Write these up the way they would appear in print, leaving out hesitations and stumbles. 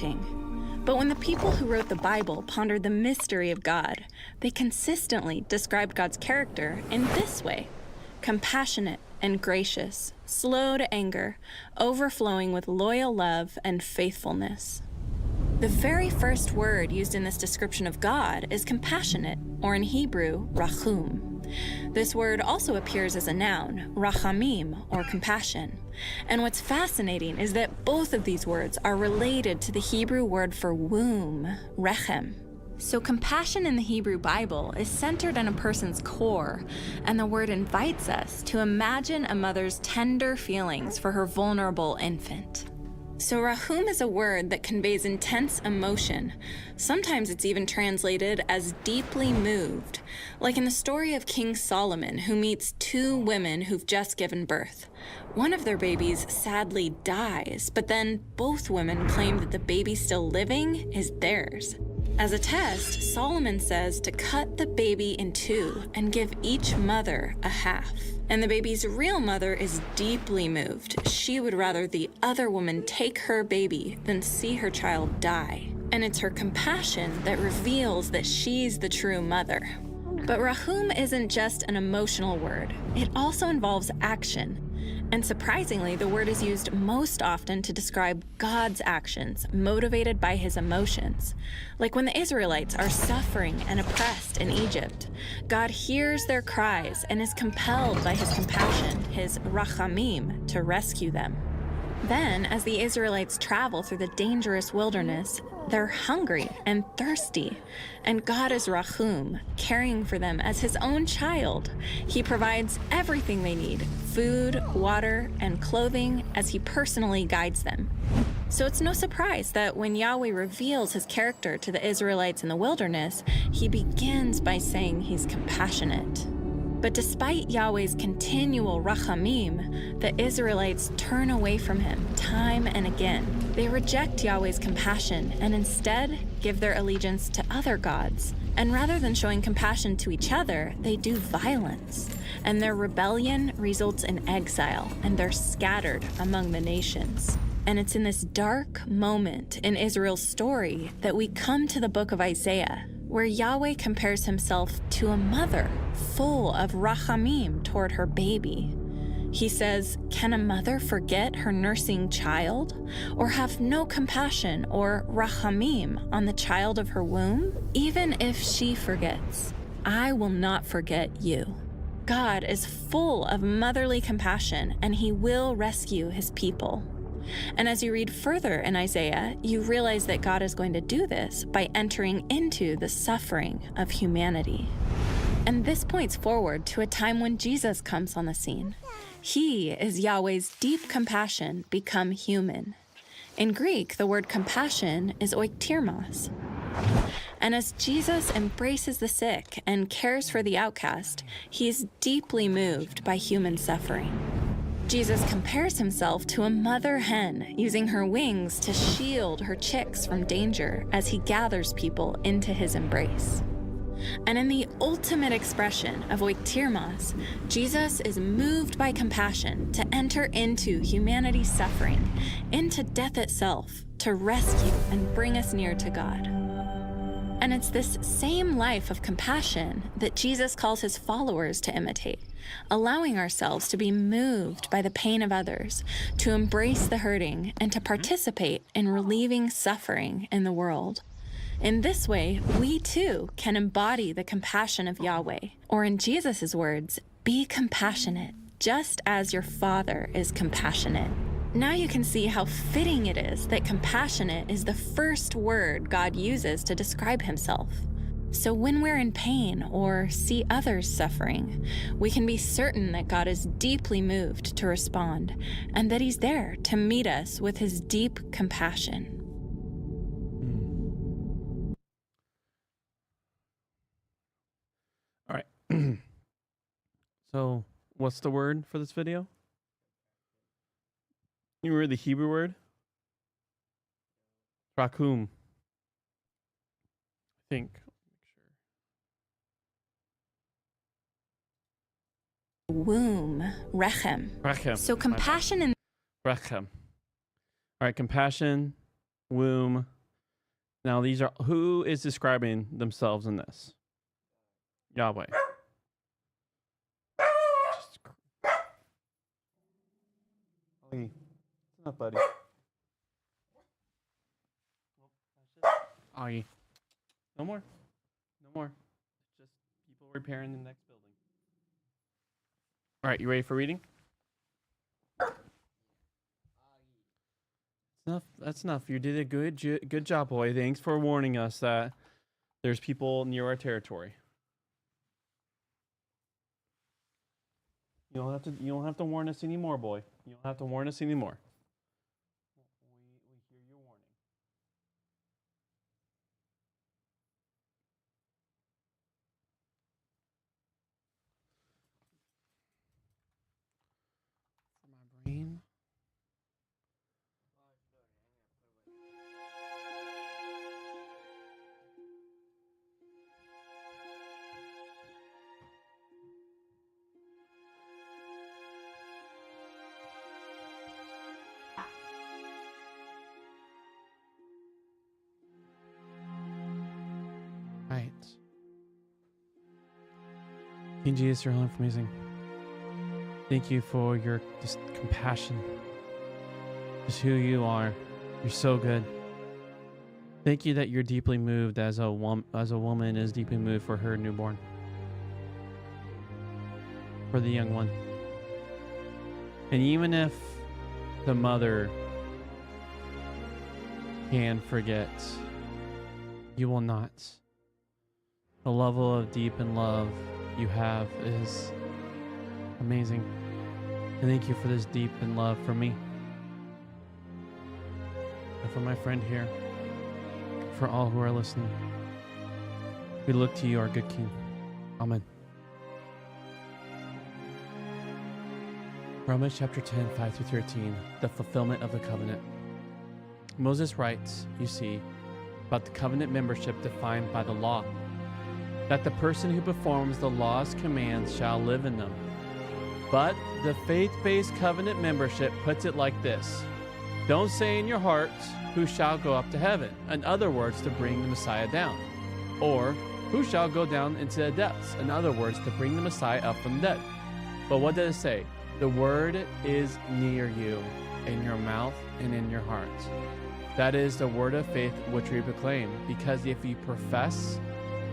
daunting. But when the people who wrote the Bible pondered the mystery of God, they consistently described God's character in this way: compassionate and gracious, slow to anger, overflowing with loyal love and faithfulness. The very first word used in this description of God is compassionate, or in Hebrew, rachum. This word also appears as a noun, rachamim, or compassion. And what's fascinating is that both of these words are related to the Hebrew word for womb, rechem. So compassion in the Hebrew Bible is centered in a person's core, and the word invites us to imagine a mother's tender feelings for her vulnerable infant. So rahum is a word that conveys intense emotion. Sometimes it's even translated as deeply moved, like in the story of King Solomon, who meets two women who've just given birth. One of their babies sadly dies, but then both women claim that the baby still living is theirs. As a test, Solomon says to cut the baby in two and give each mother a half. And the baby's real mother is deeply moved. She would rather the other woman take her baby than see her child die. And it's her compassion that reveals that she's the true mother. But rahum isn't just an emotional word. It also involves action. And surprisingly, the word is used most often to describe God's actions, motivated by his emotions. Like when the Israelites are suffering and oppressed in Egypt, God hears their cries and is compelled by his compassion, his rachamim, to rescue them. Then, as the Israelites travel through the dangerous wilderness, they're hungry and thirsty, and God is Rahum, caring for them as his own child. He provides everything they need: food, water, and clothing, as he personally guides them. So it's no surprise that when Yahweh reveals his character to the Israelites in the wilderness, he begins by saying he's compassionate. But despite Yahweh's continual rachamim, the Israelites turn away from him time and again. They reject Yahweh's compassion and instead give their allegiance to other gods. And rather than showing compassion to each other, they do violence. And their rebellion results in exile, and they're scattered among the nations. And it's in this dark moment in Israel's story that we come to the book of Isaiah, where Yahweh compares himself to a mother full of rachamim toward her baby. He says, "Can a mother forget her nursing child, or have no compassion or rachamim on the child of her womb? Even if she forgets, I will not forget you." God is full of motherly compassion, and he will rescue his people. And as you read further in Isaiah, you realize that God is going to do this by entering into the suffering of humanity. And this points forward to a time when Jesus comes on the scene. He is Yahweh's deep compassion become human. In Greek, the word compassion is oiktirmos. And as Jesus embraces the sick and cares for the outcast, he is deeply moved by human suffering. Jesus compares himself to a mother hen using her wings to shield her chicks from danger as he gathers people into his embrace. And in the ultimate expression of oiktirmos, Jesus is moved by compassion to enter into humanity's suffering, into death itself, to rescue and bring us near to God. And it's this same life of compassion that Jesus calls his followers to imitate, allowing ourselves to be moved by the pain of others, to embrace the hurting, and to participate in relieving suffering in the world. In this way, we too can embody the compassion of Yahweh, or in Jesus' words, be compassionate, just as your Father is compassionate. Now you can see how fitting it is that compassionate is the first word God uses to describe himself. So when we're in pain or see others suffering, we can be certain that God is deeply moved to respond, and that he's there to meet us with his deep compassion. All right. So what's the word for this video? You read the Hebrew word? Rakum. I think. Womb, rechem. Rechem. So compassion in Rechem. All right, compassion womb. Now these are, who is describing themselves in this? Yahweh. Ollie, it's enough, buddy. Ollie. No more. No more. It's just people repairing the next building. All right, you ready for reading? Enough. That's enough. You did a good job, boy. Thanks for warning us that there's people near our territory. You don't have to warn us anymore, boy. You don't have to warn us anymore. We hear your warning. For my brain. Right. King Jesus, you're amazing. Thank you for your just compassion. Just who you are. You're so good. Thank you that you're deeply moved as a woman is deeply moved for her newborn. For the young one. And even if the mother can forget, you will not. The level of deep and love you have is amazing. And thank you for this deep and love for me. And for my friend here. For all who are listening. We look to you, our good King. Amen. Romans chapter 10, 5 through 13. The fulfillment of the covenant. Moses writes, you see, about the covenant membership defined by the law. That the person who performs the law's commands shall live in them. But the faith-based covenant membership puts it like this. Don't say in your hearts, who shall go up to heaven? In other words, to bring the Messiah down. Or, who shall go down into the depths? In other words, to bring the Messiah up from the dead. But what does it say? The word is near you, in your mouth and in your heart. That is the word of faith which we proclaim. Because if you profess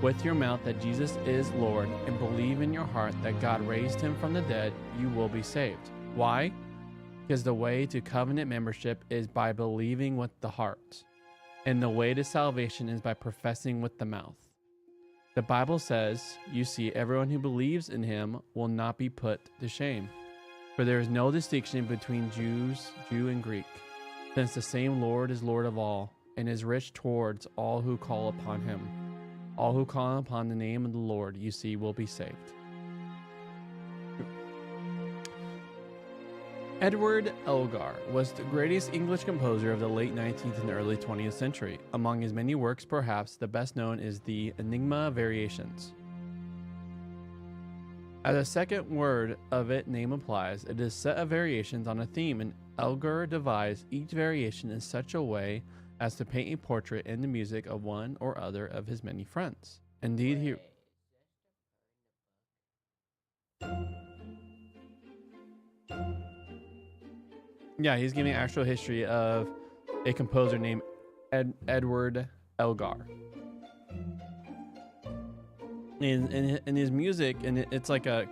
with your mouth that Jesus is Lord and believe in your heart that God raised him from the dead, you will be saved. Why? Because the way to covenant membership is by believing with the heart, and the way to salvation is by professing with the mouth. The Bible says, you see, everyone who believes in him will not be put to shame. For there is no distinction between Jew and Greek, since the same Lord is Lord of all, and is rich towards all who call upon him. All who call upon the name of the Lord, you see, will be saved. Edward Elgar was the greatest English composer of the late 19th and early 20th century. Among his many works, perhaps the best known is the Enigma Variations. As a second word of its name implies, it is a set of variations on a theme, and Elgar devised each variation in such a way as to paint a portrait in the music of one or other of his many friends. Indeed, he... Yeah, he's giving actual history of a composer named Edward Elgar. In his music, and it's like a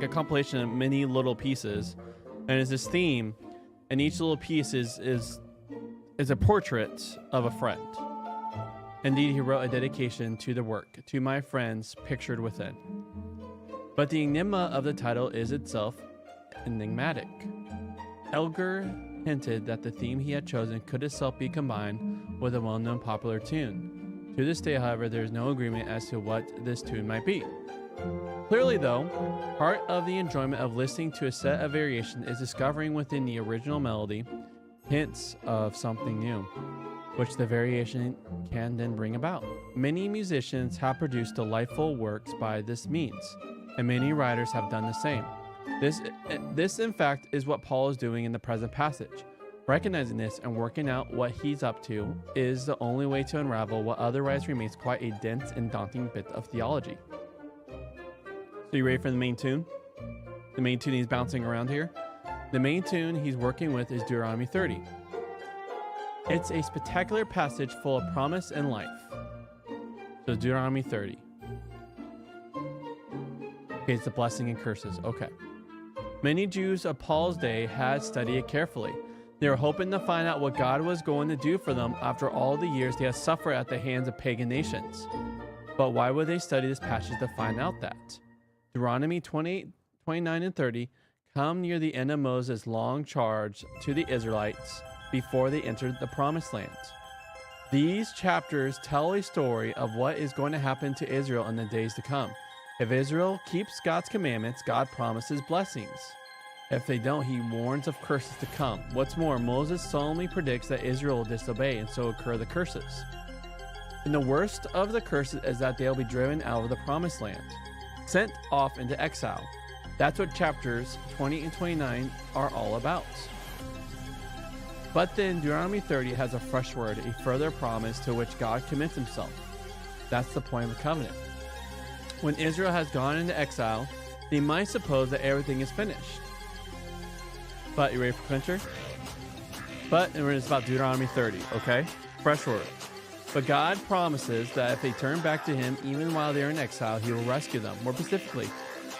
compilation of many little pieces, and it's this theme, and each little piece is a portrait of a friend. Indeed, he wrote a dedication to the work, to my friends pictured within. But the enigma of the title is itself enigmatic. Elgar hinted that the theme he had chosen could itself be combined with a well-known popular tune. To this day, however, there is no agreement as to what this tune might be. Clearly, though, part of the enjoyment of listening to a set of variations is discovering within the original melody hints of something new, which the variation can then bring about. Many musicians have produced delightful works by this means, and many writers have done the same. This in fact, is what Paul is doing in the present passage. Recognizing this and working out what he's up to is the only way to unravel what otherwise remains quite a dense and daunting bit of theology. So you ready for the main tune? The main tune he's bouncing around here? The main tune he's working with is Deuteronomy 30. It's a spectacular passage full of promise and life. So Deuteronomy 30. Okay, it's the blessing and curses. Okay. Many Jews of Paul's day had studied it carefully. They were hoping to find out what God was going to do for them after all the years they had suffered at the hands of pagan nations. But why would they study this passage to find out that? Deuteronomy 28, 29, and 30 come near the end of Moses' long charge to the Israelites before they entered the promised land. These chapters tell a story of what is going to happen to Israel in the days to come. If Israel keeps God's commandments, God promises blessings. If they don't, he warns of curses to come. What's more, Moses solemnly predicts that Israel will disobey and so occur the curses. And the worst of the curses is that they'll be driven out of the promised land, sent off into exile. That's what chapters 20 and 29 are all about. But then Deuteronomy 30 has a fresh word, a further promise to which God commits himself. That's the point of the covenant. When Israel has gone into exile, they might suppose that everything is finished. But, you ready for clincher? But, and it's about Deuteronomy 30, okay? Fresh word. But God promises that if they turn back to him, even while they're in exile, he will rescue them. More specifically,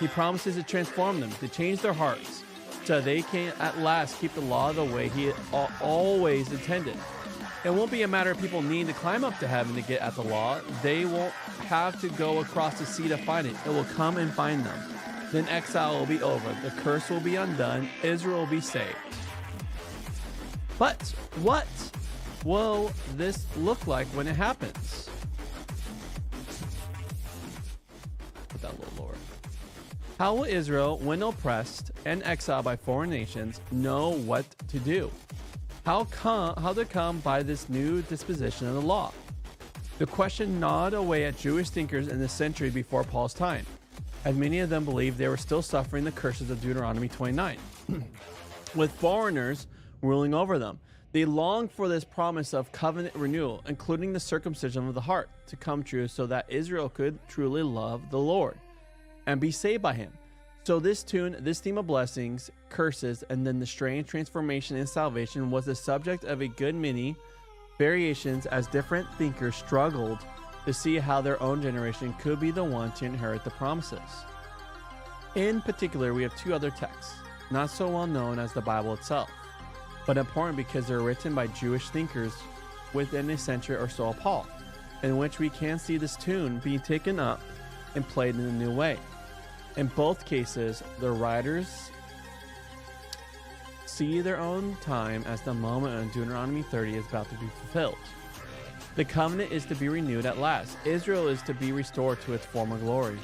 he promises to transform them, to change their hearts, so they can at last keep the law the way he always intended. It won't be a matter of people needing to climb up to heaven to get at the law. They won't have to go across the sea to find it. It will come and find them. Then exile will be over. The curse will be undone. Israel will be saved. But what will this look like when it happens? Put that a little lower. How will Israel, when oppressed and exiled by foreign nations, know what to do? How to come by this new disposition of the law? The question gnawed away at Jewish thinkers in the century before Paul's time, as many of them believed they were still suffering the curses of Deuteronomy 29, with foreigners ruling over them. They longed for this promise of covenant renewal, including the circumcision of the heart, to come true so that Israel could truly love the Lord and be saved by him. So this theme of blessings, curses, and then the strange transformation and salvation was the subject of a good many variations as different thinkers struggled to see how their own generation could be the one to inherit the promises. In particular, we have two other texts, not so well known as the Bible itself, but important because they're written by Jewish thinkers within a century or so of Paul, in which we can see this tune being taken up and played in a new way. In both cases, the writers see their own time as the moment when Deuteronomy 30 is about to be fulfilled. The covenant is to be renewed at last. Israel is to be restored to its former glory,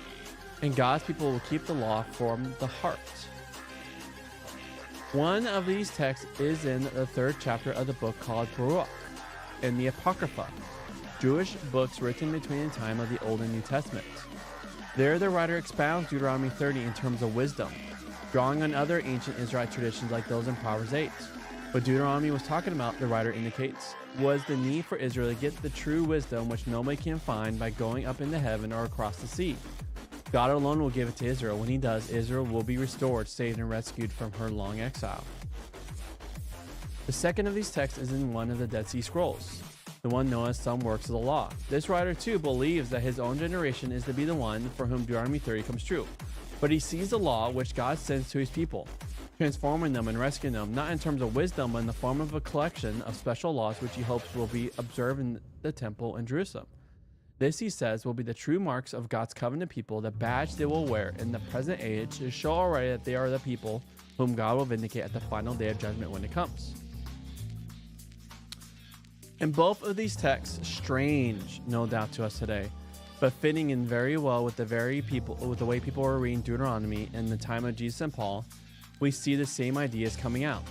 and God's people will keep the law from the heart. One of these texts is in the 3rd chapter of the book called Baruch, in the Apocrypha, Jewish books written between the time of the Old and New Testament. There, the writer expounds Deuteronomy 30 in terms of wisdom, drawing on other ancient Israelite traditions like those in Proverbs 8. What Deuteronomy was talking about, the writer indicates, was the need for Israel to get the true wisdom which nobody can find by going up into heaven or across the sea. God alone will give it to Israel. When he does, Israel will be restored, saved, and rescued from her long exile. The second of these texts is in one of the Dead Sea Scrolls, the one known as some works of the law. This writer too believes that his own generation is to be the one for whom Deuteronomy 30 comes true. But he sees the law which God sends to his people, transforming them and rescuing them, not in terms of wisdom, but in the form of a collection of special laws which he hopes will be observed in the temple in Jerusalem. This, he says, will be the true marks of God's covenant people, the badge they will wear in the present age to show already that they are the people whom God will vindicate at the final day of judgment when it comes. In both of these texts, strange, no doubt to us today, but fitting in very well with the way people were reading Deuteronomy in the time of Jesus and Paul, we see the same ideas coming out.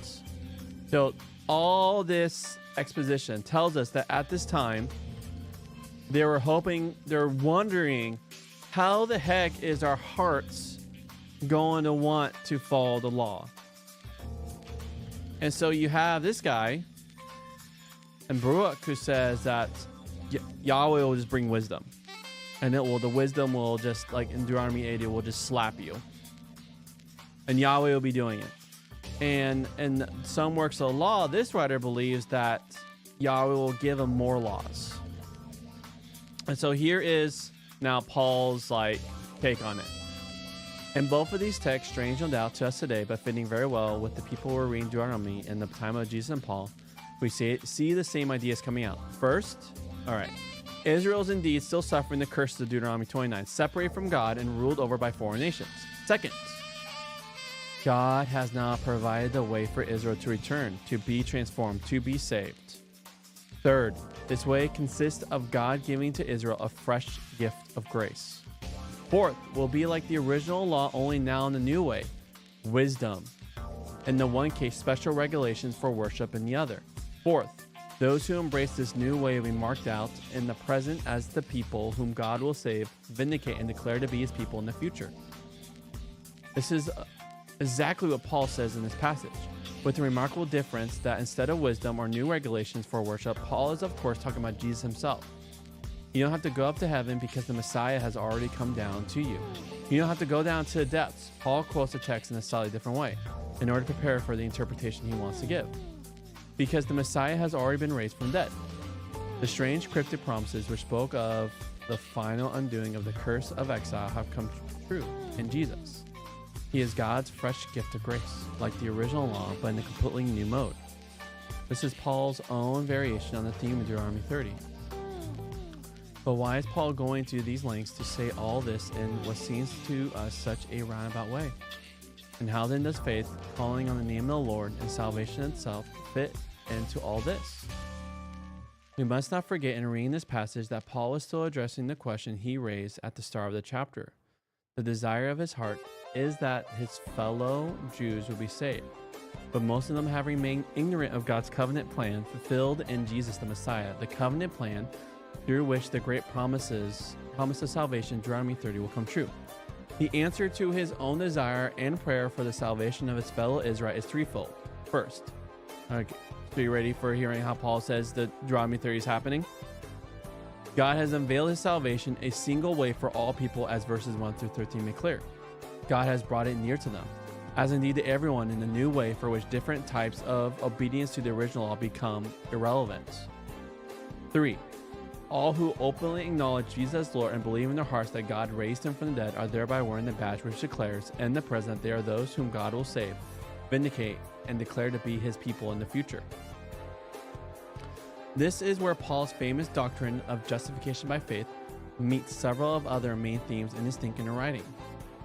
So all this exposition tells us that at this time, they're wondering, how the heck is our hearts going to want to follow the law? And so you have this guy and Baruch who says that Yahweh will just bring wisdom. And the wisdom will just, like in Deuteronomy 8, it will just slap you. And Yahweh will be doing it. And in some works of the law, this writer believes that Yahweh will give him more laws. And so here is now Paul's like take on it. And both of these texts, strange no doubt to us today, but fitting very well with the people who were reading Deuteronomy in the time of Jesus and Paul, we see the same ideas coming out. First, all right, Israel is indeed still suffering the curses of Deuteronomy 29, separated from God and ruled over by foreign nations. Second, God has now provided the way for Israel to return, to be transformed, to be saved. Third, this way consists of God giving to Israel a fresh gift of grace. Fourth, will be like the original law, only now in the new way, wisdom. In the one case, special regulations for worship in the other. Fourth, those who embrace this new way will be marked out in the present as the people whom God will save, vindicate, and declare to be his people in the future. This is exactly what Paul says in this passage, with the remarkable difference that instead of wisdom or new regulations for worship, Paul is of course talking about Jesus himself. You don't have to go up to heaven because the Messiah has already come down to you. You don't have to go down to the depths. Paul quotes the text in a slightly different way in order to prepare for the interpretation he wants to give. Because the Messiah has already been raised from the dead. The strange cryptic promises which spoke of the final undoing of the curse of exile have come true in Jesus. He is God's fresh gift of grace, like the original law, but in a completely new mode. This is Paul's own variation on the theme of Deuteronomy 30. But why is Paul going to these lengths to say all this in what seems to us such a roundabout way? And how then does faith, calling on the name of the Lord, and salvation itself fit into all this? We must not forget in reading this passage that Paul is still addressing the question he raised at the start of the chapter. The desire of his heart is that his fellow Jews will be saved, but most of them have remained ignorant of God's covenant plan fulfilled in Jesus the Messiah, the covenant plan through which the great promise of salvation, Deuteronomy 30, will come true. The answer to his own desire and prayer for the salvation of his fellow Israel is threefold. First, okay, so you ready for hearing how Paul says that Deuteronomy 30 is happening? God has unveiled his salvation a single way for all people, as verses 1 through 13 make clear. God has brought it near to them, as indeed to everyone, in the new way for which different types of obedience to the original law become irrelevant. 3. All who openly acknowledge Jesus as Lord and believe in their hearts that God raised him from the dead are thereby wearing the badge which declares in the present they are those whom God will save, vindicate, and declare to be his people in the future. This is where Paul's famous doctrine of justification by faith meets several of other main themes in his thinking and writing.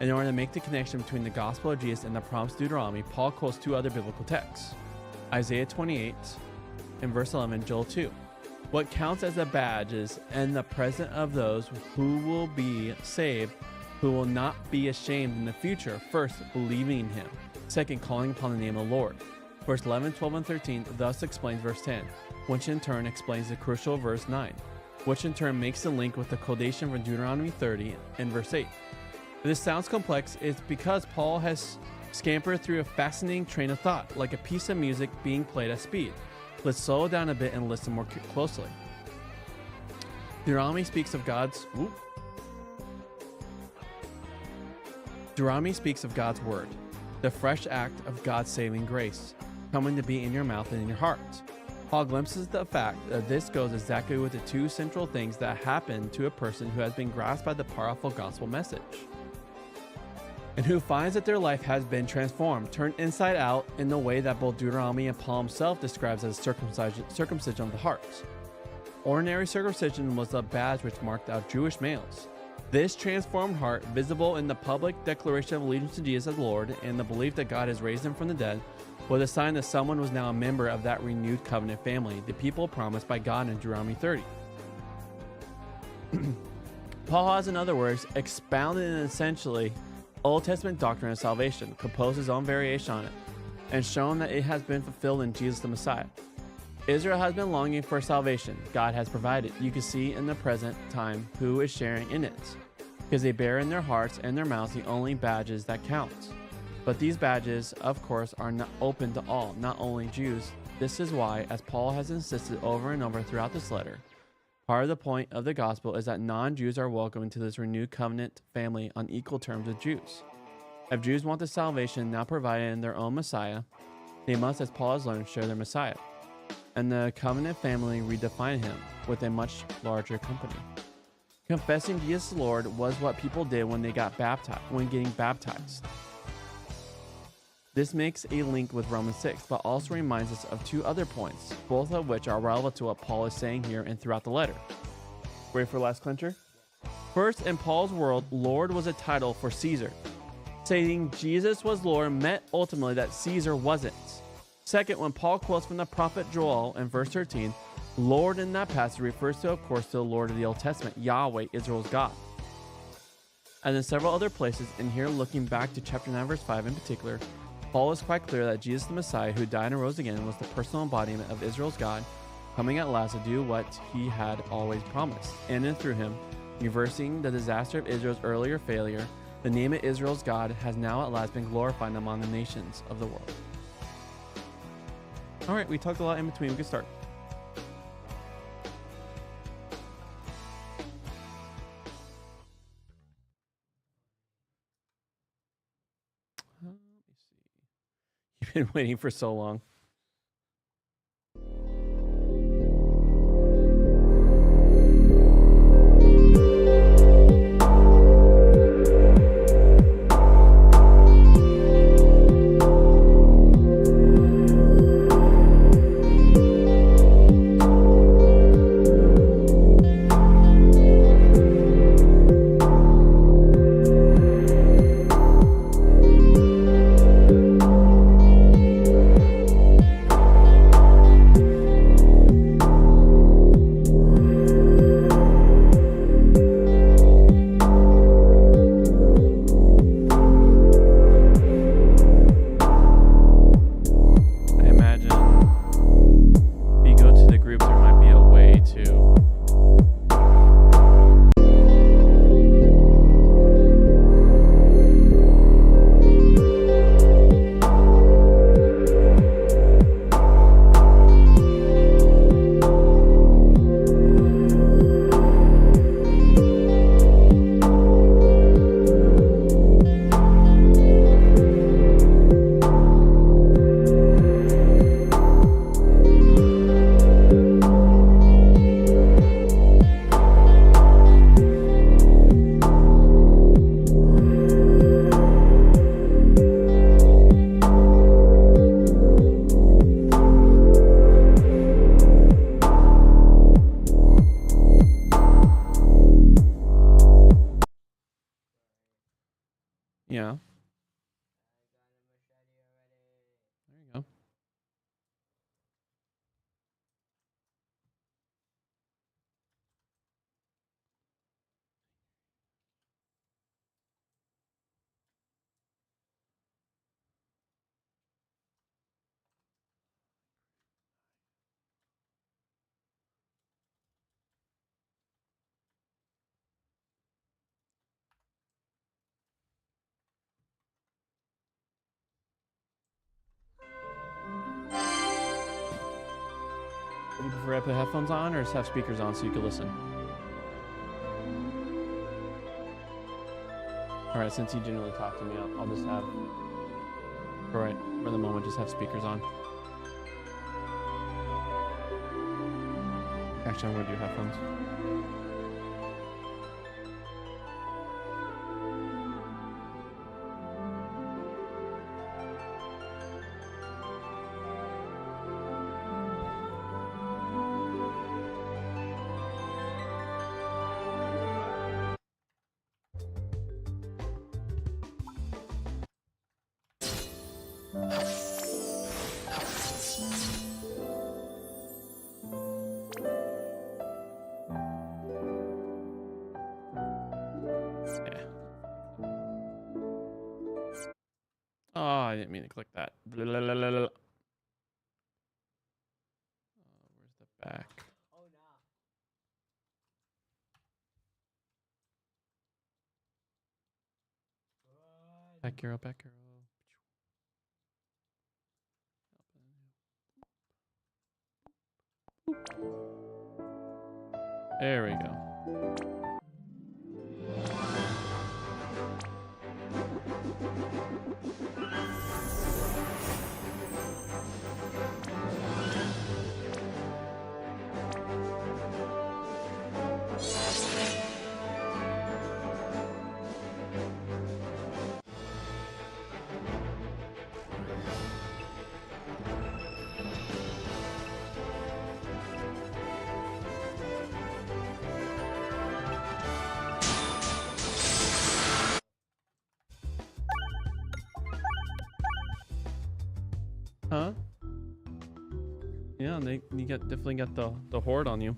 In order to make the connection between the gospel of Jesus and the promised Deuteronomy, Paul quotes two other biblical texts, Isaiah 28 and verse 11, Joel 2. What counts as a badge is in the present of those who will be saved, who will not be ashamed in the future. First, believing in him. Second, calling upon the name of the Lord. Verse 11, 12, and 13 thus explains verse 10, which in turn explains the crucial verse 9, which in turn makes the link with the quotation from Deuteronomy 30 and verse 8. If this sounds complex, it's because Paul has scampered through a fascinating train of thought, like a piece of music being played at speed. Let's slow down a bit and listen more closely. Deuteronomy speaks of God's word, the fresh act of God's saving grace, coming to be in your mouth and in your heart. Paul glimpses the fact that this goes exactly with the two central things that happen to a person who has been grasped by the powerful gospel message, and who finds that their life has been transformed, turned inside out in the way that both Deuteronomy and Paul himself describes as circumcision of the heart. Ordinary circumcision was a badge which marked out Jewish males. This transformed heart, visible in the public declaration of allegiance to Jesus as Lord and the belief that God has raised him from the dead, was a sign that someone was now a member of that renewed covenant family, the people promised by God in Deuteronomy 30. Paul has, in other words, expounded an essentially Old Testament doctrine of salvation, composed his own variation on it, and shown that it has been fulfilled in Jesus the Messiah. Israel has been longing for salvation. God has provided. You can see in the present time who is sharing in it, because they bear in their hearts and their mouths the only badges that count. But these badges, of course, are not open to all, not only Jews. This is why, as Paul has insisted over and over throughout this letter, part of the point of the gospel is that non-Jews are welcome into this renewed covenant family on equal terms with Jews. If Jews want the salvation now provided in their own Messiah, they must, as Paul has learned, share their Messiah. And the covenant family redefined him with a much larger company. Confessing Jesus Lord was what people did when they got baptized, when getting baptized. This makes a link with Romans 6, but also reminds us of two other points, both of which are relevant to what Paul is saying here and throughout the letter. Ready for last clincher? First, in Paul's world, Lord was a title for Caesar. Saying Jesus was Lord meant ultimately that Caesar wasn't. Second, when Paul quotes from the prophet Joel in verse 13, Lord in that passage refers to, of course, to the Lord of the Old Testament, Yahweh, Israel's God. And in several other places, and here looking back to chapter 9, verse 5 in particular, Paul is quite clear that Jesus the Messiah, who died and rose again, was the personal embodiment of Israel's God, coming at last to do what he had always promised. In and through him, reversing the disaster of Israel's earlier failure, the name of Israel's God has now at last been glorified among the nations of the world. All right, we talked a lot in between. We can start. Let me see. You've been waiting for so long. Yeah. There you go. Would you prefer I put headphones on or just have speakers on so you can listen? Alright, since you generally talk to me, I'll just have, for the moment, just have speakers on. Actually, I'm going to do headphones. Oh, I didn't mean to click that. Blah, blah, blah, blah, blah. Where's the back? Back arrow, back arrow. There we go. Huh? Yeah, you definitely got the horde on you.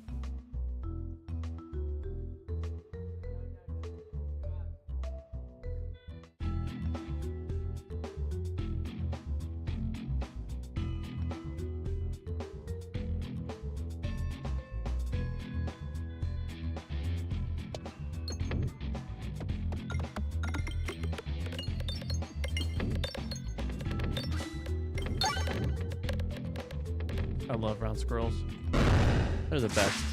I love round squirrels. They're the best.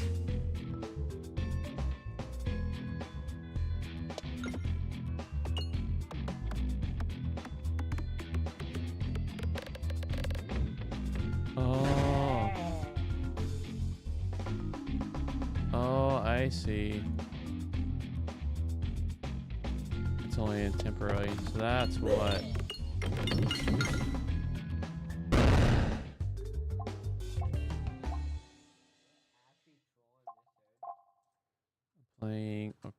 Oh. Oh, I see. It's only in temporary, so that's what. Playing, okay.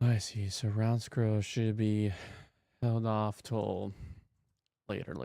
I see. So round scroll should be held off till later.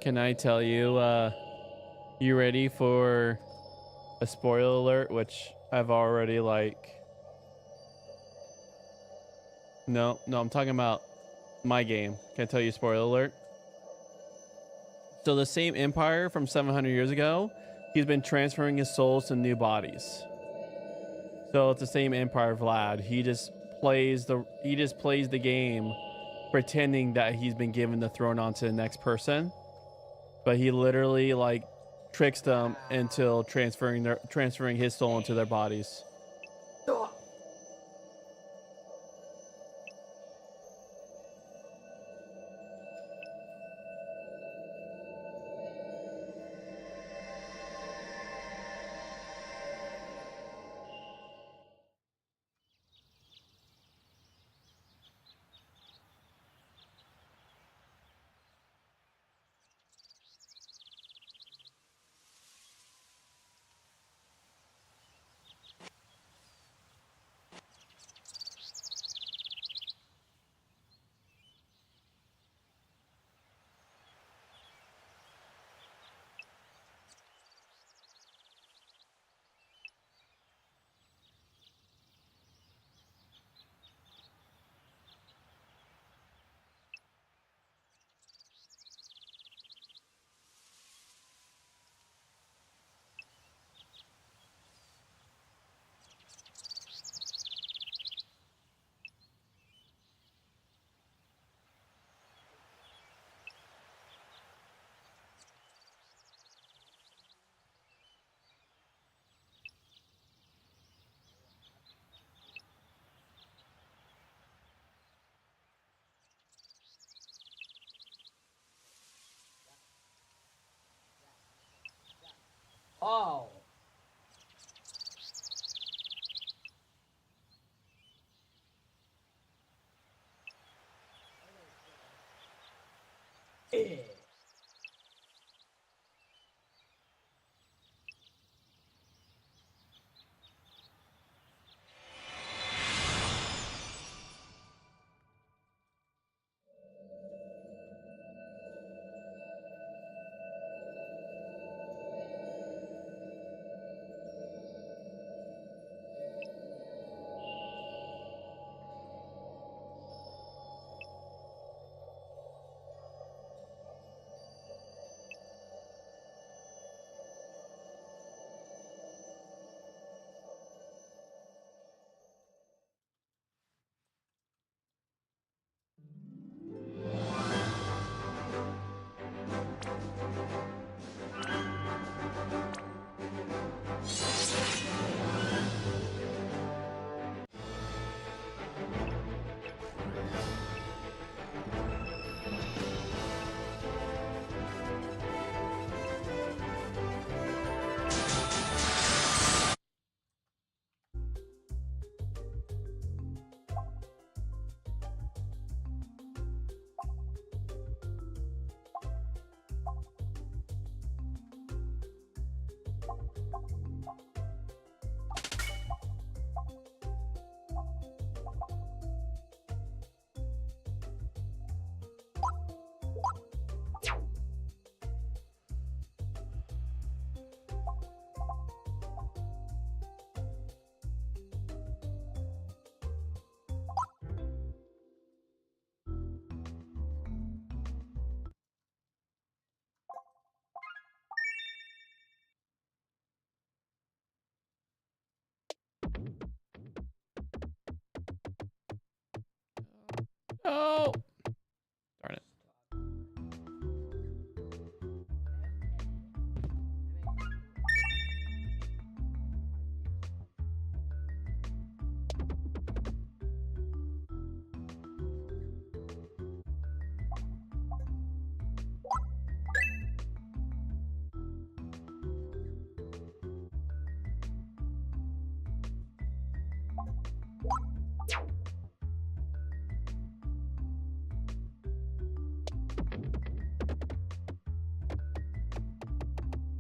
Can I tell you, you ready for a spoiler alert, which I've already no, I'm talking about my game. Can I tell you spoiler alert? So the same empire from 700 years ago he's been transferring his souls to new bodies. So it's the same Empire Vlad. He just plays the game pretending that he's been given the throne onto the next person, but he literally like tricks them until transferring his soul into their bodies. Oh. Eh. Oh, darn it.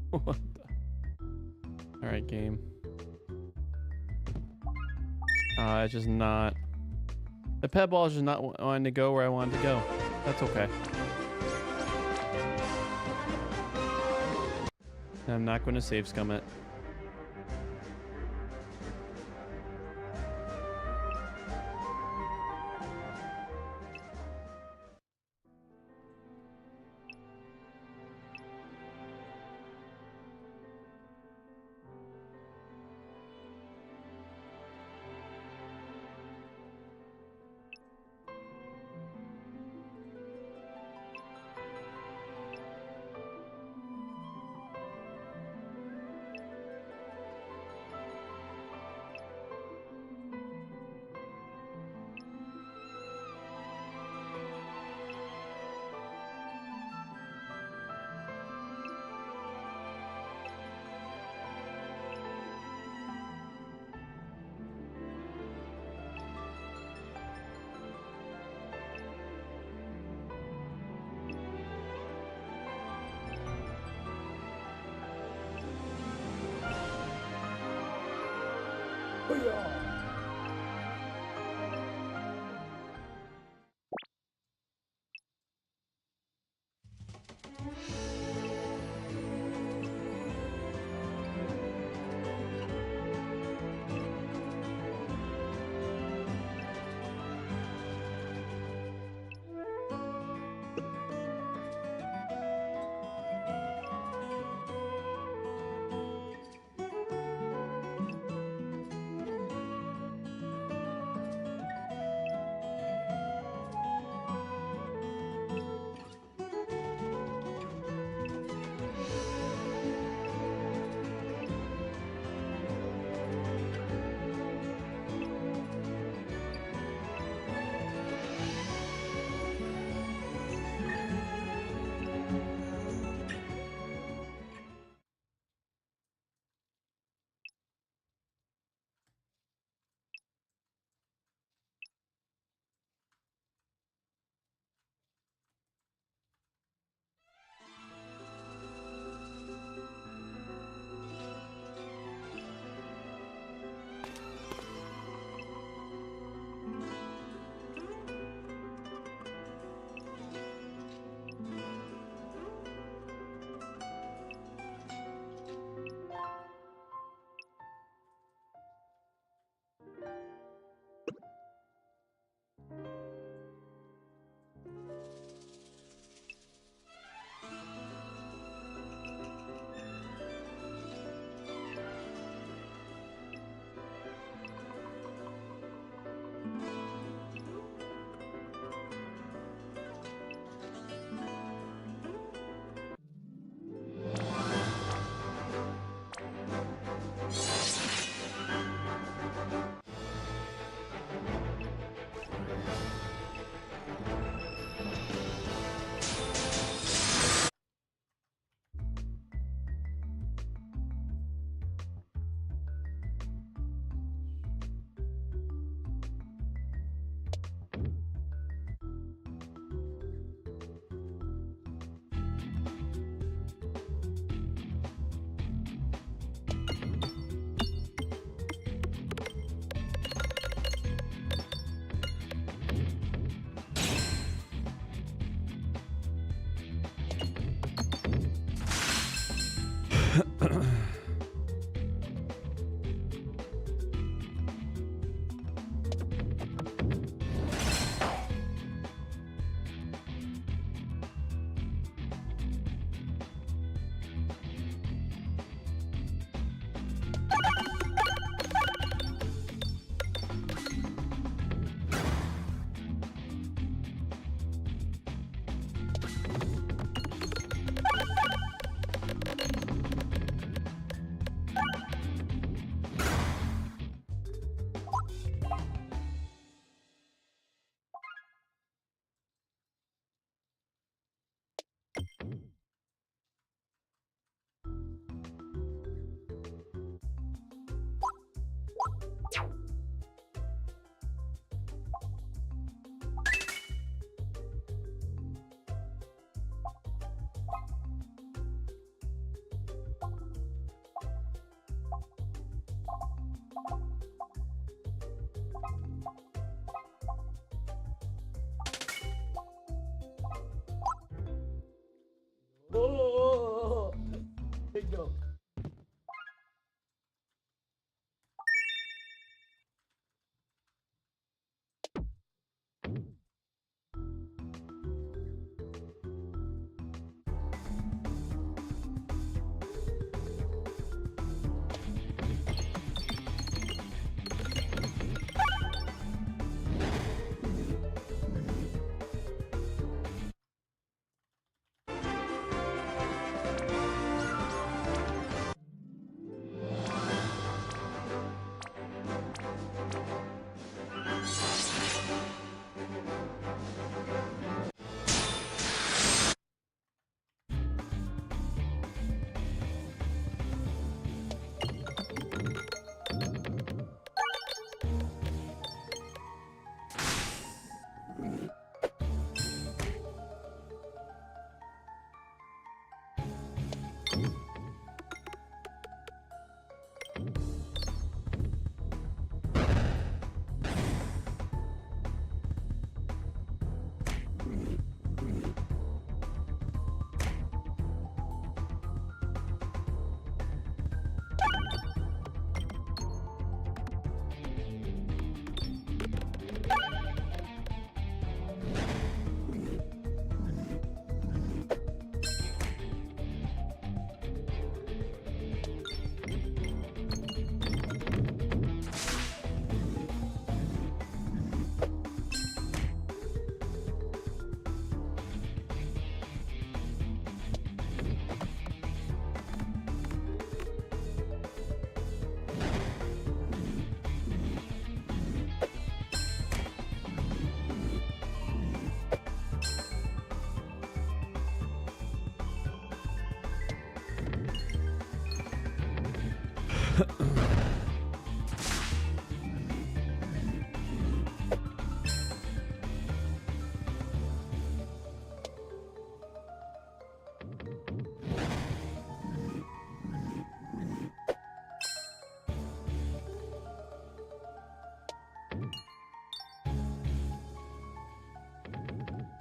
What the? All right, game. It's just not. The pet ball is just not wanting to go where I wanted to go. That's okay. I'm not going to save scum it.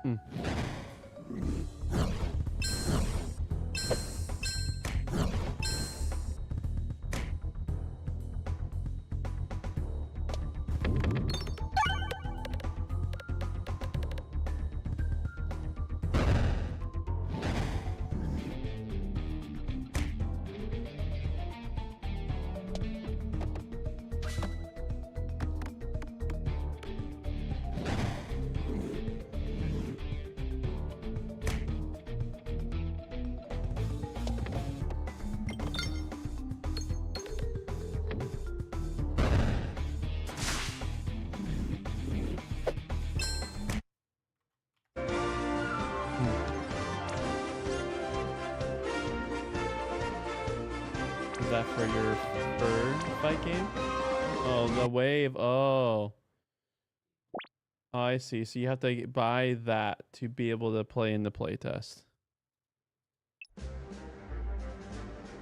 Hmm. Is that for your third fight game? Oh, the wave. Oh. Oh, I see. So you have to buy that to be able to play in the playtest.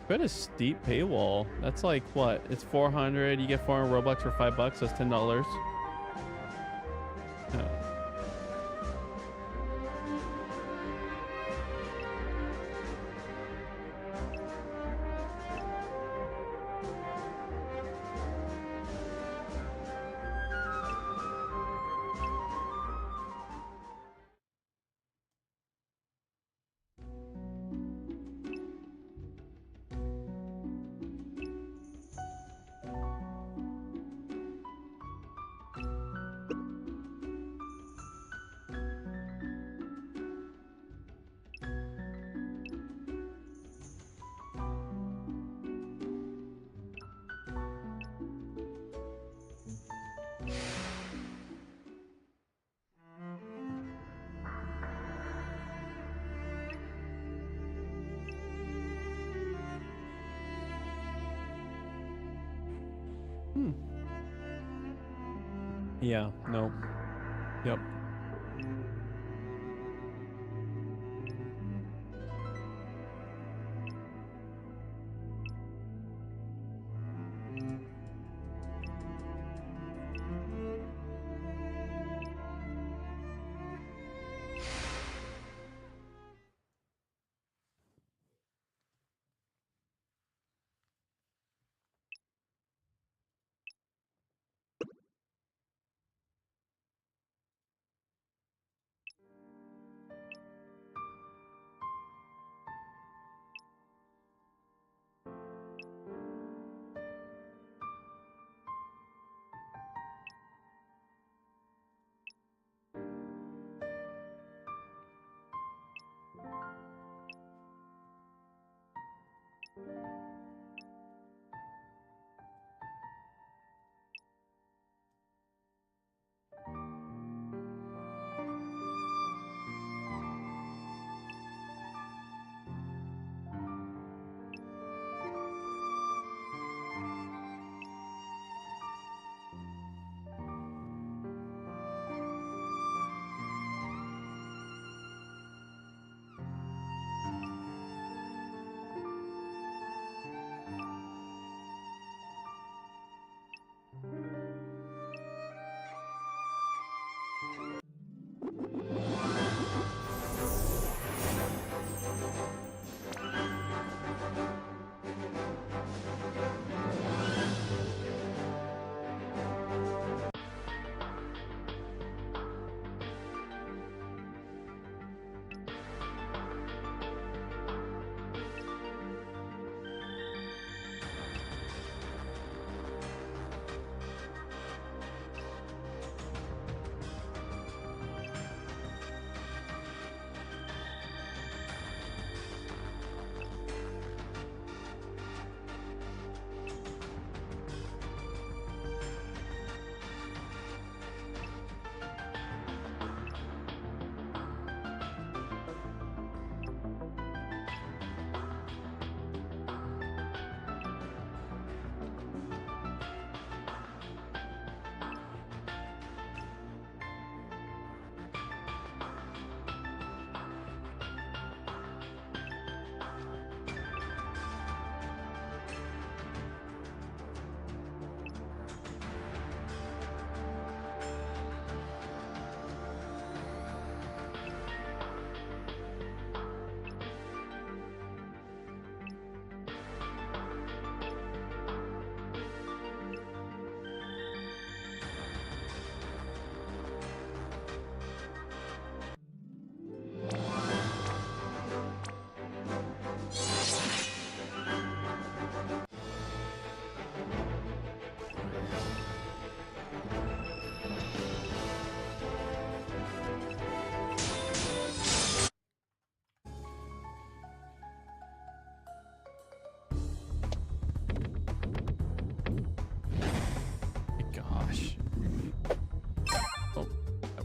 Quite a steep paywall. That's like what? It's 400. You get 400 Robux for $5. That's $10. Yeah. Hmm. Yeah. No. Yep.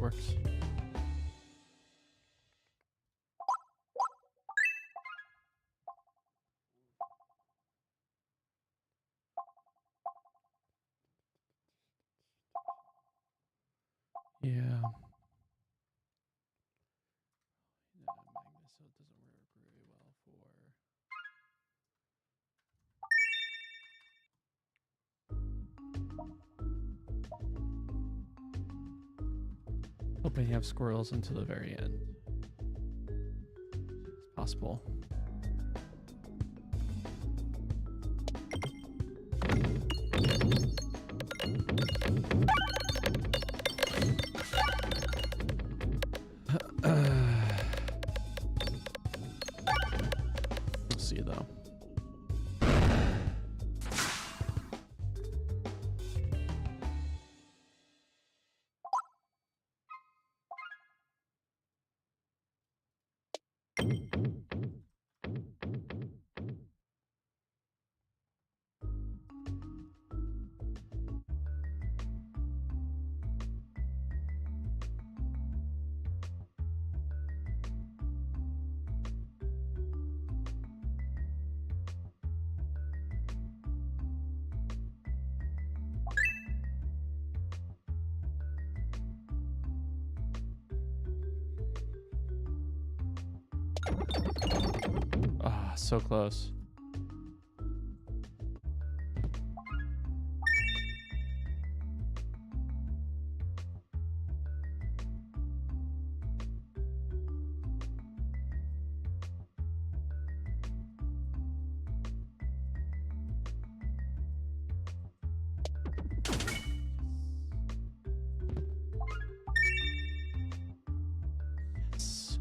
works. Yeah. Magnus, so it doesn't work really well for. Hoping you have squirrels until the very end. It's possible. We'll see though. Ah, so close. Yes.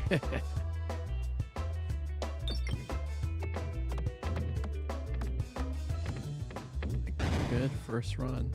Good first run.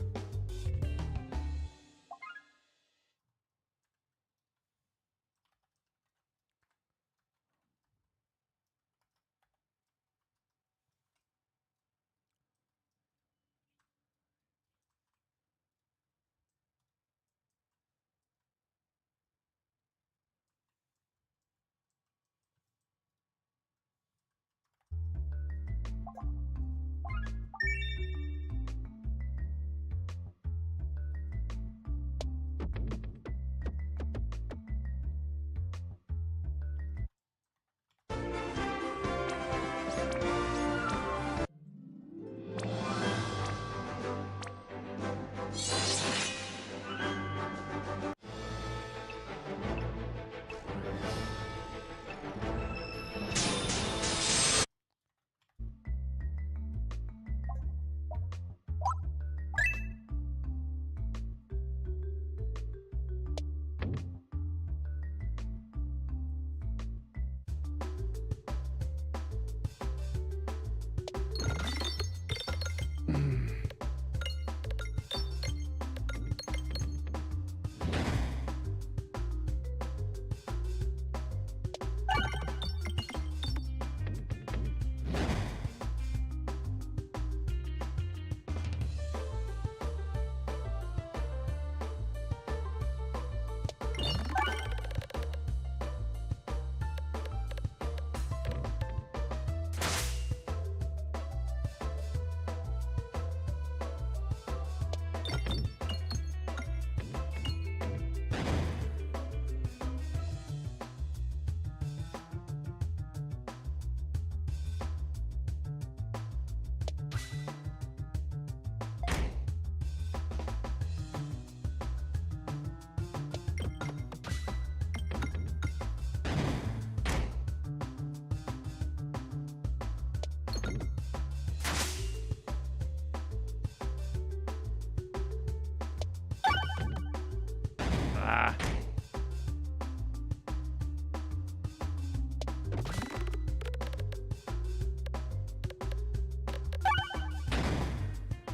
Ah.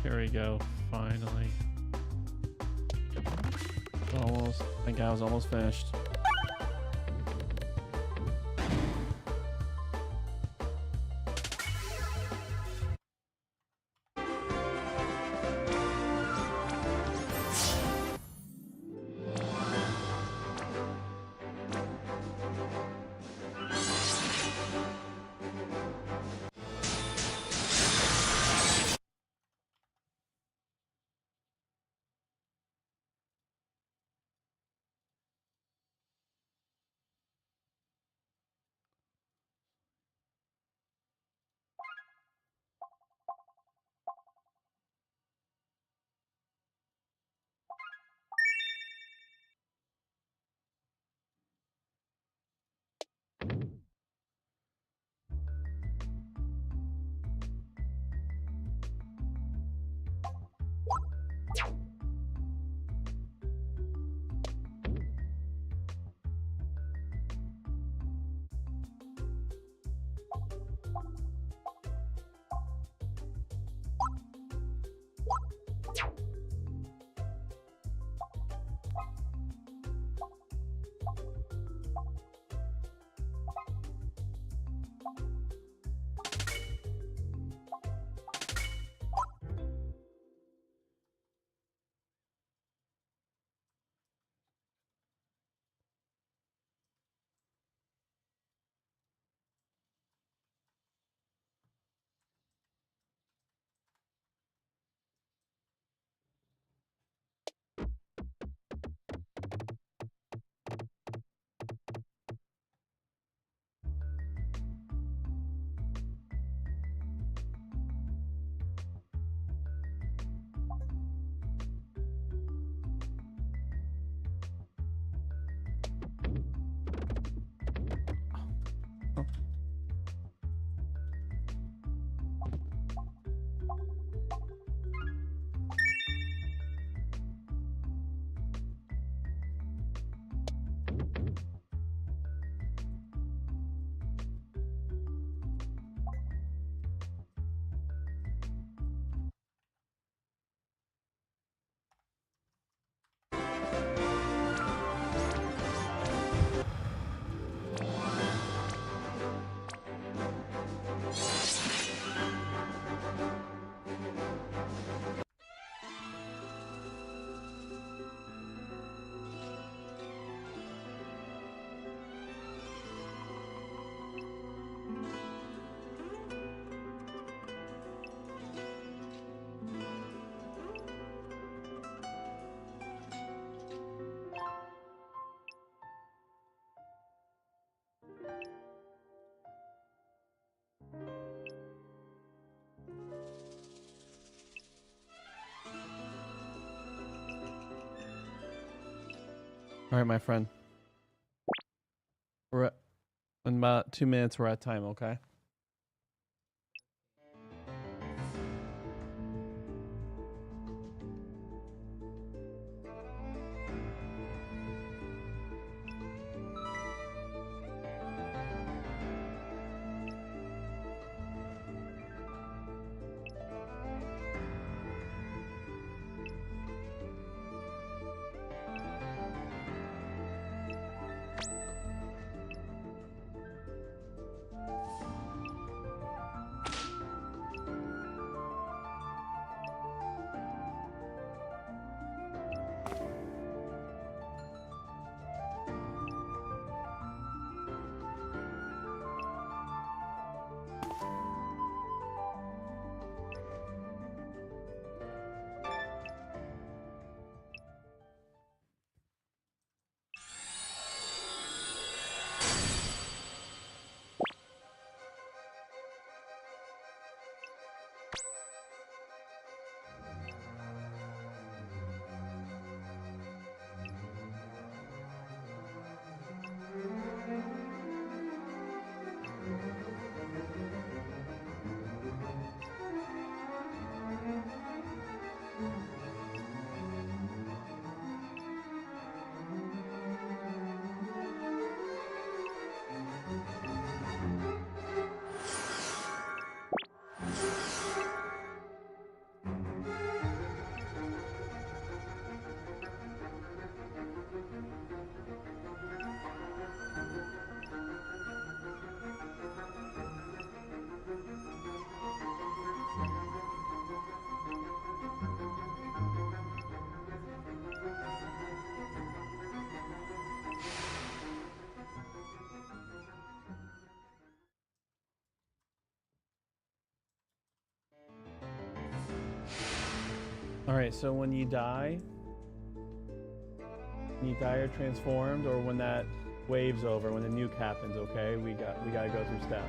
Here we go, finally. Almost. I think I was almost finished. All right, my friend. We're at, in about 2 minutes. We're at time. Okay. All right, so when you die or transformed, or when that wave's over, when the nuke happens, okay, we gotta go through steps.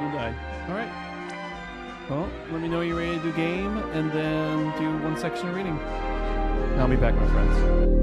You died. All right. Well, let me know you're ready to do game, and then do one section of reading. And I'll be back, my friends.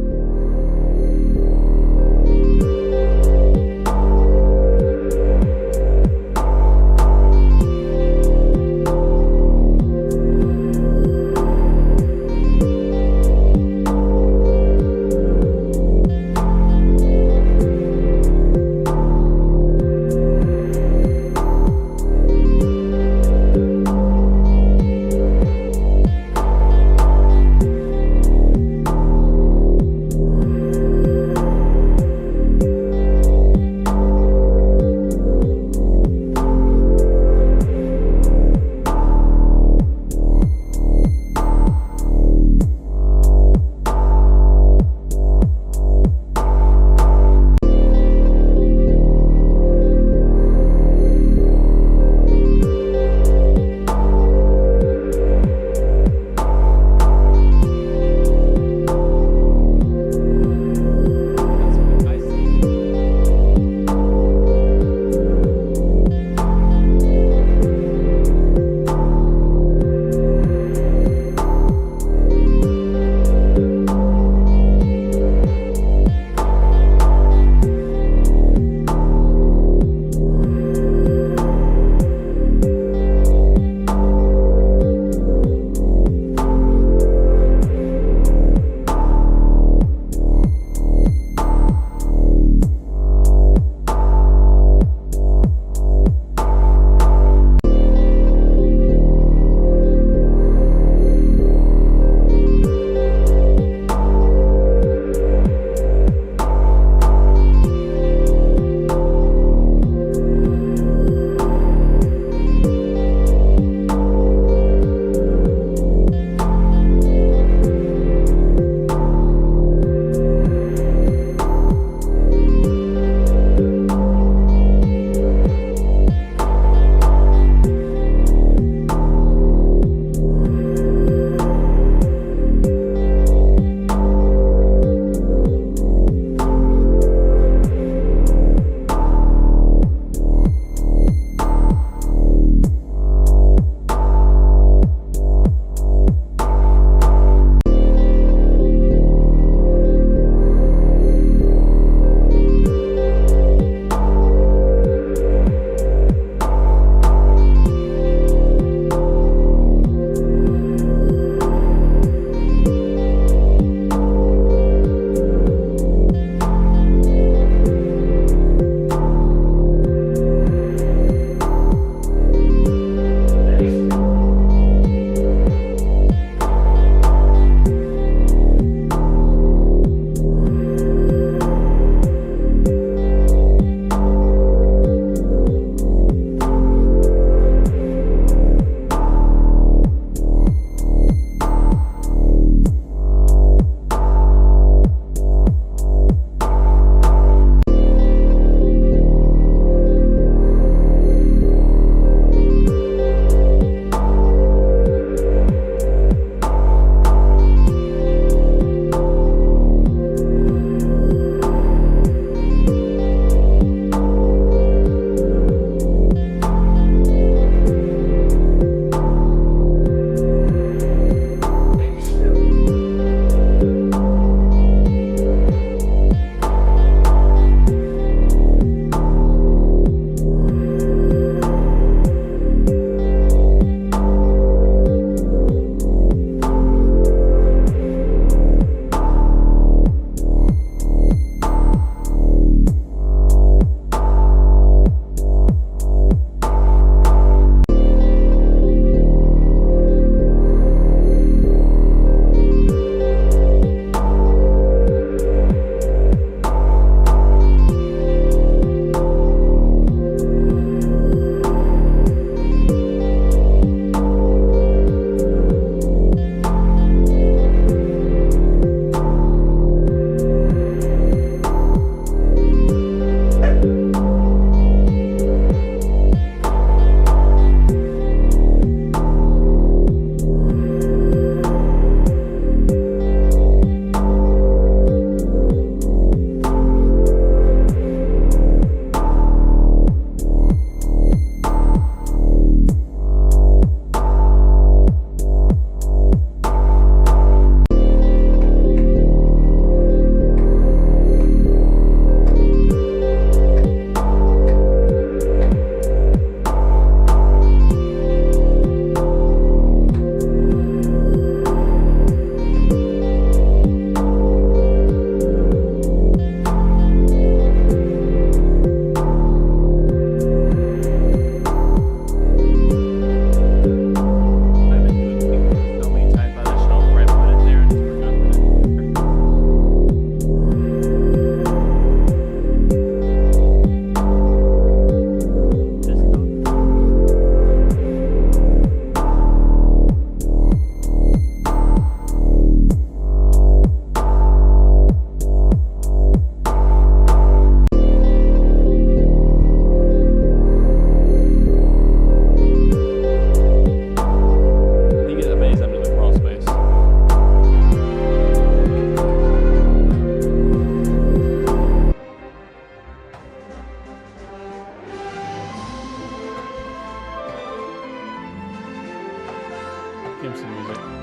Give him some music.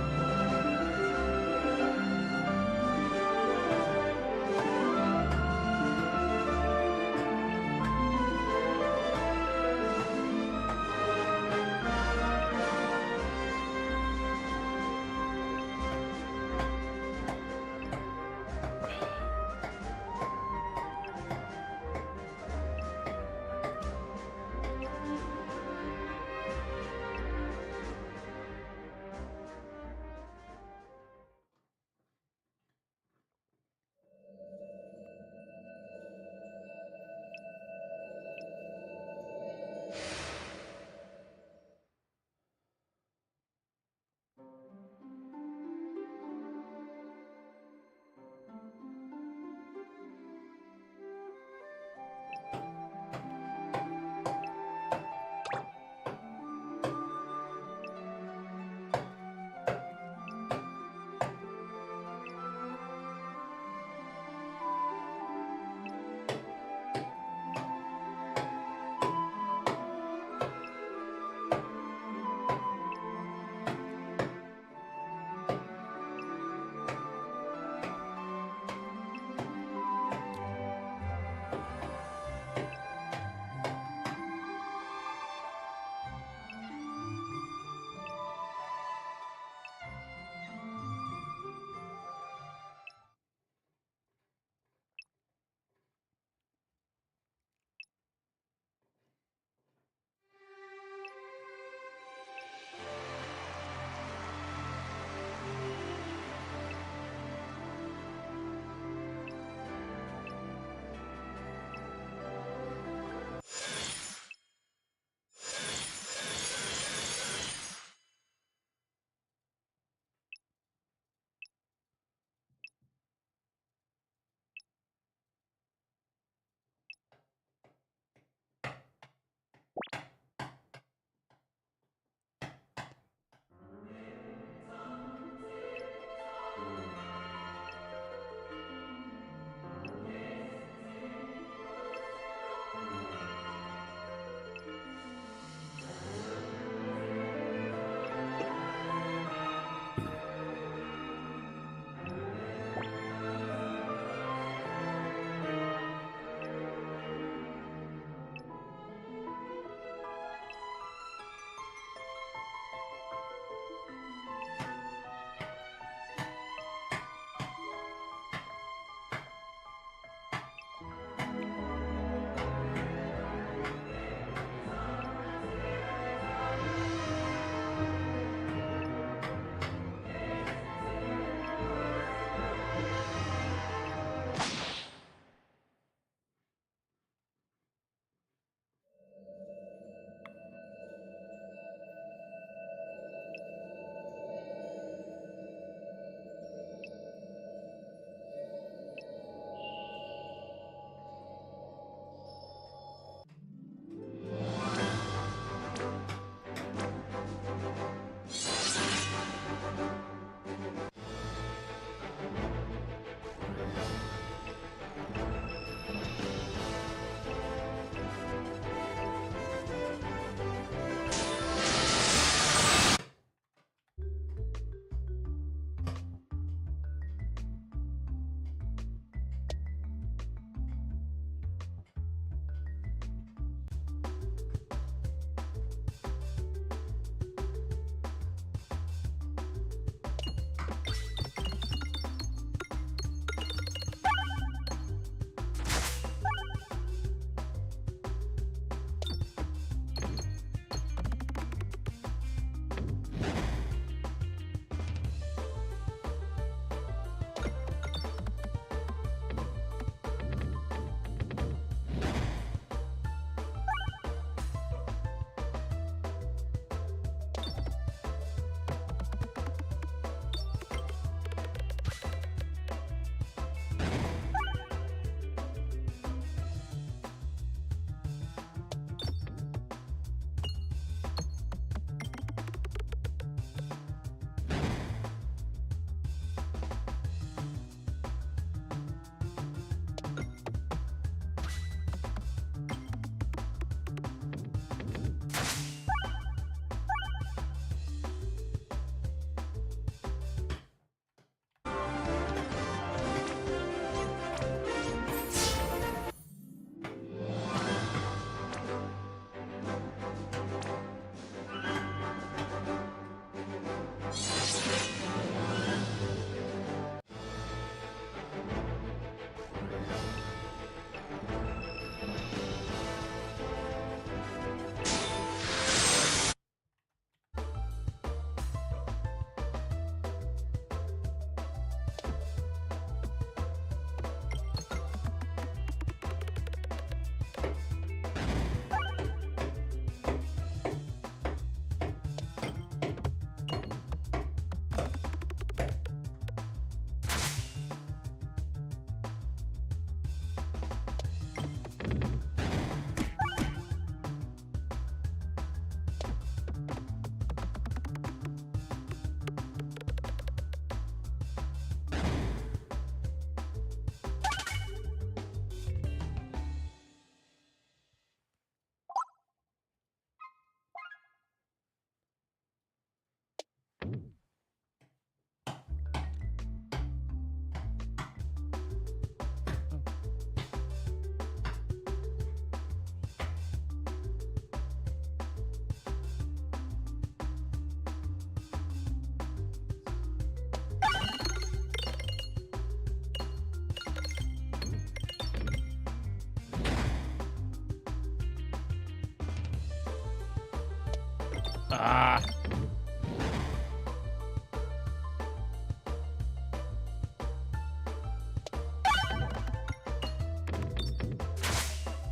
Ah.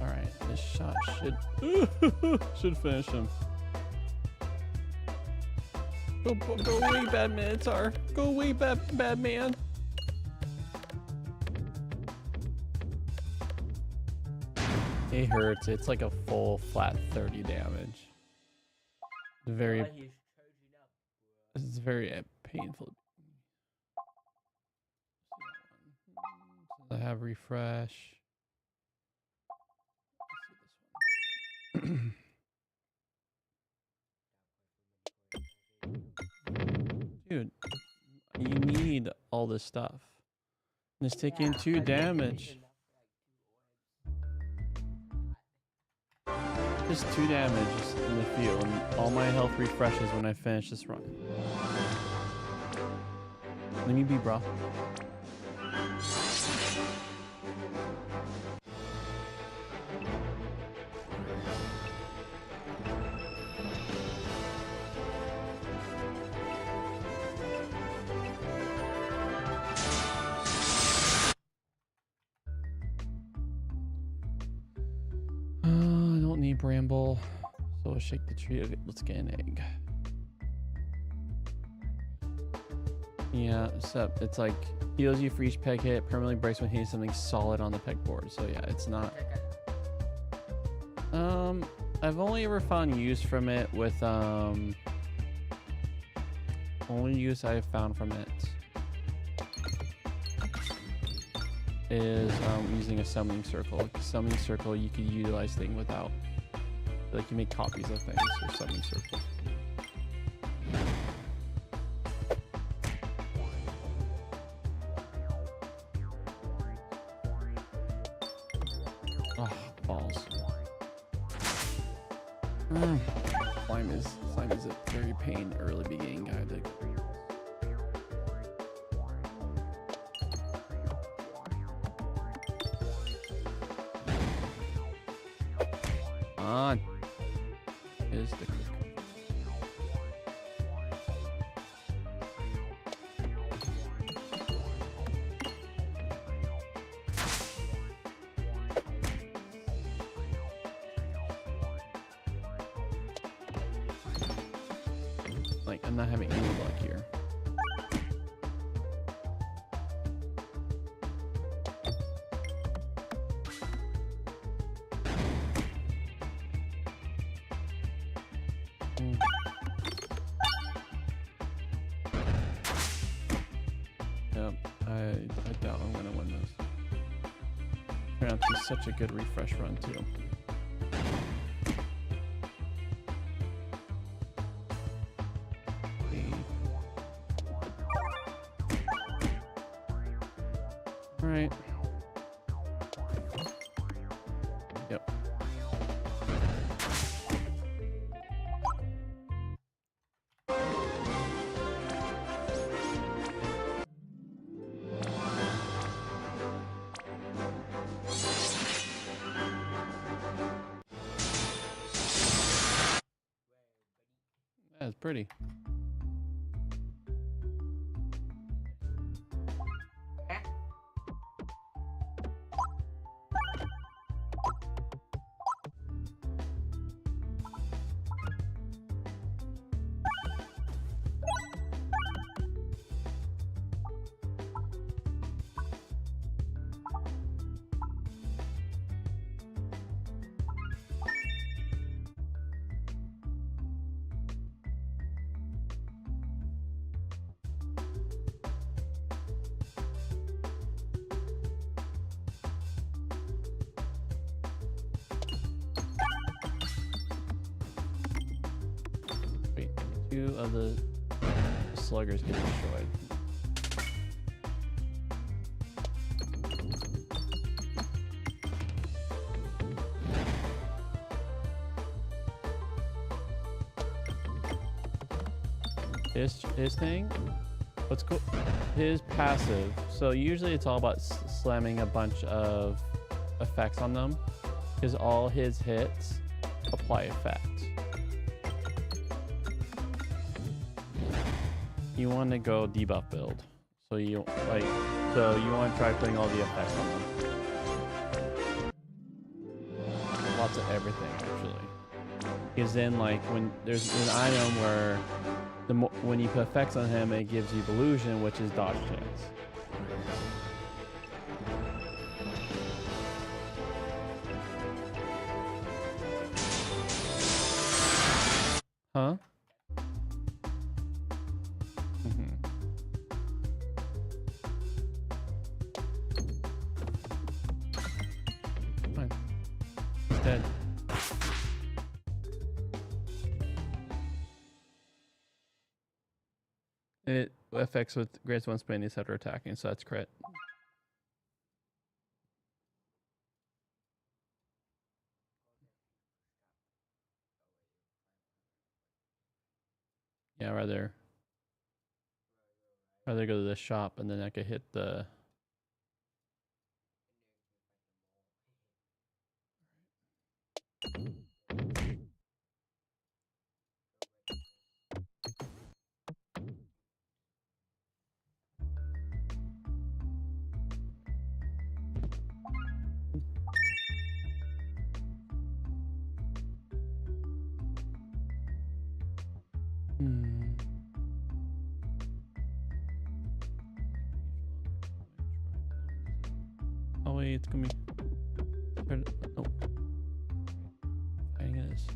All right, this shot should finish him. Go away, bad Minotaur. Go away, bad man. It hurts. It's like a full flat 30 damage. It's very painful. I have refresh. Dude, you need all this stuff. And it's taking 2 damage. Just 2 damage in the field, and all my health refreshes when I finish this run. Let me be, bro. I don't need Bramble, so I'll shake the tree. Okay, let's get an egg. Yeah, except it's like heals you for each peg hit, permanently breaks when hitting something solid on the pegboard. So yeah, it's not. I've only ever found use from it with only use I've found from it is using a summoning circle. Summoning circle, you could utilize things without, like you make copies of things with summoning circle. Oh, balls. Slime is a very pain early beginning guide. On is the click. Like, I'm not having any luck here. Yep, I doubt I'm gonna win this. Turned out to be such a good refresh run too. All right. Yep. That's pretty. Wait, 2 of the sluggers get destroyed. His thing, what's cool, his passive. So usually it's all about slamming a bunch of effects on them, because all his hits apply effect. you want to go debuff build. So you like, so you want to try putting all the effects on them. Lots of everything actually. Because then like when there's an item where when you put effects on him, it gives you illusion, which is dodge chance. Huh? Fine. He's dead. It affects with grades 1 spin, etc. attacking, so that's crit. Yeah, rather go to the shop and then I could hit the. Oh wait, it's gonna be. Oh, fighting it is.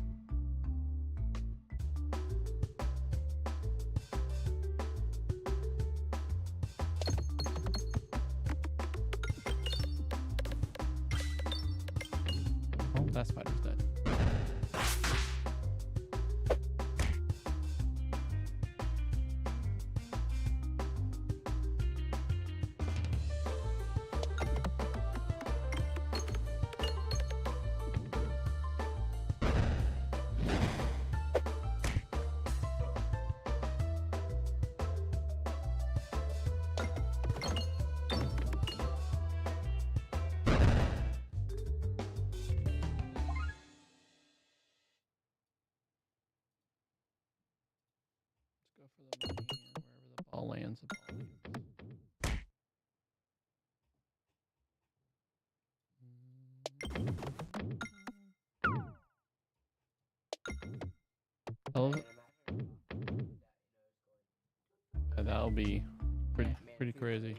Oh, that spider's dead. Go for the money and wherever the ball lands, the ball lands. Oh, yeah, that'll be pretty crazy.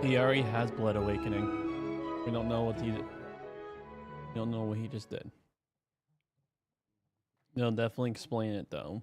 He already has Blood Awakening. We don't know what he did. We don't know what he just did. They'll definitely explain it though.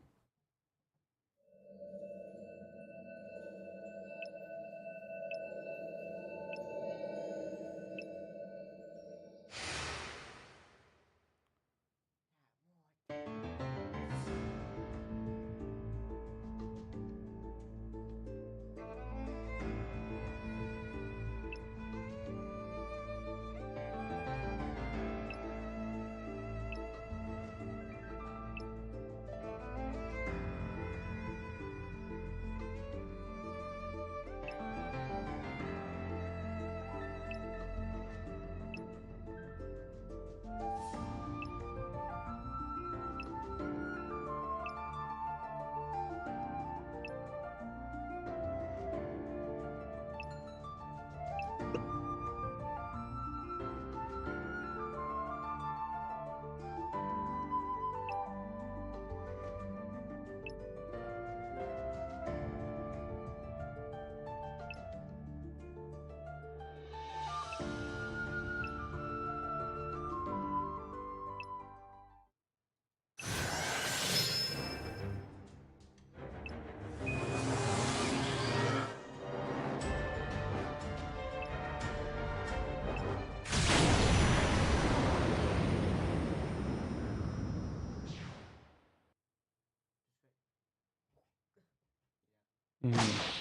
Mhm.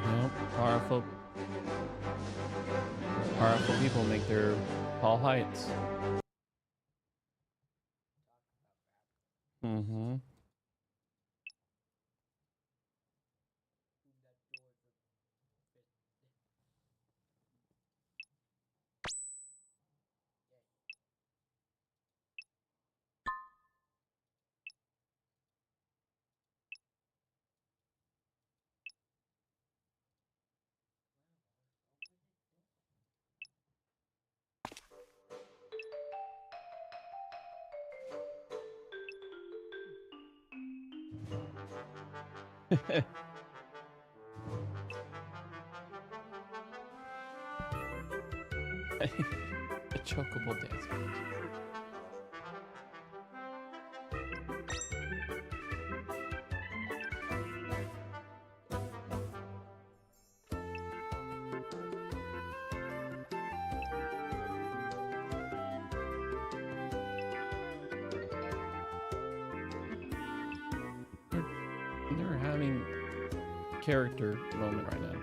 Well, powerful people make their tall heights. Mm-hmm. A chocobo dance. They're having character moment right now.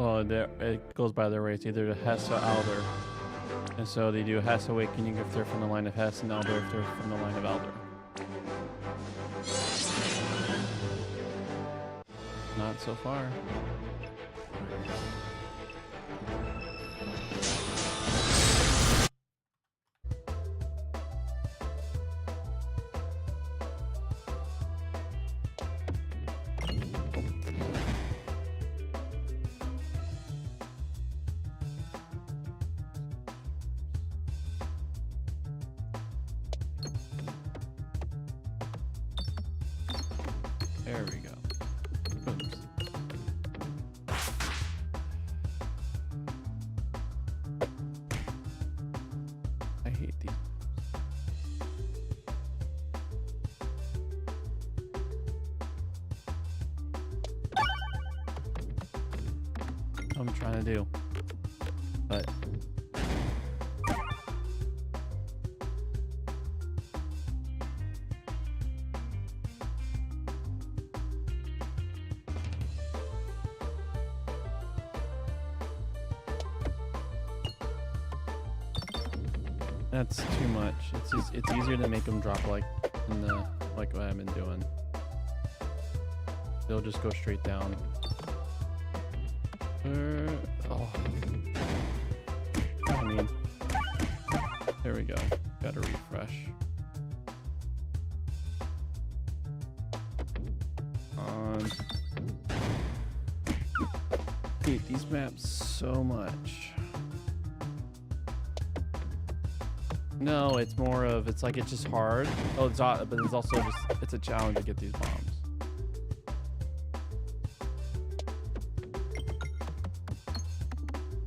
Oh, it goes by their race, either the Hess or Alder. And so they do Hess Awakening if they're from the line of Hess, and Alder if they're from the line of Alder. Not so far. There we go. Oops. I hate these. What I'm trying to do, but that's too much. It's easier to make them drop like in the like what I've been doing. They'll just go straight down. Oh. I mean, there we go. Gotta refresh. Hate these maps so much. No, it's more of, it's like it's just hard. Oh, it's but it's also just, it's a challenge to get these bombs.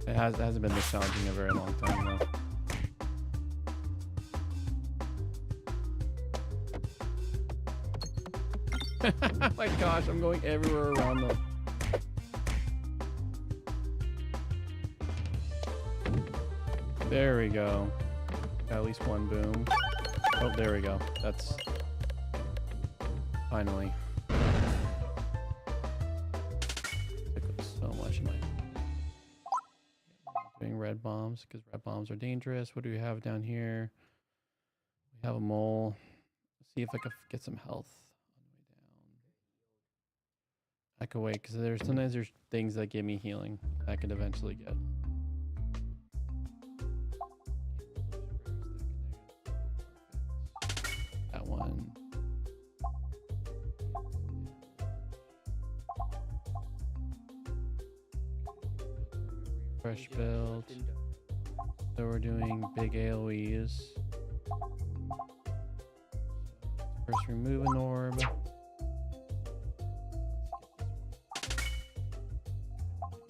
It hasn't been this challenging in a very long time though. Oh my gosh, I'm going everywhere around them. There we go. Got at least one boom. Oh, there we go. That's finally. So much in my doing red bombs because red bombs are dangerous. What do we have down here? We have a mole. Let's see if I can get some health on the way down. I could wait because sometimes there's things that give me healing I could eventually get. That one. Fresh build. So we're doing big AoEs. First remove an orb.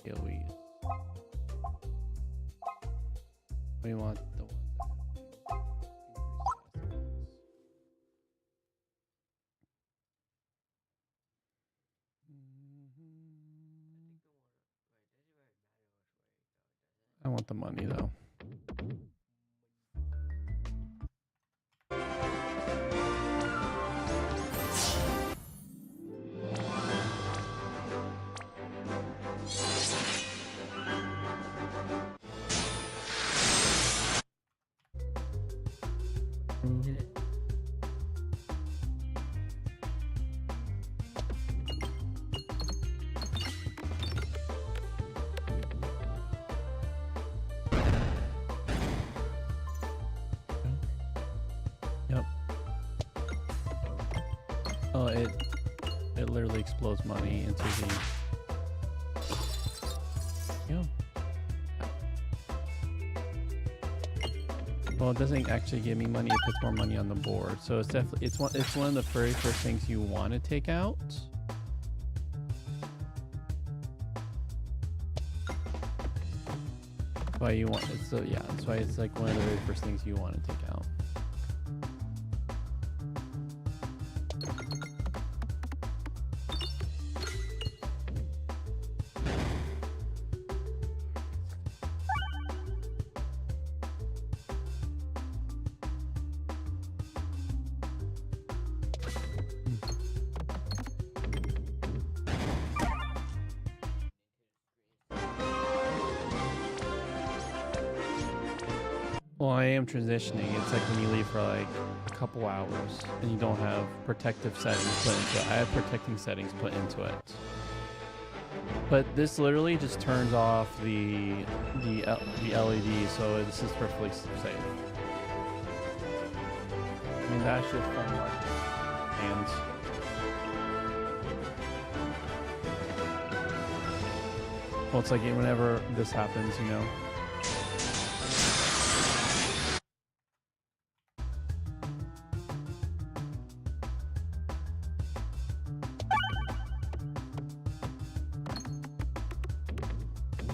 AoEs. We want the ones that have I want the money though. Yep. Oh, it literally explodes money into the. Yeah. Well, it doesn't actually give me money. It puts more money on the board. So it's definitely it's one of the very first things you want to take out. Why you want it? So yeah, that's why it's like one of the very first things you want to take out. Well, I am transitioning. It's like when you leave for like a couple hours and you don't have protective settings put into it. I have protecting settings put into it. But this literally just turns off the LED, so this is perfectly safe. I mean, that's just fun market. And well, it's like whenever this happens, you know.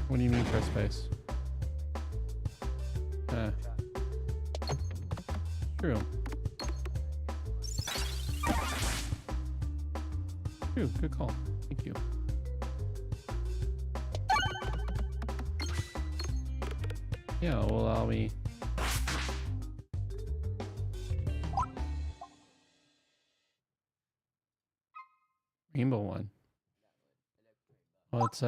What do you mean press space? True. True, good call. Thank you. Yeah, will allow me. Rainbow one. Well, it's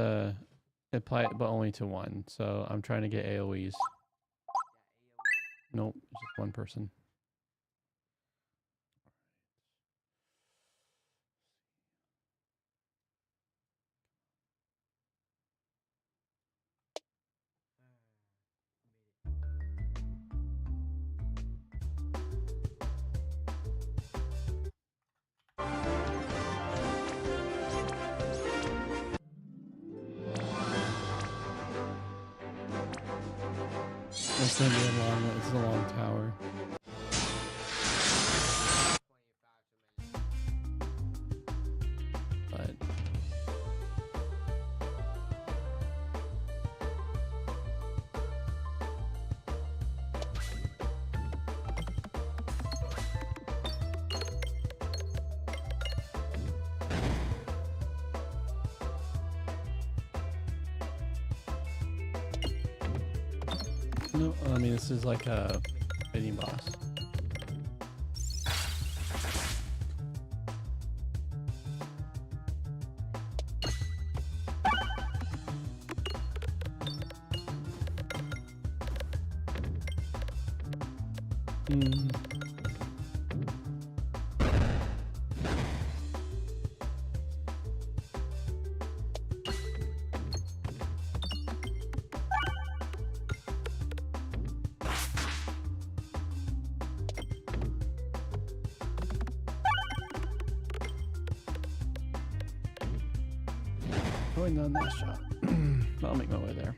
apply it, but only to one. So I'm trying to get AoEs. Nope, it's just one person. It's gonna be it's a long tower. But no, I mean this is like a mini boss. Going down that shot. I'll make my way there.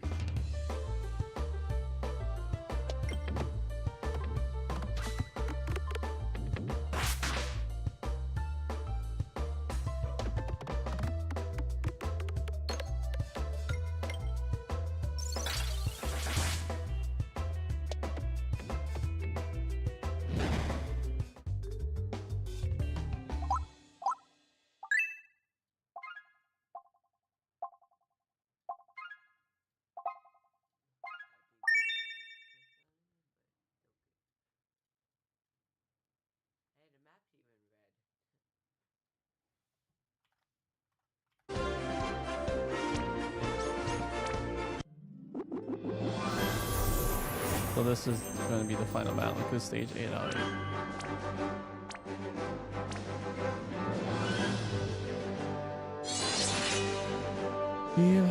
So this is going to be the final battle. Like this stage 8 out of 8. Yeah.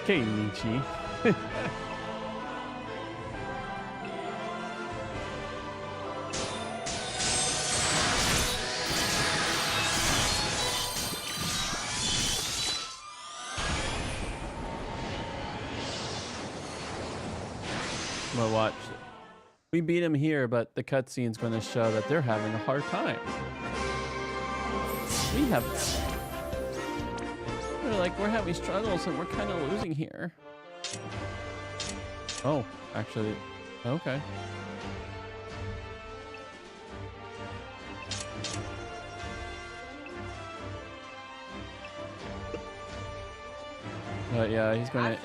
Kenichi. But watch. We beat him here, but the cutscene's going to show that they're having a hard time. We have... we're having struggles and we're kind of losing here. Oh, actually, okay. But yeah, he's gonna...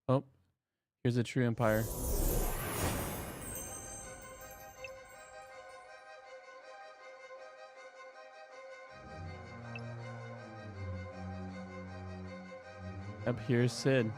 Oh, here's a true empire. Up here's Sid.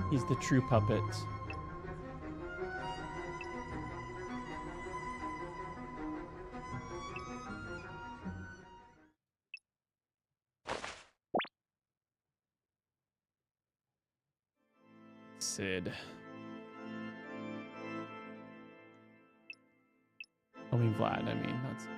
He's the true puppet. Sid. I mean Vlad, I mean, that's...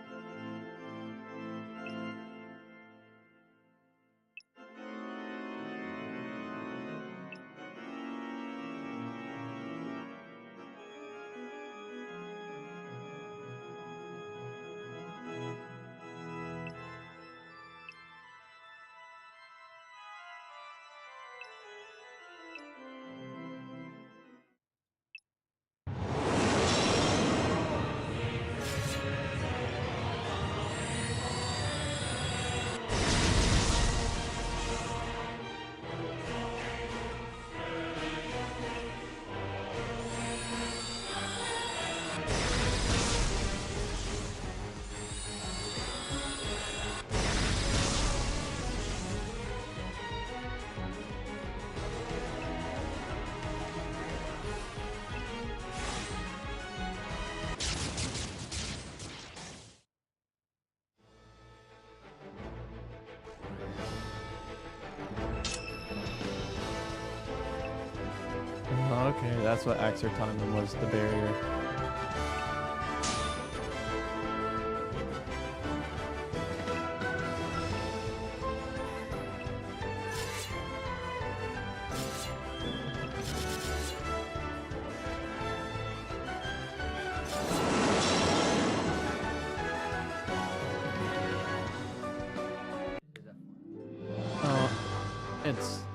Okay, that's what Axerton was, the barrier.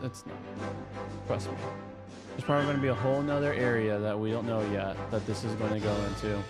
It's not. Trust me. There's probably going to be a whole nother area that we don't know yet that this is going to go into.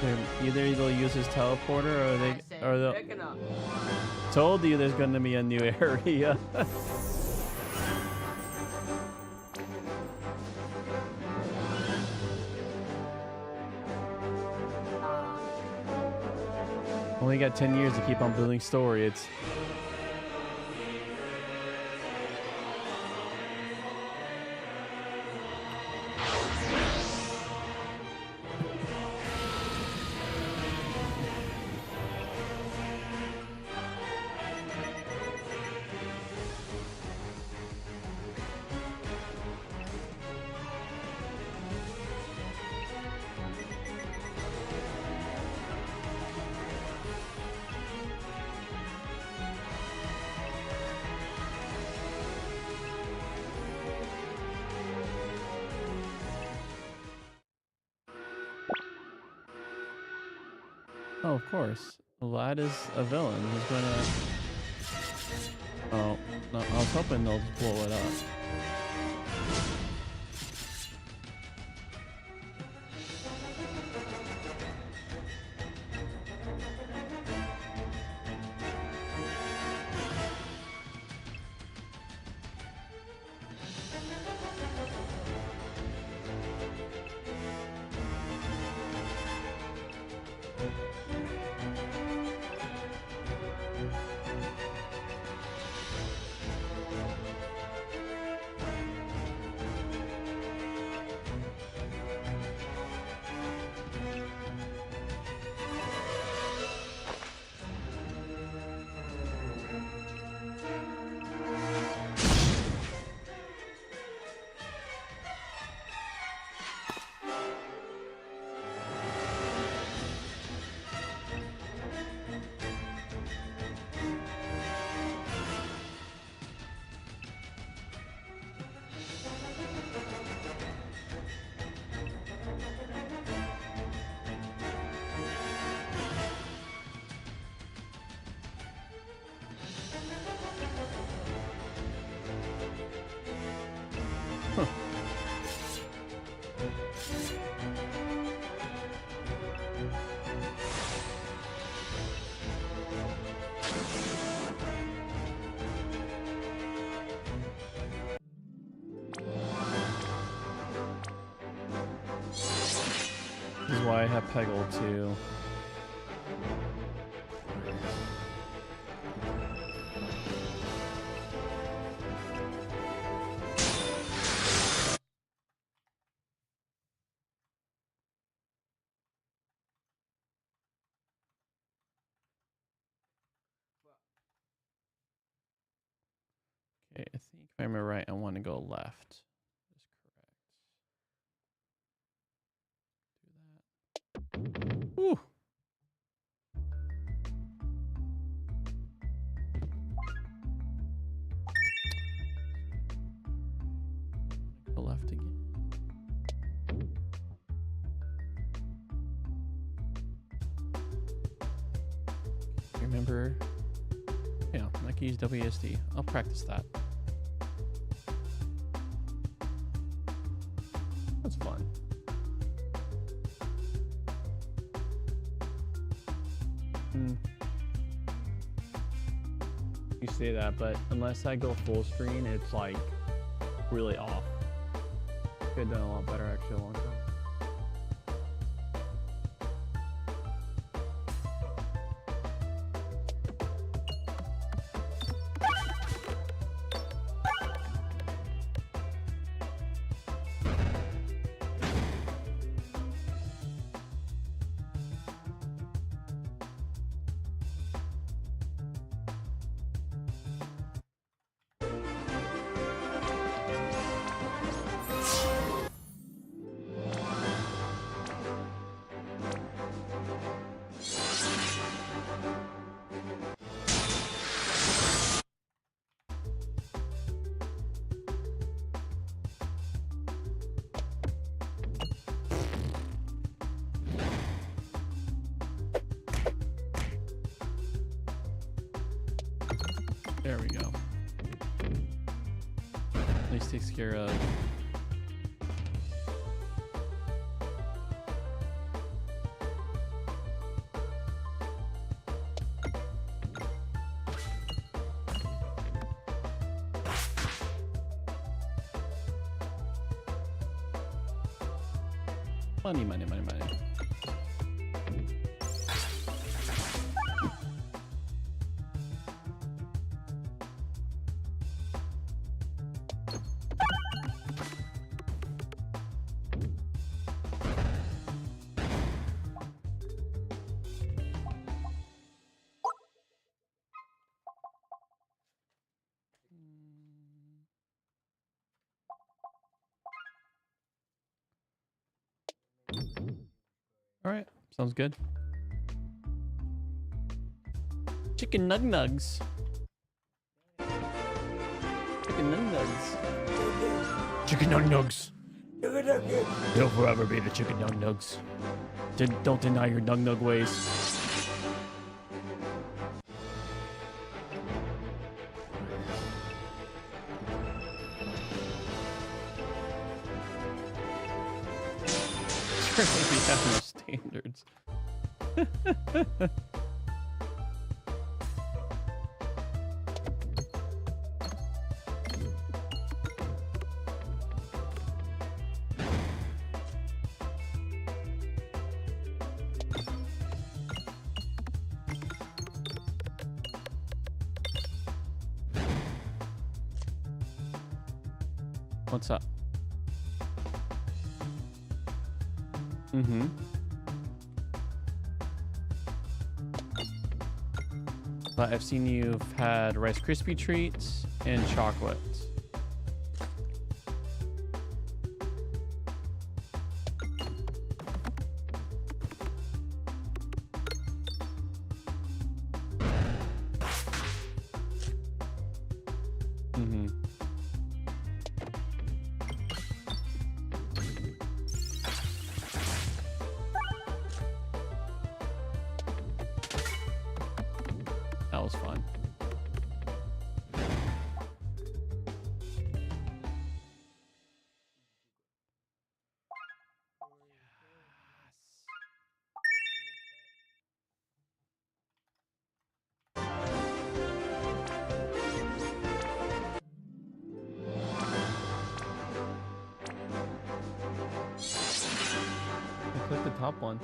Either they'll use his teleporter or they'll told you there's gonna be a new area. Only got 10 years to keep on building story. It's oh, of course. Vlad is a villain. He's gonna. Oh no! I was hoping they'll just blow it up. This is why I have Peggle too. Okay, I think if I remember right, I want to go left. Ooh. Go left again. Remember, yeah, I can use WSD. I'll practice that. That's fun. You say that, but unless I go full screen, it's like really off. Could have done a lot better actually a long time. There we go. At least takes care of. Money, money, money, money. All right, sounds good. Chicken nug nugs. Chicken nug nugs. Chicken nug nugs. They'll forever be the chicken nug nugs. Don't deny your nug nug ways. We have no standards. What's up? Mm-hmm. But I've seen you've had Rice Krispie treats and chocolate. Mm-hmm. That was fun. I clicked the top one.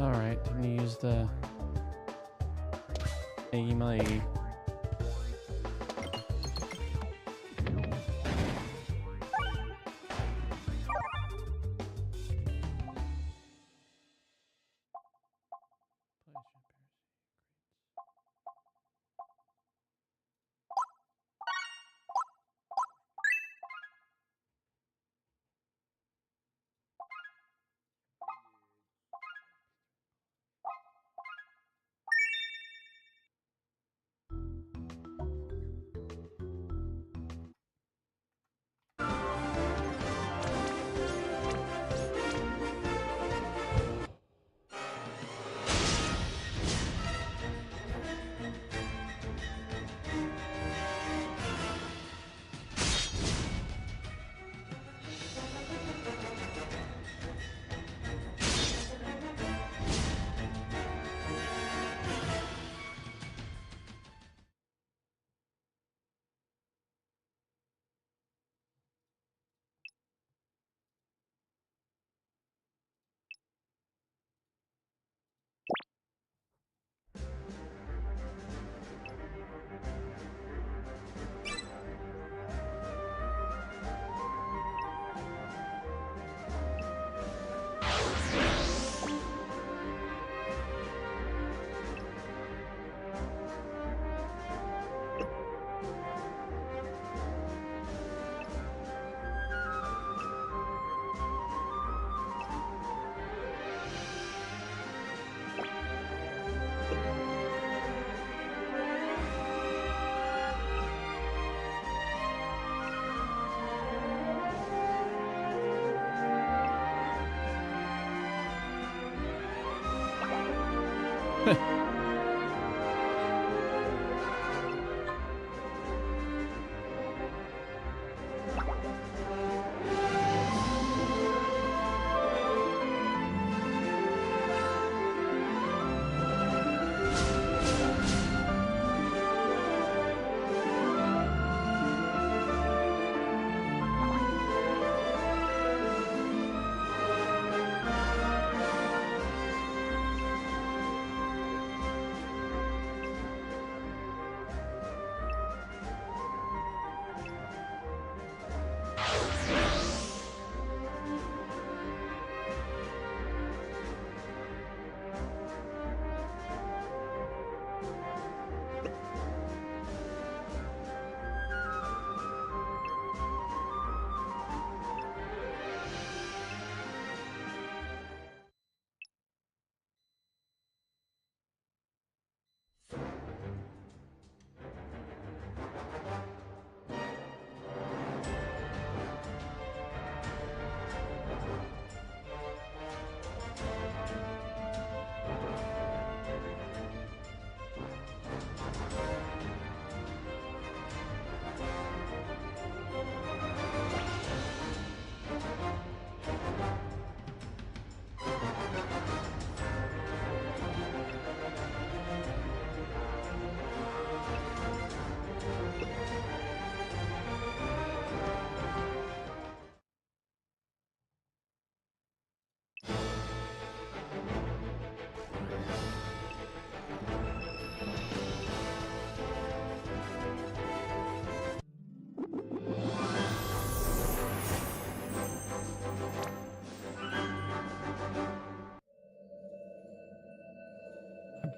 All right, I'm gonna use the email.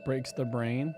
breaks the brain.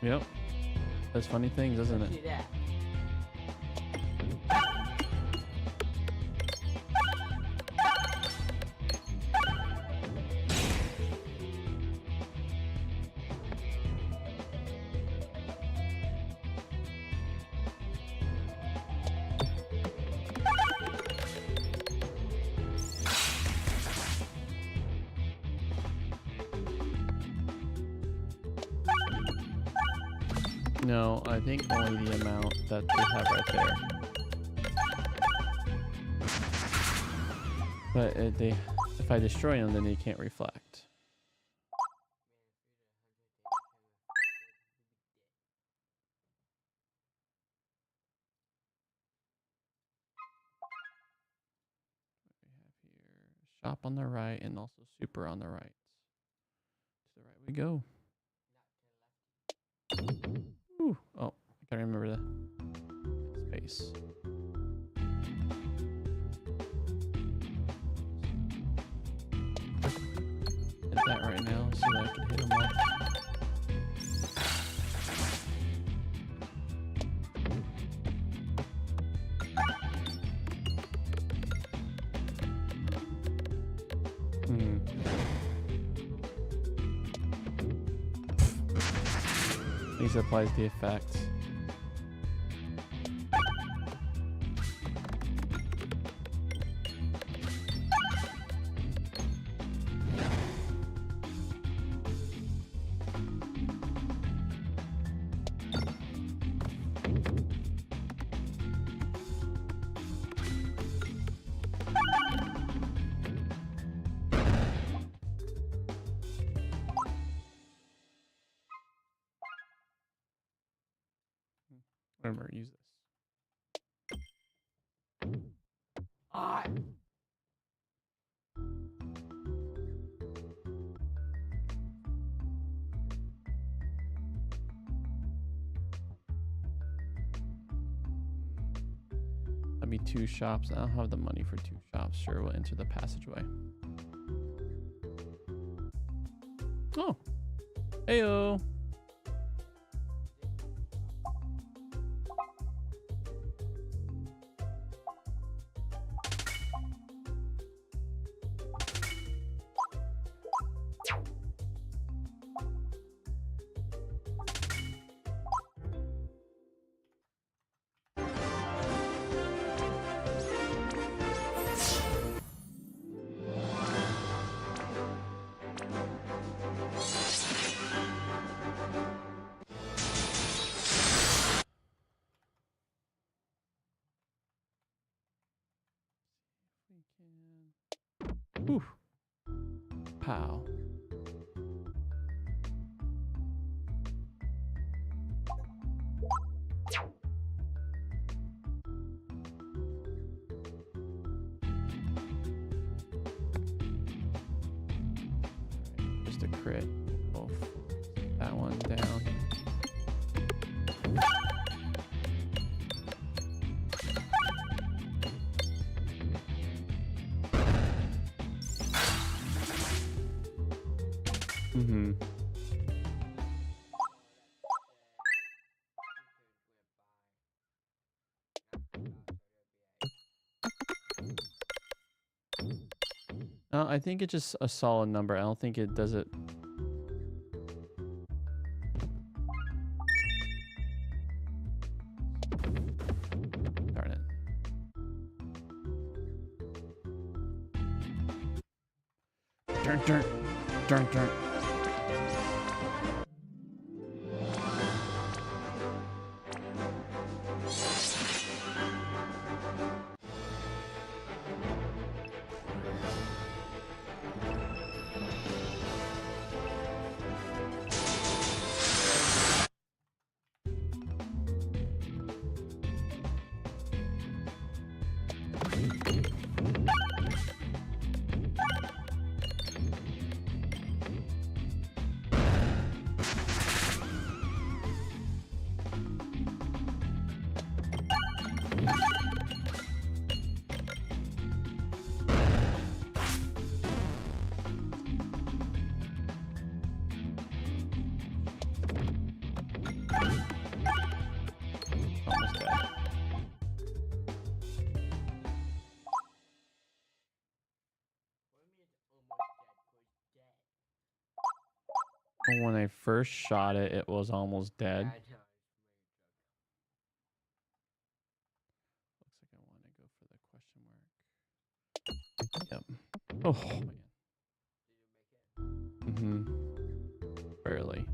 Yep. That's funny things, isn't it? No, I think only the amount that they have right there. But if I destroy them, then they can't reflect. We have here shop on the right and also super on the right. To the right we go. Ooh, oh, I gotta remember the space. Hit that right now so that I can hit them all. These applies the effect. Remember, use this. That'd be 2 shops. I don't have the money for 2 shops. Sure, we'll enter the passageway. Oh. Heyo. can. Whew. Pow. Just a crit. Both. That one down. Mm-hmm. I think it's just a solid number. I don't think it does it. Darn it. Darn, darn, darn, darn. Almost dead. When I first shot it, it was almost dead. Looks like I want to go for the question mark. Yep. Oh man. Barely.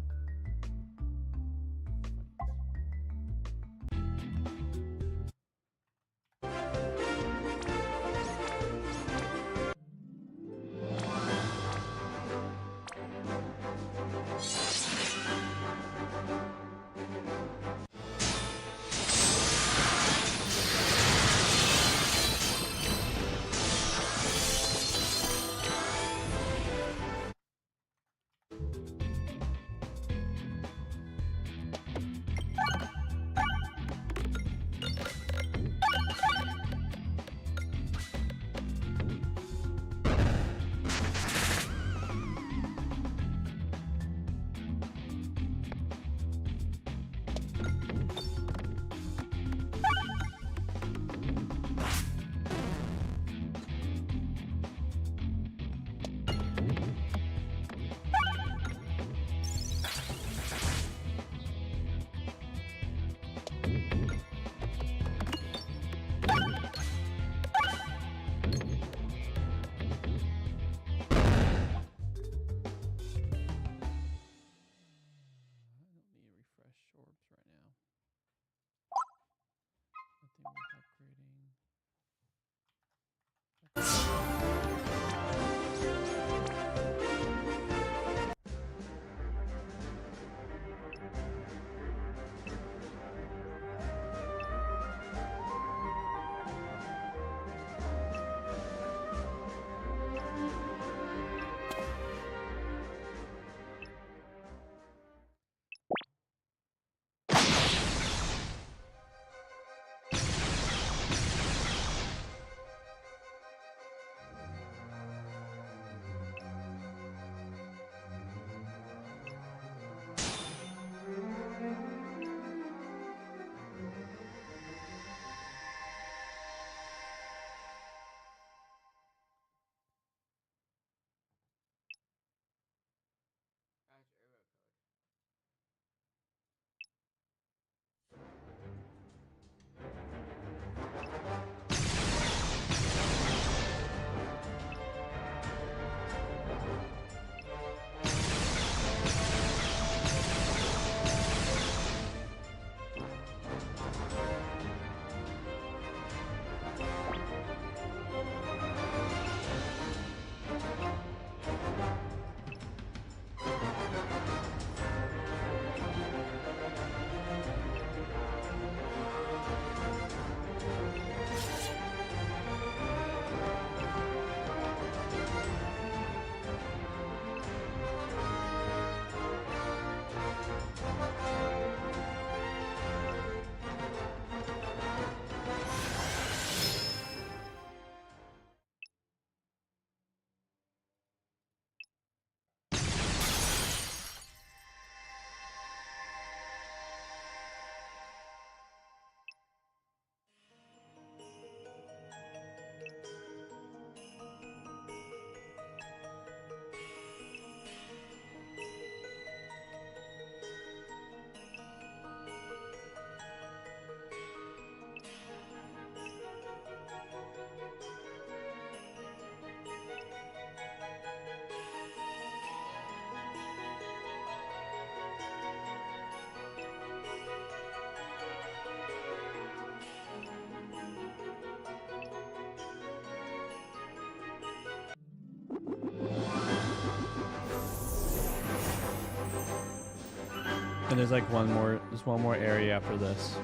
And there's like there's one more area after this.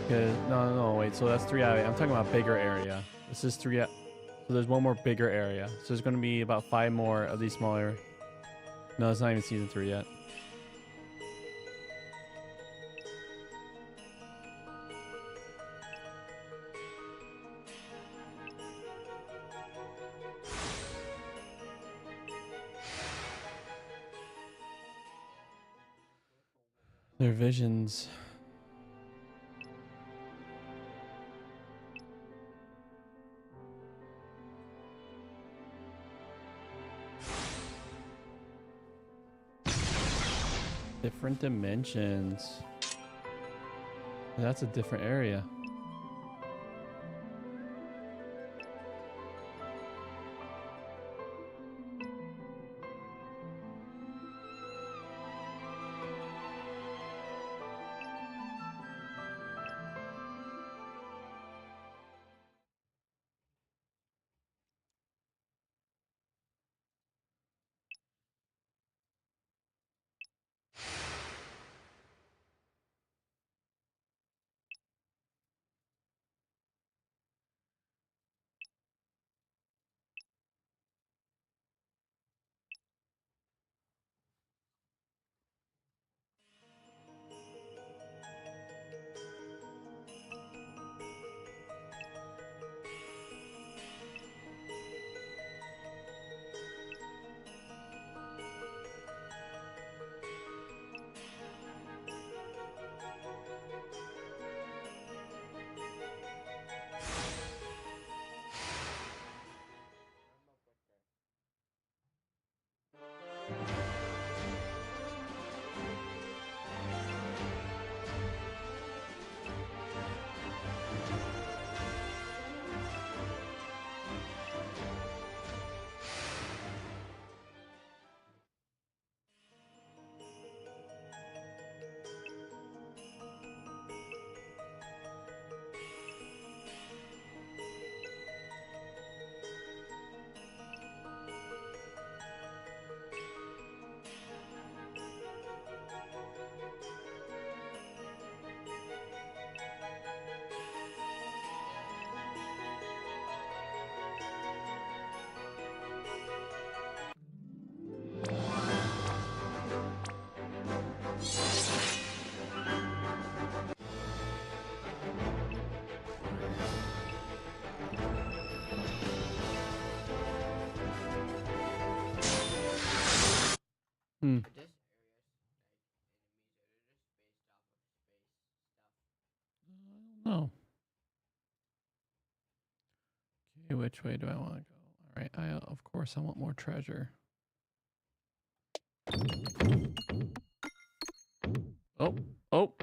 No, wait, so that's 3 out of 8. I'm talking about bigger area. This is 3 out. So there's one more bigger area. So there's going to be about 5 more of these smaller. No, it's not even season 3 yet. Their visions. Different dimensions. That's a different area. Hmm. Oh. Okay, which way do I want to go? All right, of course I want more treasure. Oh, oh.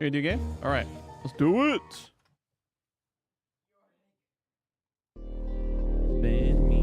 You do game? All right, let's do it. Spin me.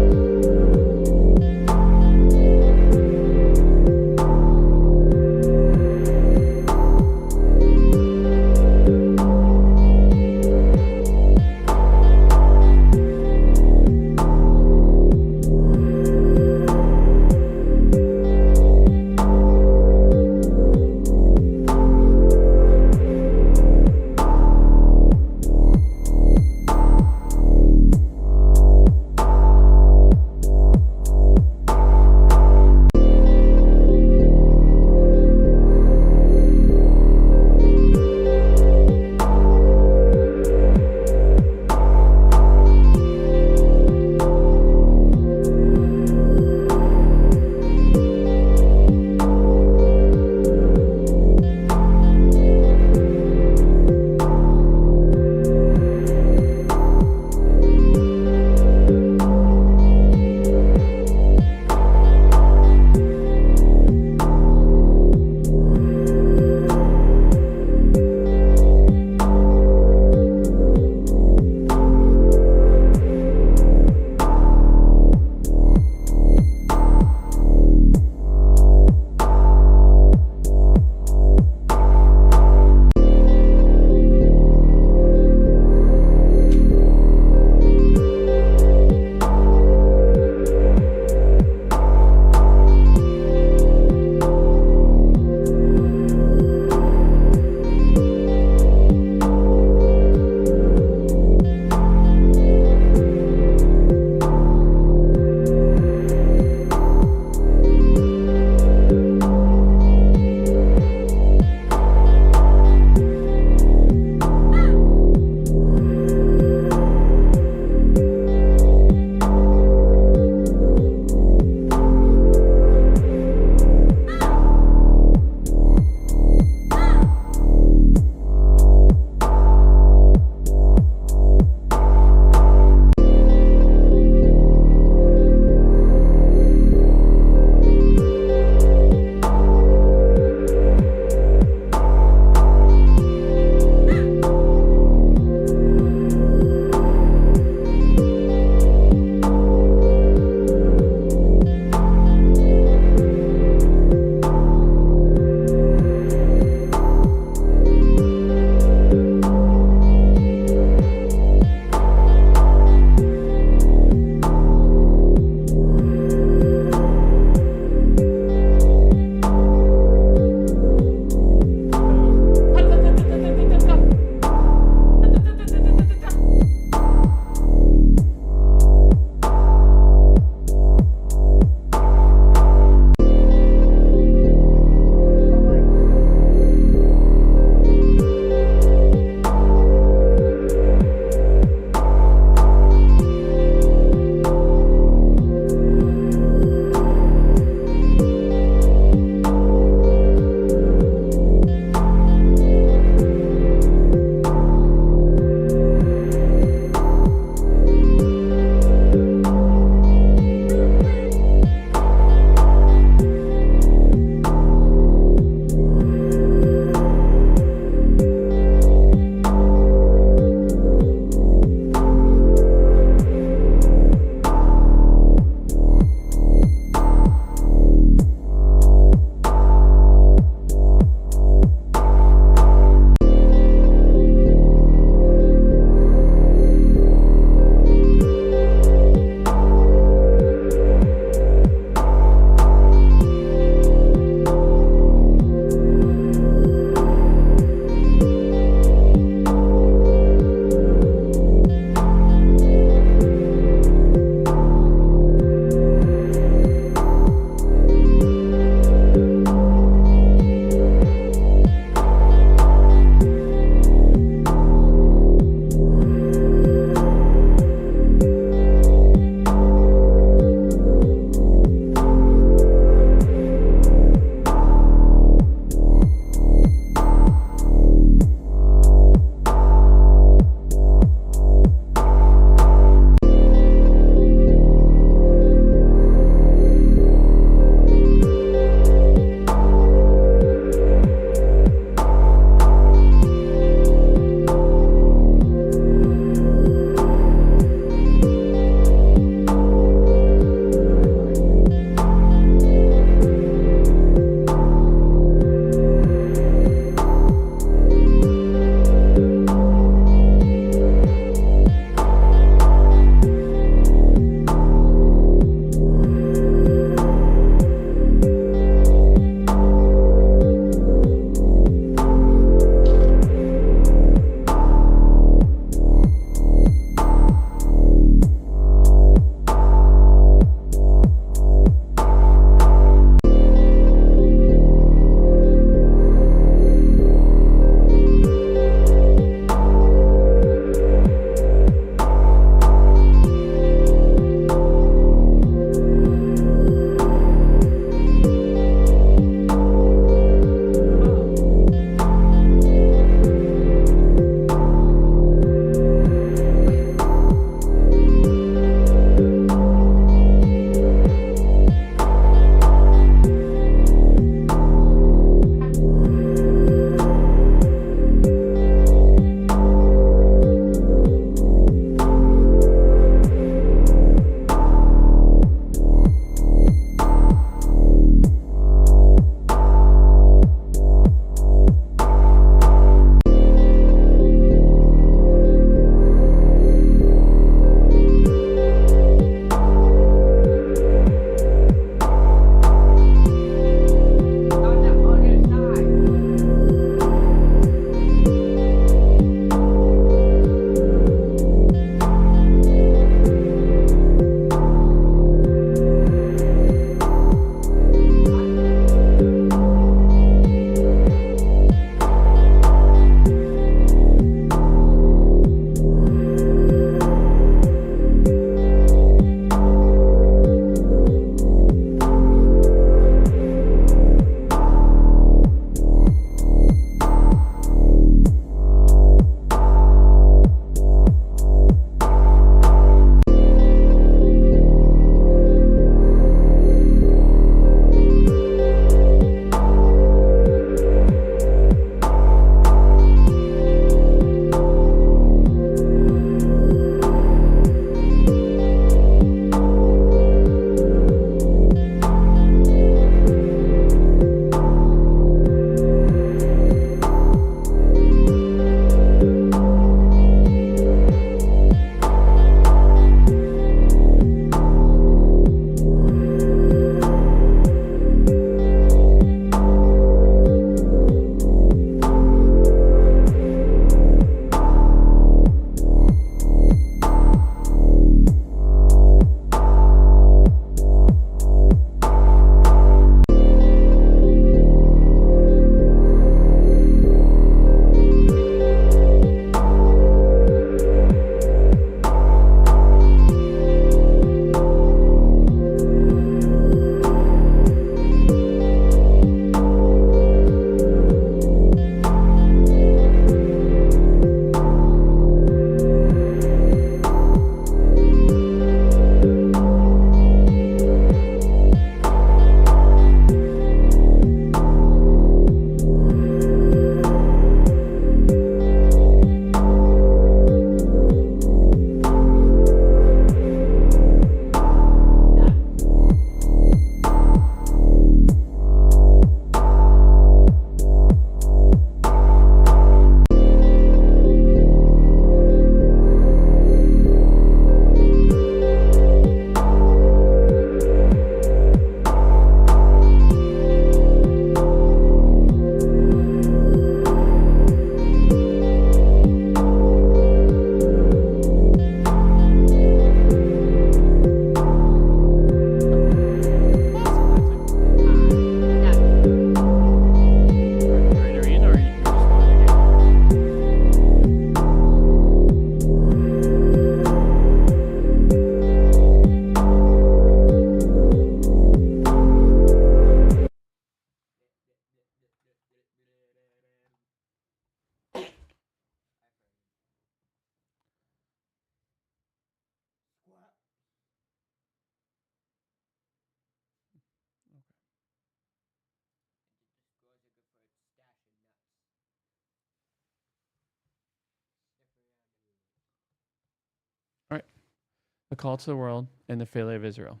the call to the world, and the failure of Israel.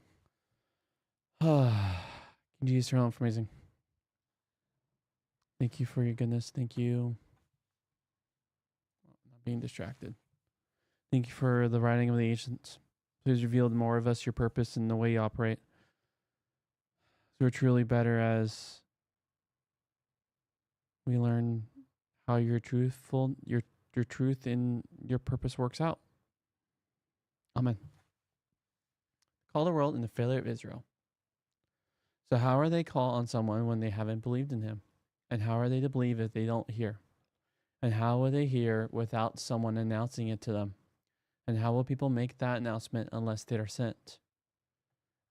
Jesus, you're amazing. Thank you for your goodness. Thank you. Not being distracted. Thank you for the writing of the ancients. Please reveal more of us your purpose and the way you operate. So we're truly better as we learn how your truthful, your truth and your purpose works out. Amen. Call the world and the failure of Israel. So how are they call on someone when they haven't believed in him? And how are they to believe if they don't hear? And how will they hear without someone announcing it to them? And how will people make that announcement unless they are sent?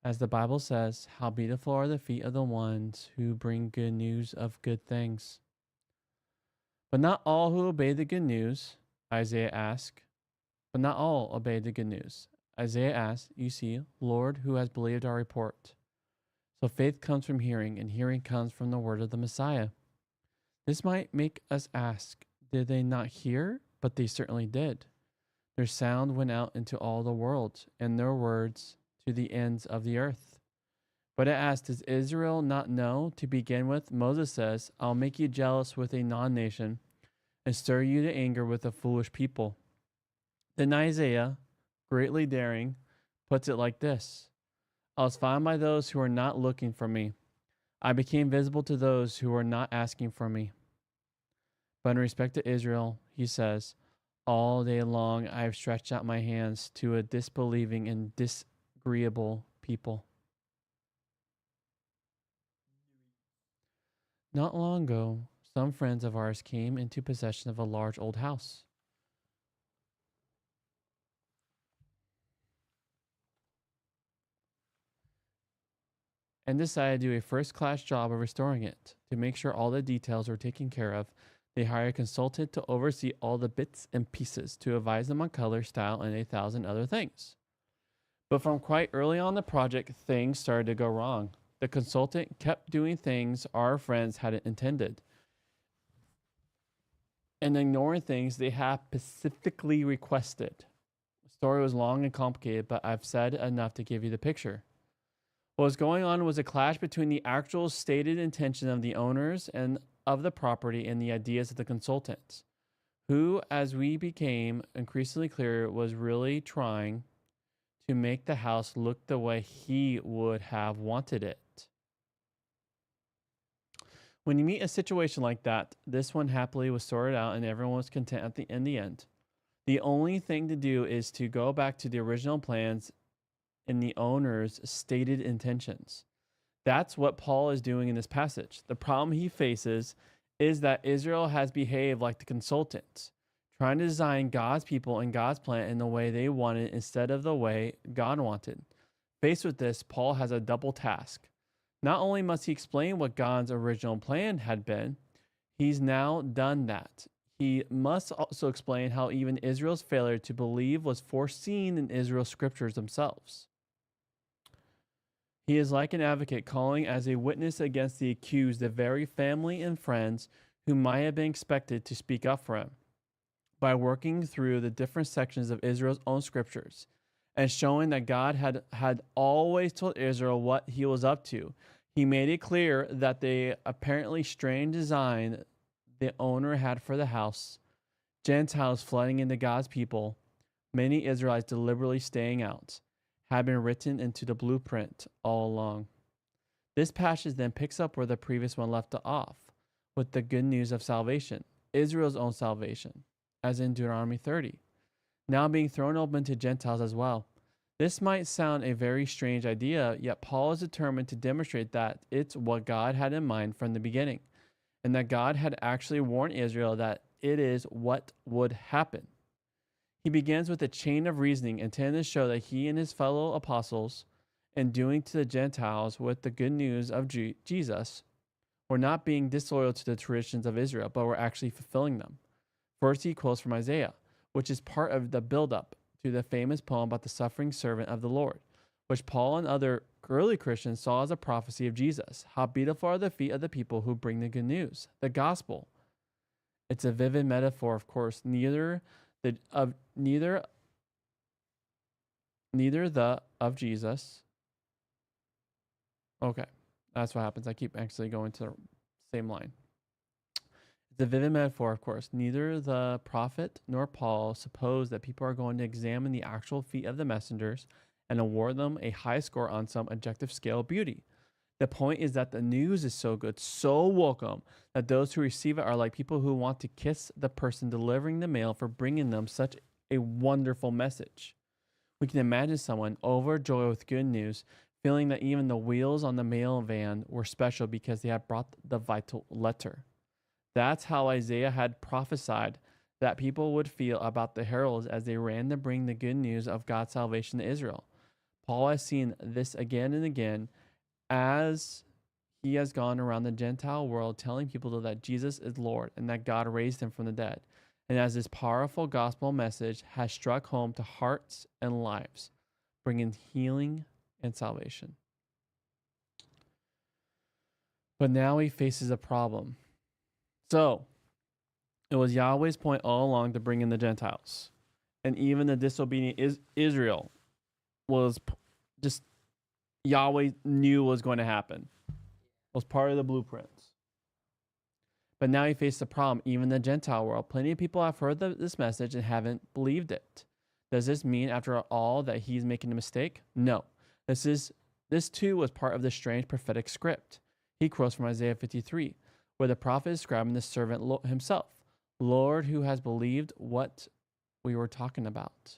As the Bible says, how beautiful are the feet of the ones who bring good news of good things. But not all who obey the good news, Isaiah asked. But not all obey the good news. Isaiah asked, you see, Lord, who has believed our report? So faith comes from hearing, and hearing comes from the word of the Messiah. This might make us ask, did they not hear? But they certainly did. Their sound went out into all the world, and their words to the ends of the earth. But it asked, does Israel not know? To begin with, Moses says, I'll make you jealous with a non-nation and stir you to anger with a foolish people. Then Isaiah, greatly daring, puts it like this. I was found by those who are not looking for me. I became visible to those who are not asking for me. But in respect to Israel, he says, all day long I have stretched out my hands to a disbelieving and disagreeable people. Not long ago, some friends of ours came into possession of a large old house. And decided to do a first-class job of restoring it. To make sure all the details were taken care of, they hired a consultant to oversee all the bits and pieces, to advise them on color, style, and 1,000 other things. But from quite early on the project, things started to go wrong. The consultant kept doing things our friends hadn't intended, and ignoring things they had specifically requested. The story was long and complicated, but I've said enough to give you the picture. What was going on was a clash between the actual stated intention of the owners and of the property and the ideas of the consultants, who, as we became increasingly clear, was really trying to make the house look the way he would have wanted it. When you meet a situation like that, this one happily was sorted out and everyone was content in the end. The only thing to do is to go back to the original plans and the owner's stated intentions. That's what Paul is doing in this passage. The problem he faces is that Israel has behaved like the consultants, trying to design God's people and God's plan in the way they wanted instead of the way God wanted. Faced with this, Paul has a double task. Not only must he explain what God's original plan had been, he's now done that. He must also explain how even Israel's failure to believe was foreseen in Israel's scriptures themselves. He is like an advocate calling as a witness against the accused the very family and friends who might have been expected to speak up for him. By working through the different sections of Israel's own scriptures and showing that God had always told Israel what he was up to, he made it clear that the apparently strange design the owner had for the house, Gentiles flooding into God's people, many Israelites deliberately staying out, had been written into the blueprint all along. This passage then picks up where the previous one left off, with the good news of salvation, Israel's own salvation, as in Deuteronomy 30, now being thrown open to Gentiles as well. This might sound a very strange idea, yet Paul is determined to demonstrate that it's what God had in mind from the beginning, and that God had actually warned Israel that it is what would happen. He begins with a chain of reasoning intended to show that he and his fellow apostles, in doing to the Gentiles with the good news of Jesus, were not being disloyal to the traditions of Israel, but were actually fulfilling them. First, he quotes from Isaiah, which is part of the build-up to the famous poem about the suffering servant of the Lord, which Paul and other early Christians saw as a prophecy of Jesus. How beautiful are the feet of the people who bring the good news, the gospel. It's a vivid metaphor, of course, neither neither the of Jesus. Okay, that's what happens. I keep actually going to the same line. The vivid metaphor, of course. Neither the prophet nor Paul suppose that people are going to examine the actual feet of the messengers and award them a high score on some objective scale of beauty. The point is that the news is so good, so welcome, that those who receive it are like people who want to kiss the person delivering the mail for bringing them such a wonderful message. We can imagine someone overjoyed with good news, feeling that even the wheels on the mail van were special because they had brought the vital letter. That's how Isaiah had prophesied that people would feel about the heralds as they ran to bring the good news of God's salvation to Israel. Paul has seen this again and again as he has gone around the Gentile world telling people that Jesus is Lord and that God raised him from the dead. And as this powerful gospel message has struck home to hearts and lives, bringing healing and salvation. But now he faces a problem. So, it was Yahweh's point all along to bring in the Gentiles. And even the disobedient Israel was just, Yahweh knew was going to happen. It was part of the blueprints. But now he faced a problem, even the Gentile world. Plenty of people have heard this message and haven't believed it. Does this mean, after all, that he's making a mistake? No. This too was part of the strange prophetic script. He quotes from Isaiah 53, where the prophet is describing the servant himself. Lord, who has believed what we were talking about.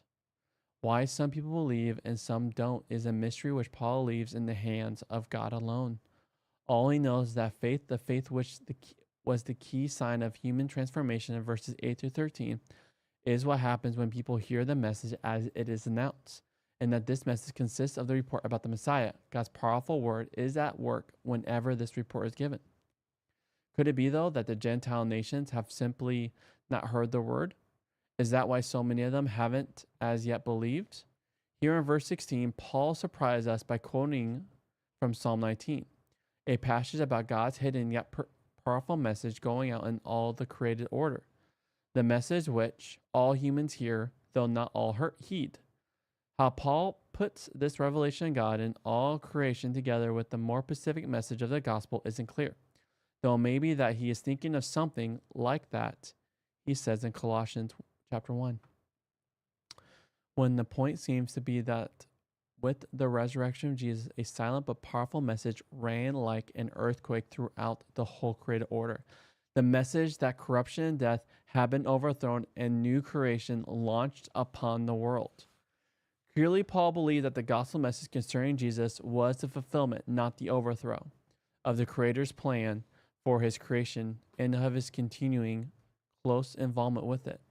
Why some people believe and some don't is a mystery which Paul leaves in the hands of God alone. All he knows is that faith, the faith which was the key sign of human transformation in verses 8 through 13, is what happens when people hear the message as it is announced, and that this message consists of the report about the Messiah. God's powerful word is at work whenever this report is given. Could it be, though, that the Gentile nations have simply not heard the word? Is that why so many of them haven't as yet believed? Here in verse 16, Paul surprised us by quoting from Psalm 19, a passage about God's hidden yet powerful message going out in all the created order. The message which all humans hear, though not all heed. How Paul puts this revelation of God in all creation together with the more specific message of the gospel isn't clear. Though maybe that he is thinking of something like that, he says in Colossians chapter 1. When the point seems to be that with the resurrection of Jesus, a silent but powerful message ran like an earthquake throughout the whole created order. The message that corruption and death had been overthrown and new creation launched upon the world. Clearly, Paul believed that the gospel message concerning Jesus was the fulfillment, not the overthrow, of the Creator's plan for his creation and of his continuing close involvement with it.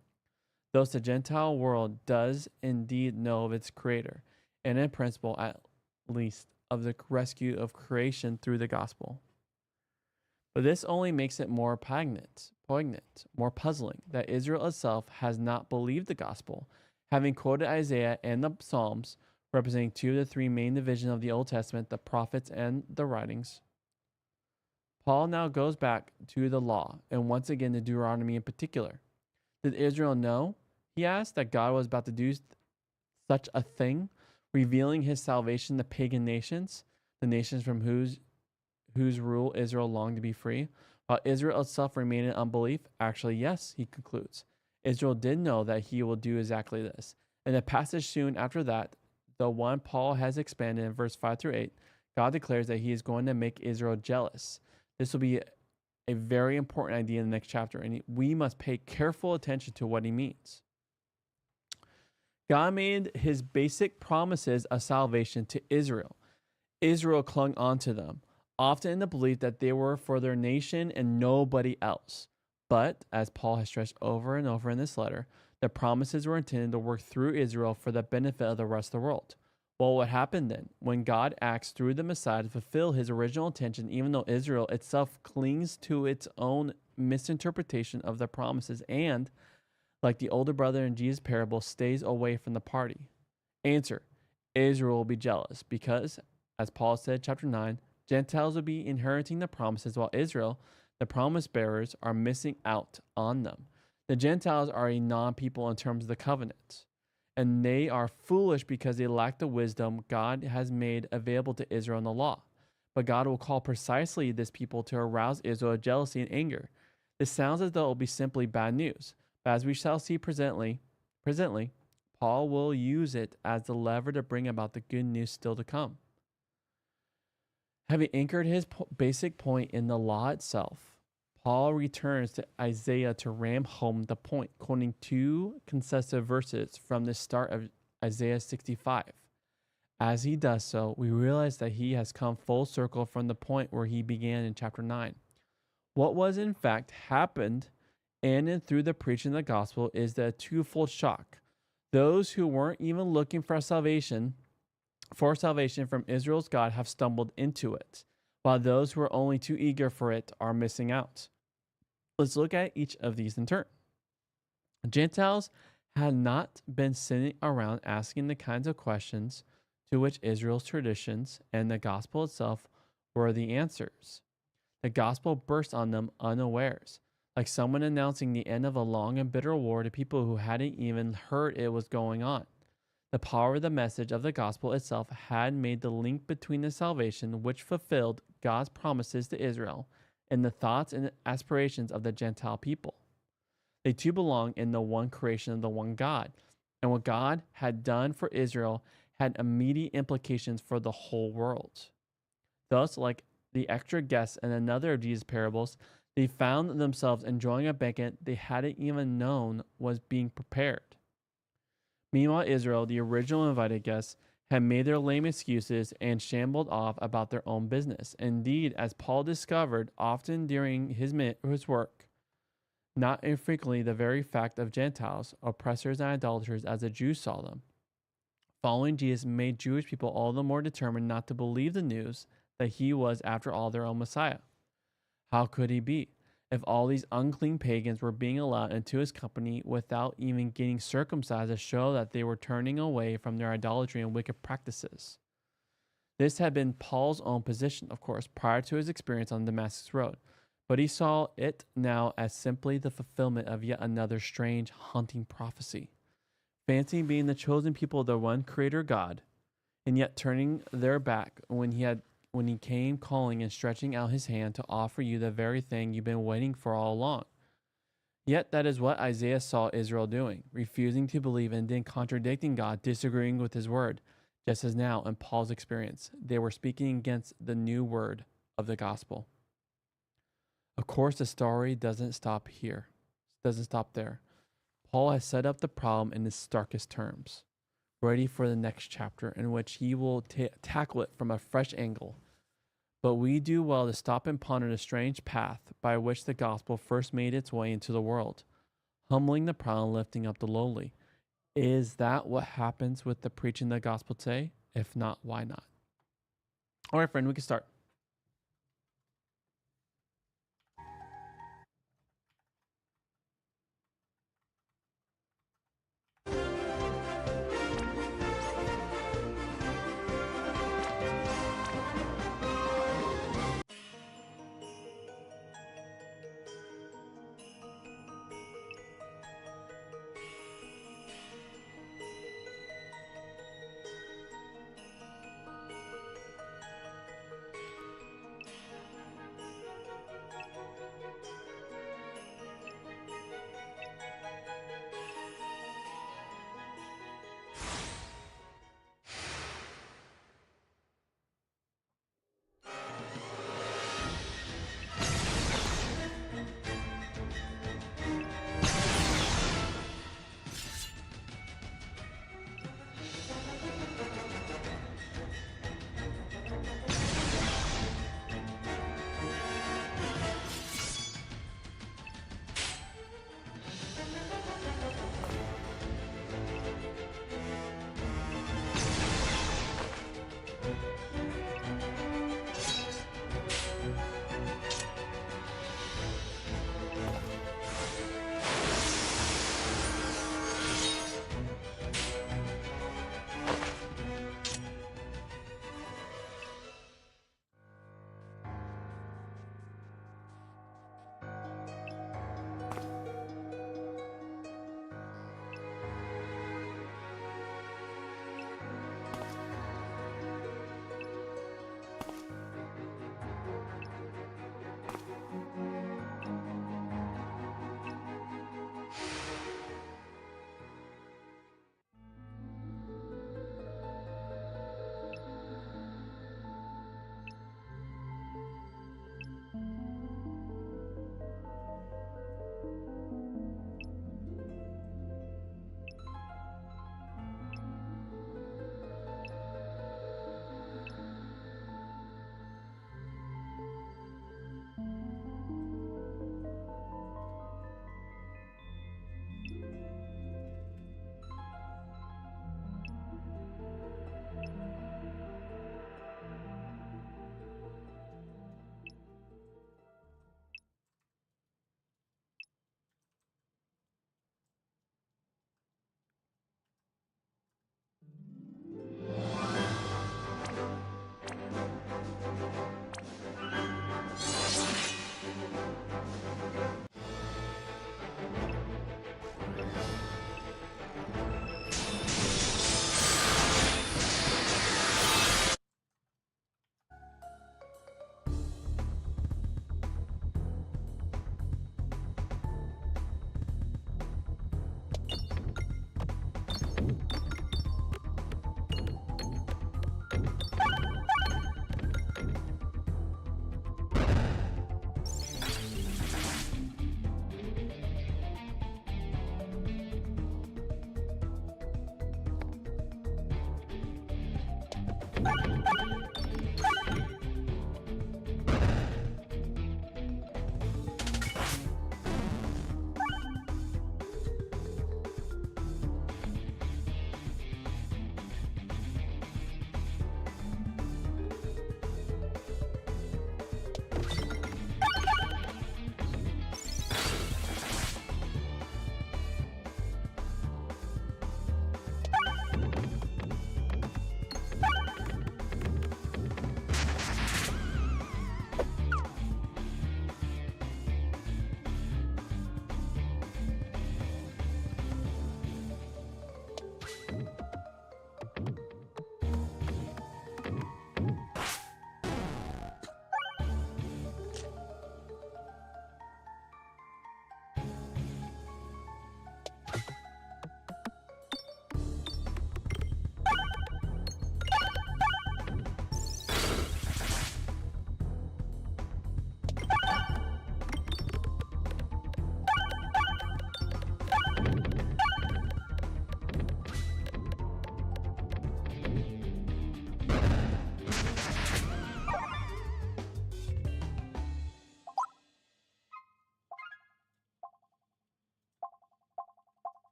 Thus, the Gentile world does indeed know of its Creator, and in principle, at least, of the rescue of creation through the gospel. But this only makes it more poignant, more puzzling, that Israel itself has not believed the gospel, having quoted Isaiah and the Psalms, representing two of the three main divisions of the Old Testament, the prophets and the writings. Paul now goes back to the law, and once again to Deuteronomy in particular. Did Israel know, he asked, that God was about to do such a thing, revealing his salvation to pagan nations, the nations from whose rule Israel longed to be free, while Israel itself remained in unbelief? Actually, yes, he concludes. Israel did know that he will do exactly this. In the passage soon after that, the one Paul has expanded in verse 5 through 8, God declares that he is going to make Israel jealous. This will be a very important idea in the next chapter, and we must pay careful attention to what he means. God made his basic promises of salvation to Israel. Israel clung onto them, often in the belief that they were for their nation and nobody else. But, as Paul has stressed over and over in this letter, the promises were intended to work through Israel for the benefit of the rest of the world. Well, what happened then? When God acts through the Messiah to fulfill his original intention, even though Israel itself clings to its own misinterpretation of the promises and, like the older brother in Jesus' parable, stays away from the party. Answer: Israel will be jealous because, as Paul said, chapter 9, Gentiles will be inheriting the promises while Israel, the promise bearers, are missing out on them. The Gentiles are a non-people in terms of the covenant. and they are foolish because they lack the wisdom God has made available to Israel in the law. But God will call precisely this people to arouse Israel to jealousy and anger. This sounds as though it will be simply bad news, but as we shall see presently, Paul will use it as the lever to bring about the good news still to come. Having anchored his basic point in the law itself, Paul returns to Isaiah to ram home the point, quoting two consecutive verses from the start of Isaiah 65. As he does so, we realize that he has come full circle from the point where he began in chapter 9. What was in fact happened in and through the preaching of the gospel is the twofold shock. Those who weren't even looking for salvation from Israel's God have stumbled into it, while those who are only too eager for it are missing out. Let's look at each of these in turn. Gentiles had not been sitting around asking the kinds of questions to which Israel's traditions and the gospel itself were the answers. The gospel burst on them unawares, like someone announcing the end of a long and bitter war to people who hadn't even heard it was going on. The power of the message of the gospel itself had made the link between the salvation which fulfilled God's promises to Israel and the thoughts and aspirations of the Gentile people. They too belong in the one creation of the one God, and what God had done for Israel had immediate implications for the whole world. Thus, like the extra guests in another of Jesus' parables, they found themselves enjoying a banquet they hadn't even known was being prepared. Meanwhile, Israel, the original invited guests, had made their lame excuses and shambled off about their own business. Indeed, as Paul discovered often during his work, not infrequently the very fact of Gentiles, oppressors and idolaters as the Jews saw them. Following Jesus made Jewish people all the more determined not to believe the news that he was, after all, their own Messiah. How could he be, if all these unclean pagans were being allowed into his company without even getting circumcised to show that they were turning away from their idolatry and wicked practices? This had been Paul's own position, of course, prior to his experience on the Damascus Road, but he saw it now as simply the fulfillment of yet another strange, haunting prophecy. Fancying being the chosen people of the one Creator God, and yet turning their back when he came calling and stretching out his hand to offer you the very thing you've been waiting for all along. Yet that is what Isaiah saw Israel doing, refusing to believe and then contradicting God, disagreeing with his word, just as now in Paul's experience, they were speaking against the new word of the gospel. Of course, the story doesn't stop here. It doesn't stop there. Paul has set up the problem in the starkest terms, ready for the next chapter in which he will tackle it from a fresh angle. But we do well to stop and ponder the strange path by which the gospel first made its way into the world, humbling the proud and lifting up the lowly. Is that what happens with the preaching of the gospel today? If not, why not? All right, friend, we can start.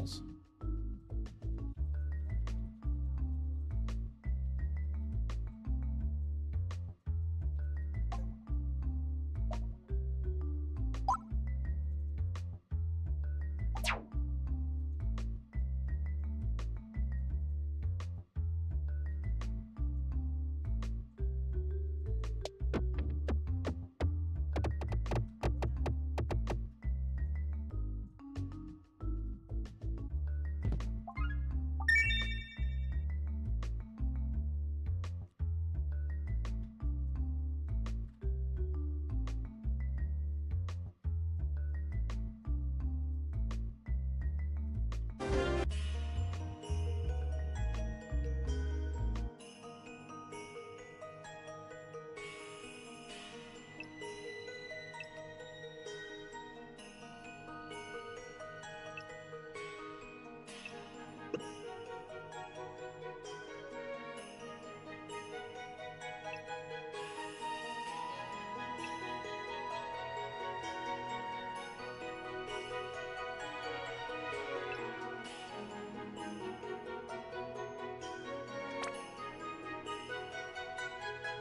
Balls.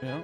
Yeah.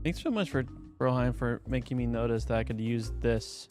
Thanks so much for Broheim for making me notice that I could use this.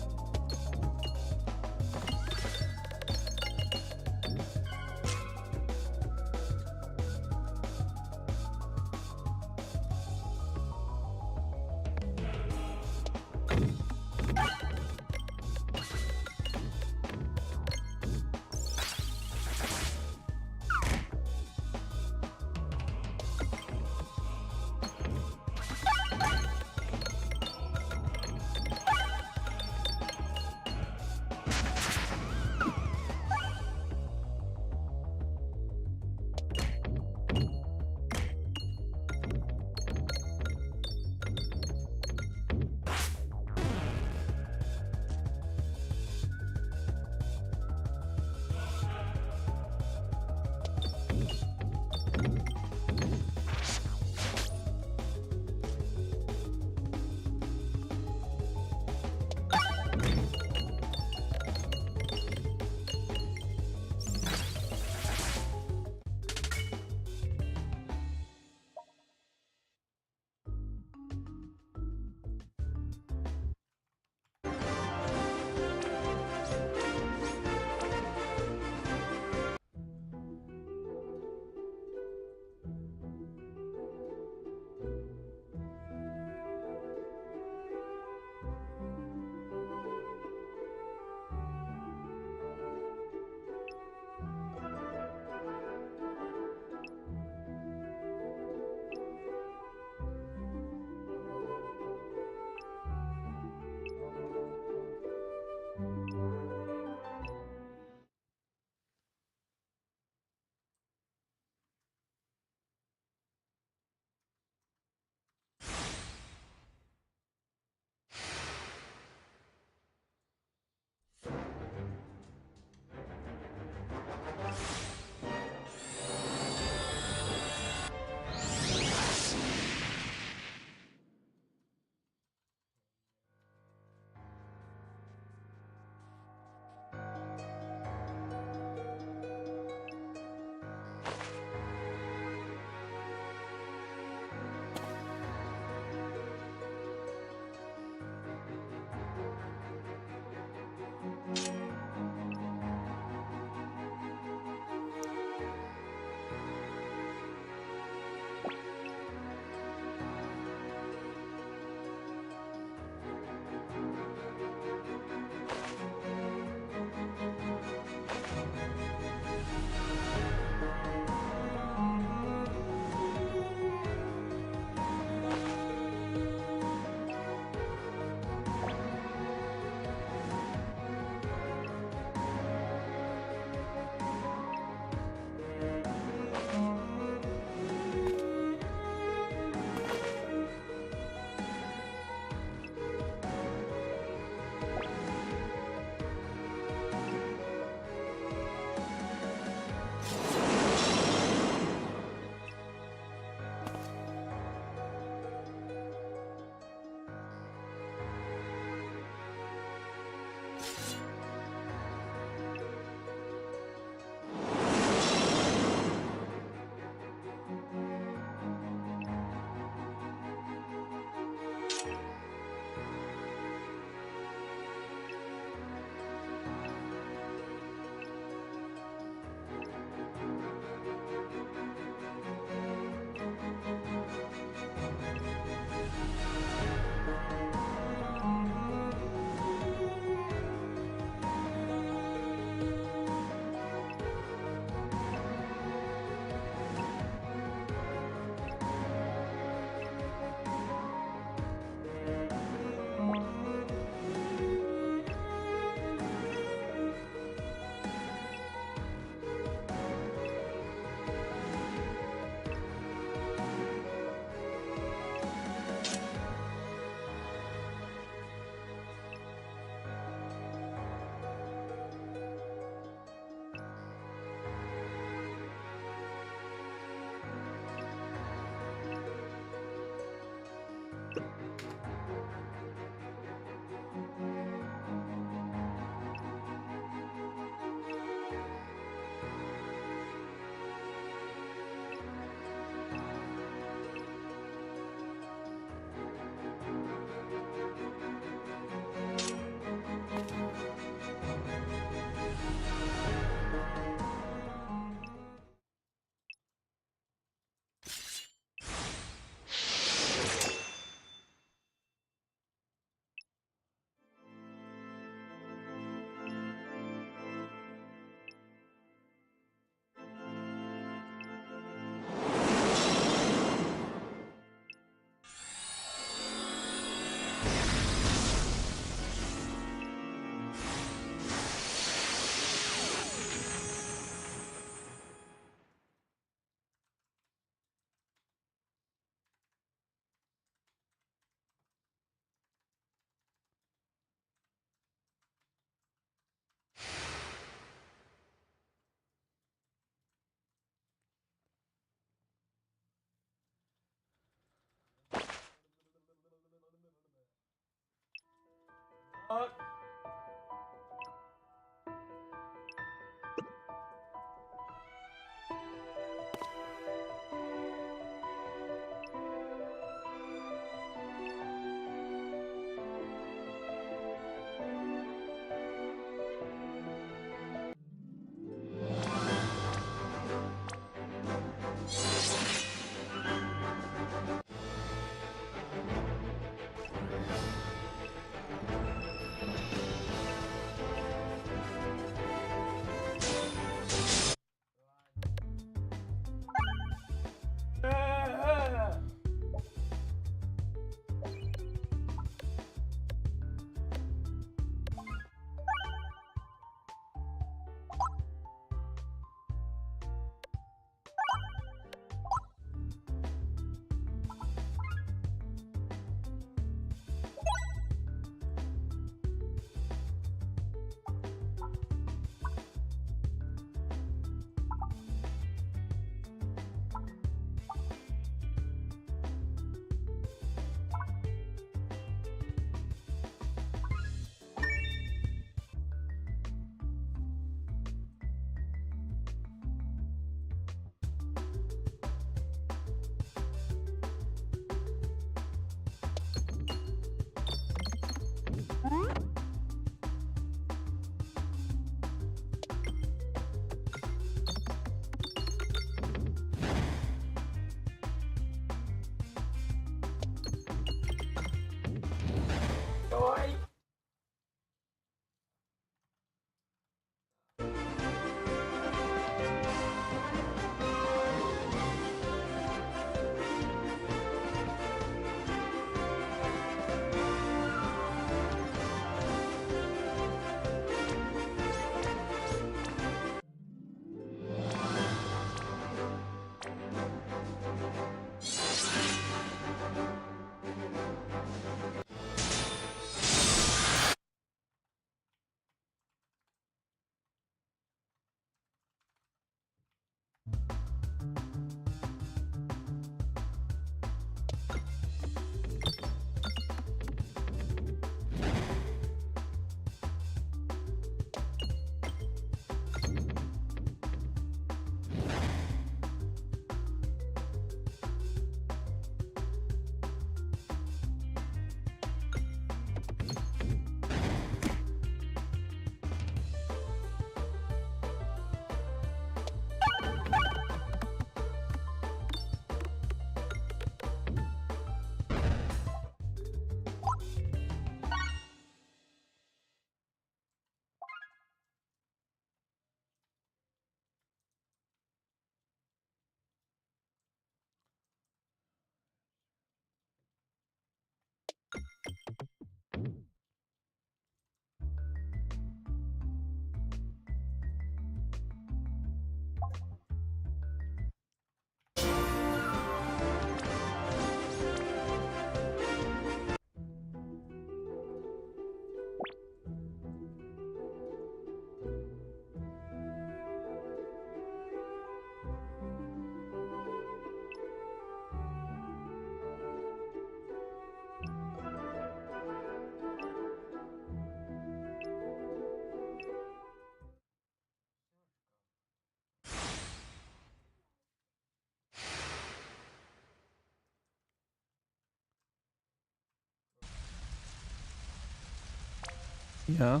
Yeah.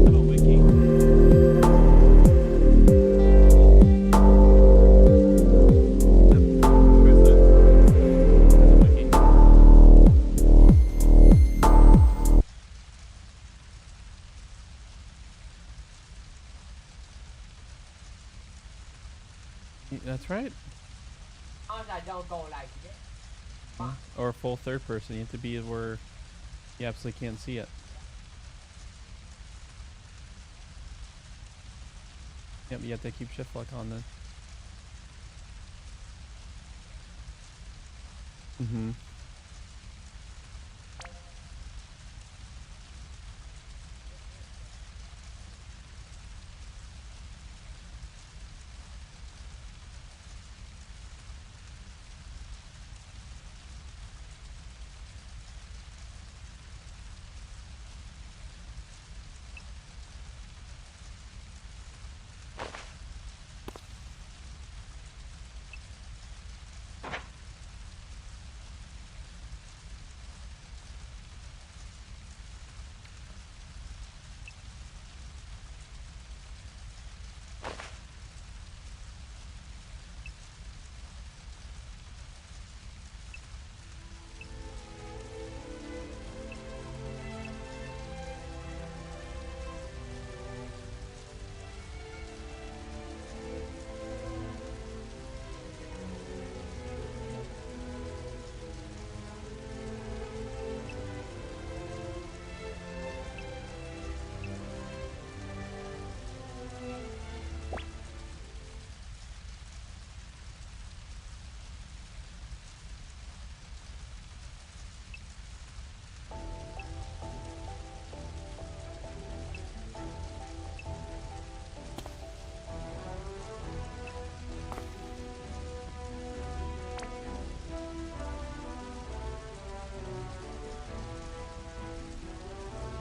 Have a wiki. Where's the wiki? That's right. Don't go like that. Or a full third person. You have to be where you absolutely can't see it. Yep, you have to keep shift lock on then. Mm-hmm.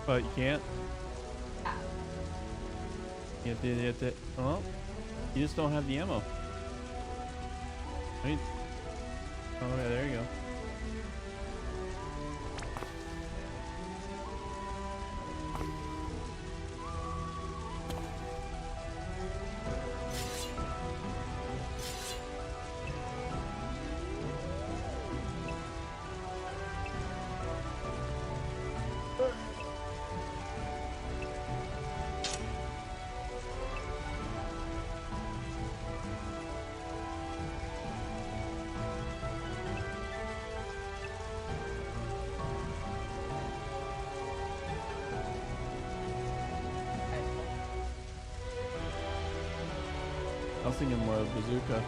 But you can't. You have to, well, you just don't have the ammo. Right? Oh, yeah, there you go. I was thinking more of bazooka.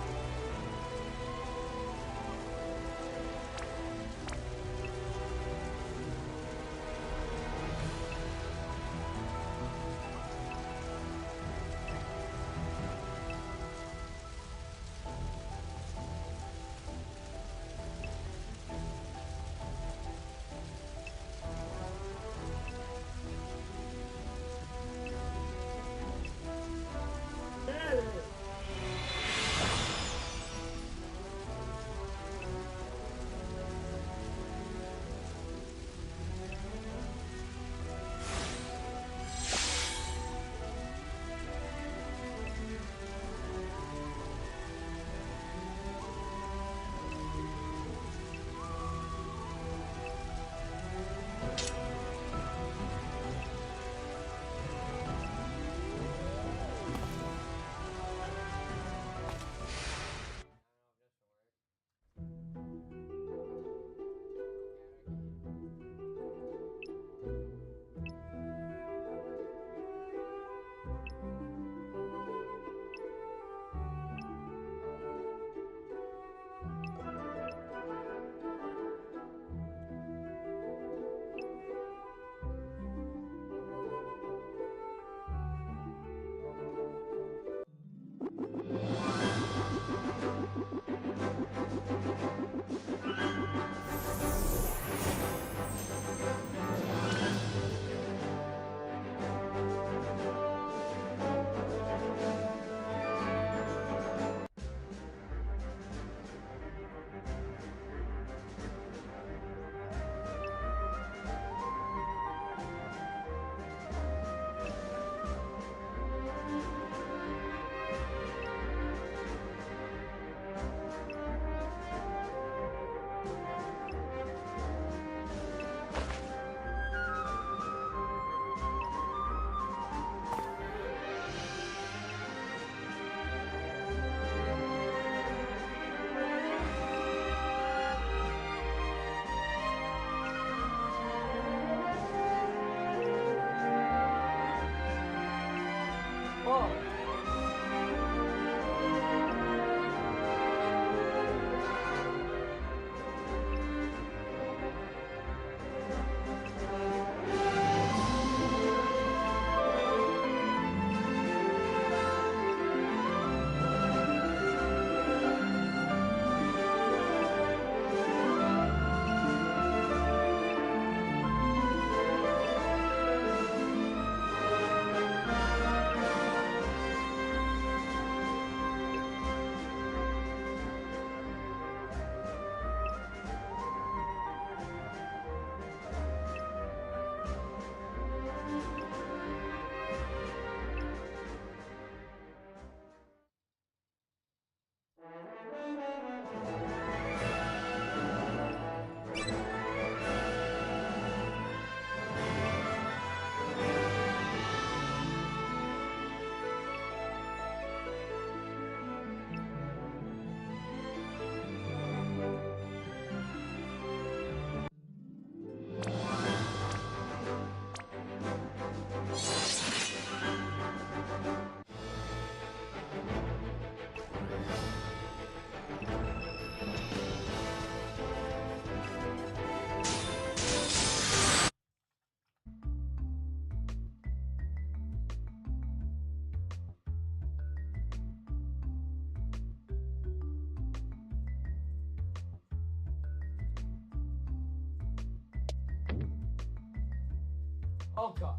Oh God.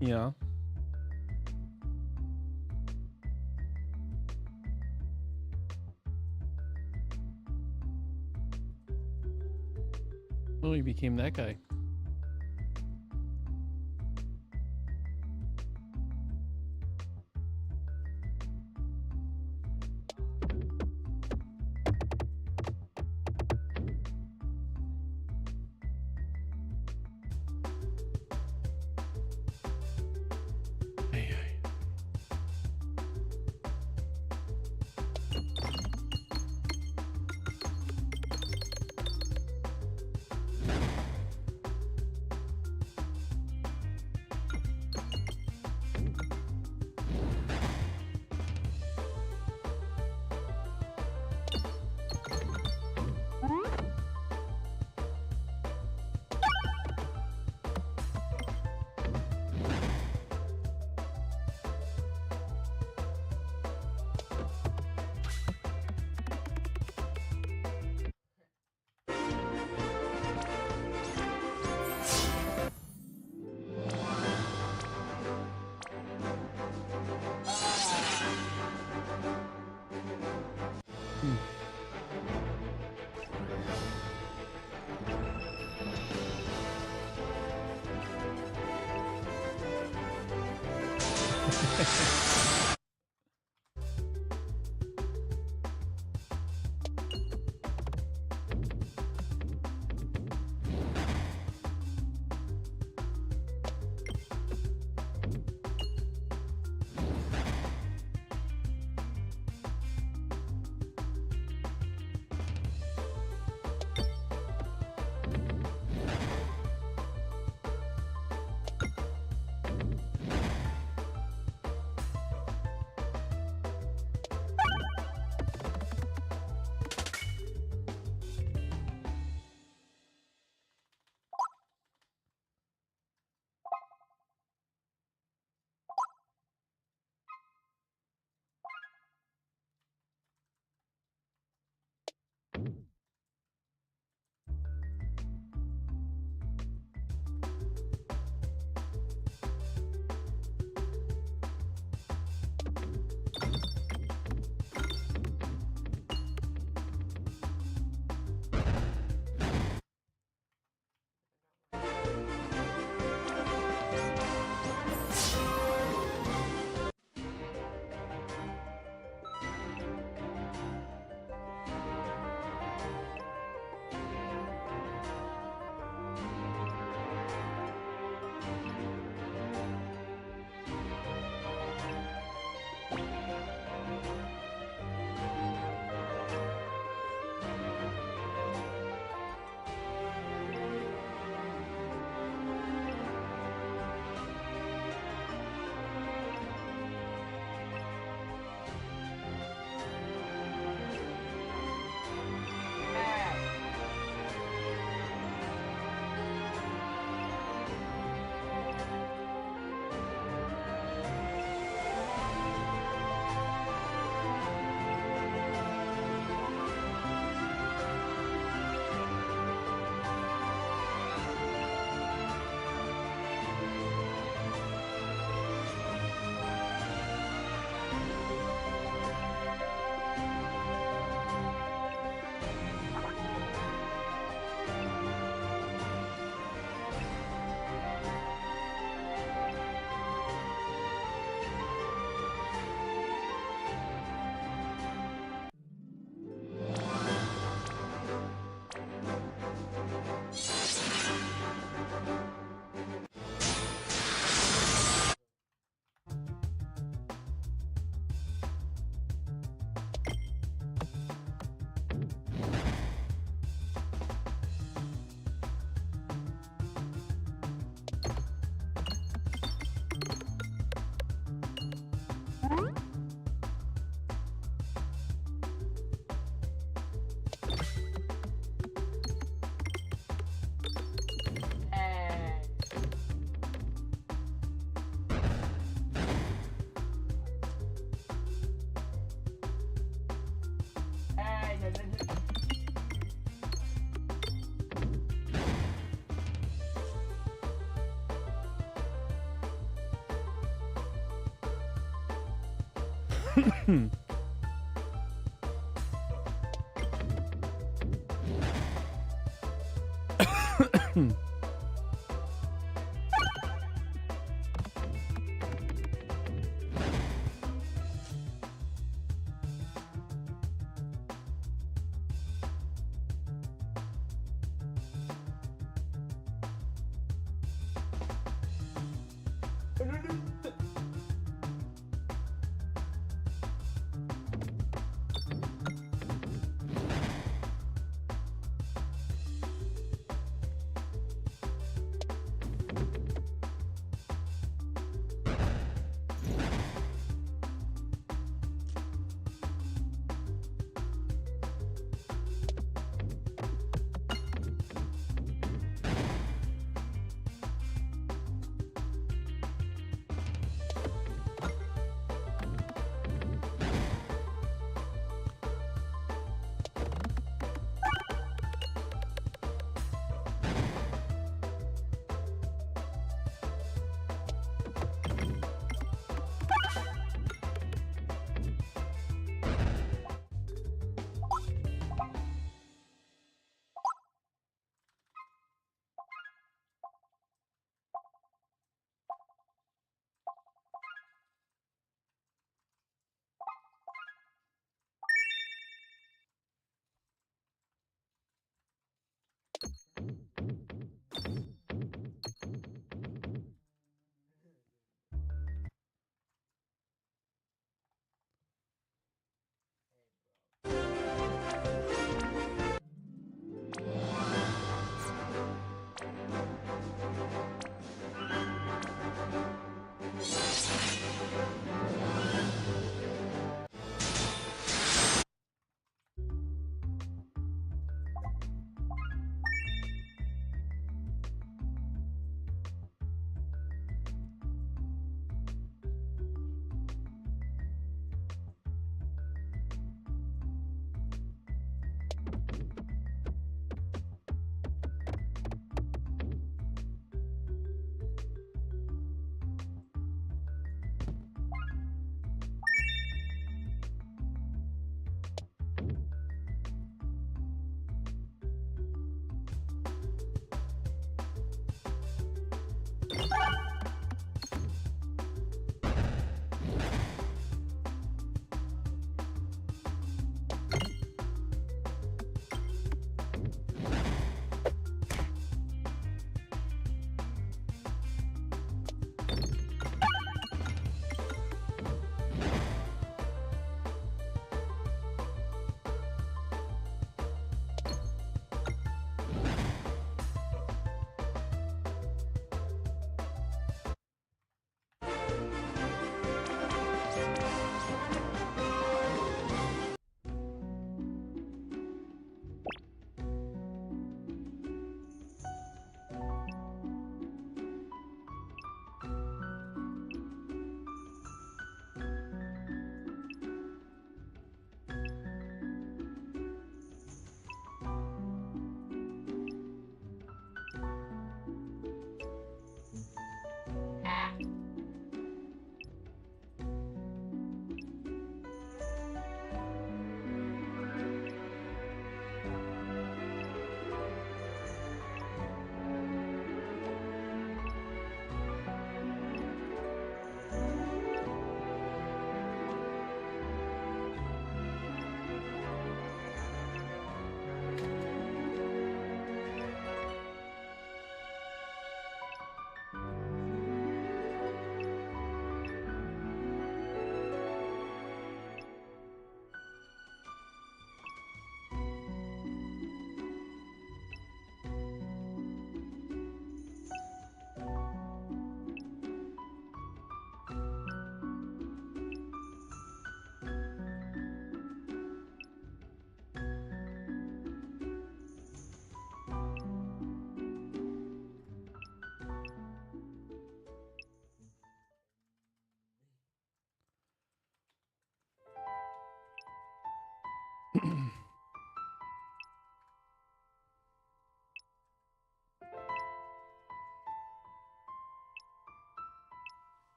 Yeah. Oh, he became that guy. Ay, ay.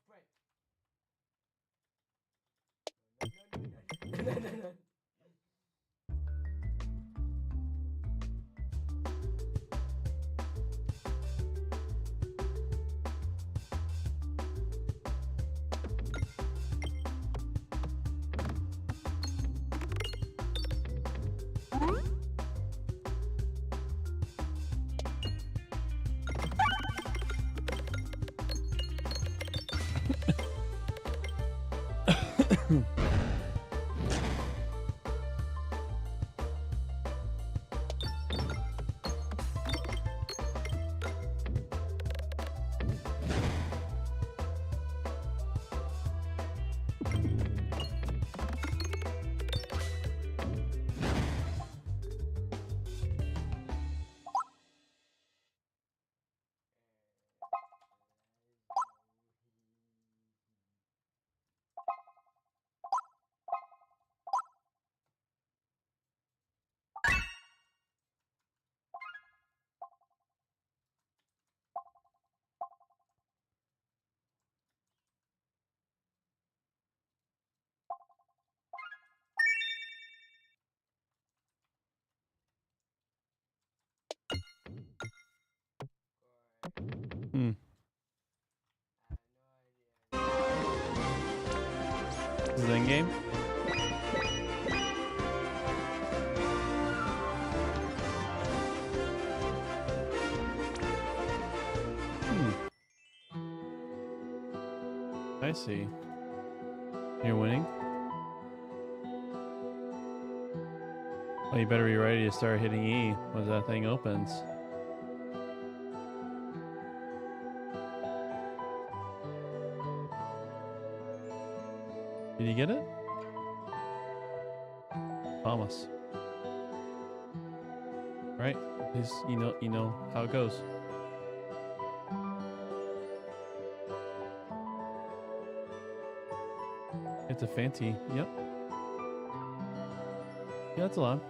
friend. No. Hmm. Is it in game? I see. You're winning? Well, you better be ready to start hitting E when that thing opens. Did you get it? Thomas. Right? At least you know how it goes. It's a fancy. Yep. Yeah, that's a lot.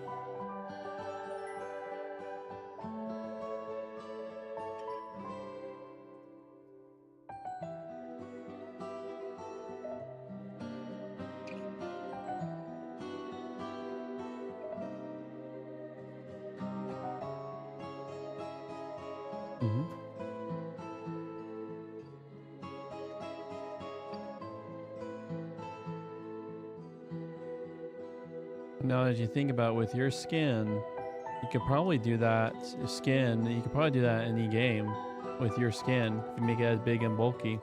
Mm-hmm. Now, as you think about with your skin, you could probably do that skin. You could probably do that in any game with your skin if you make it as big and bulky.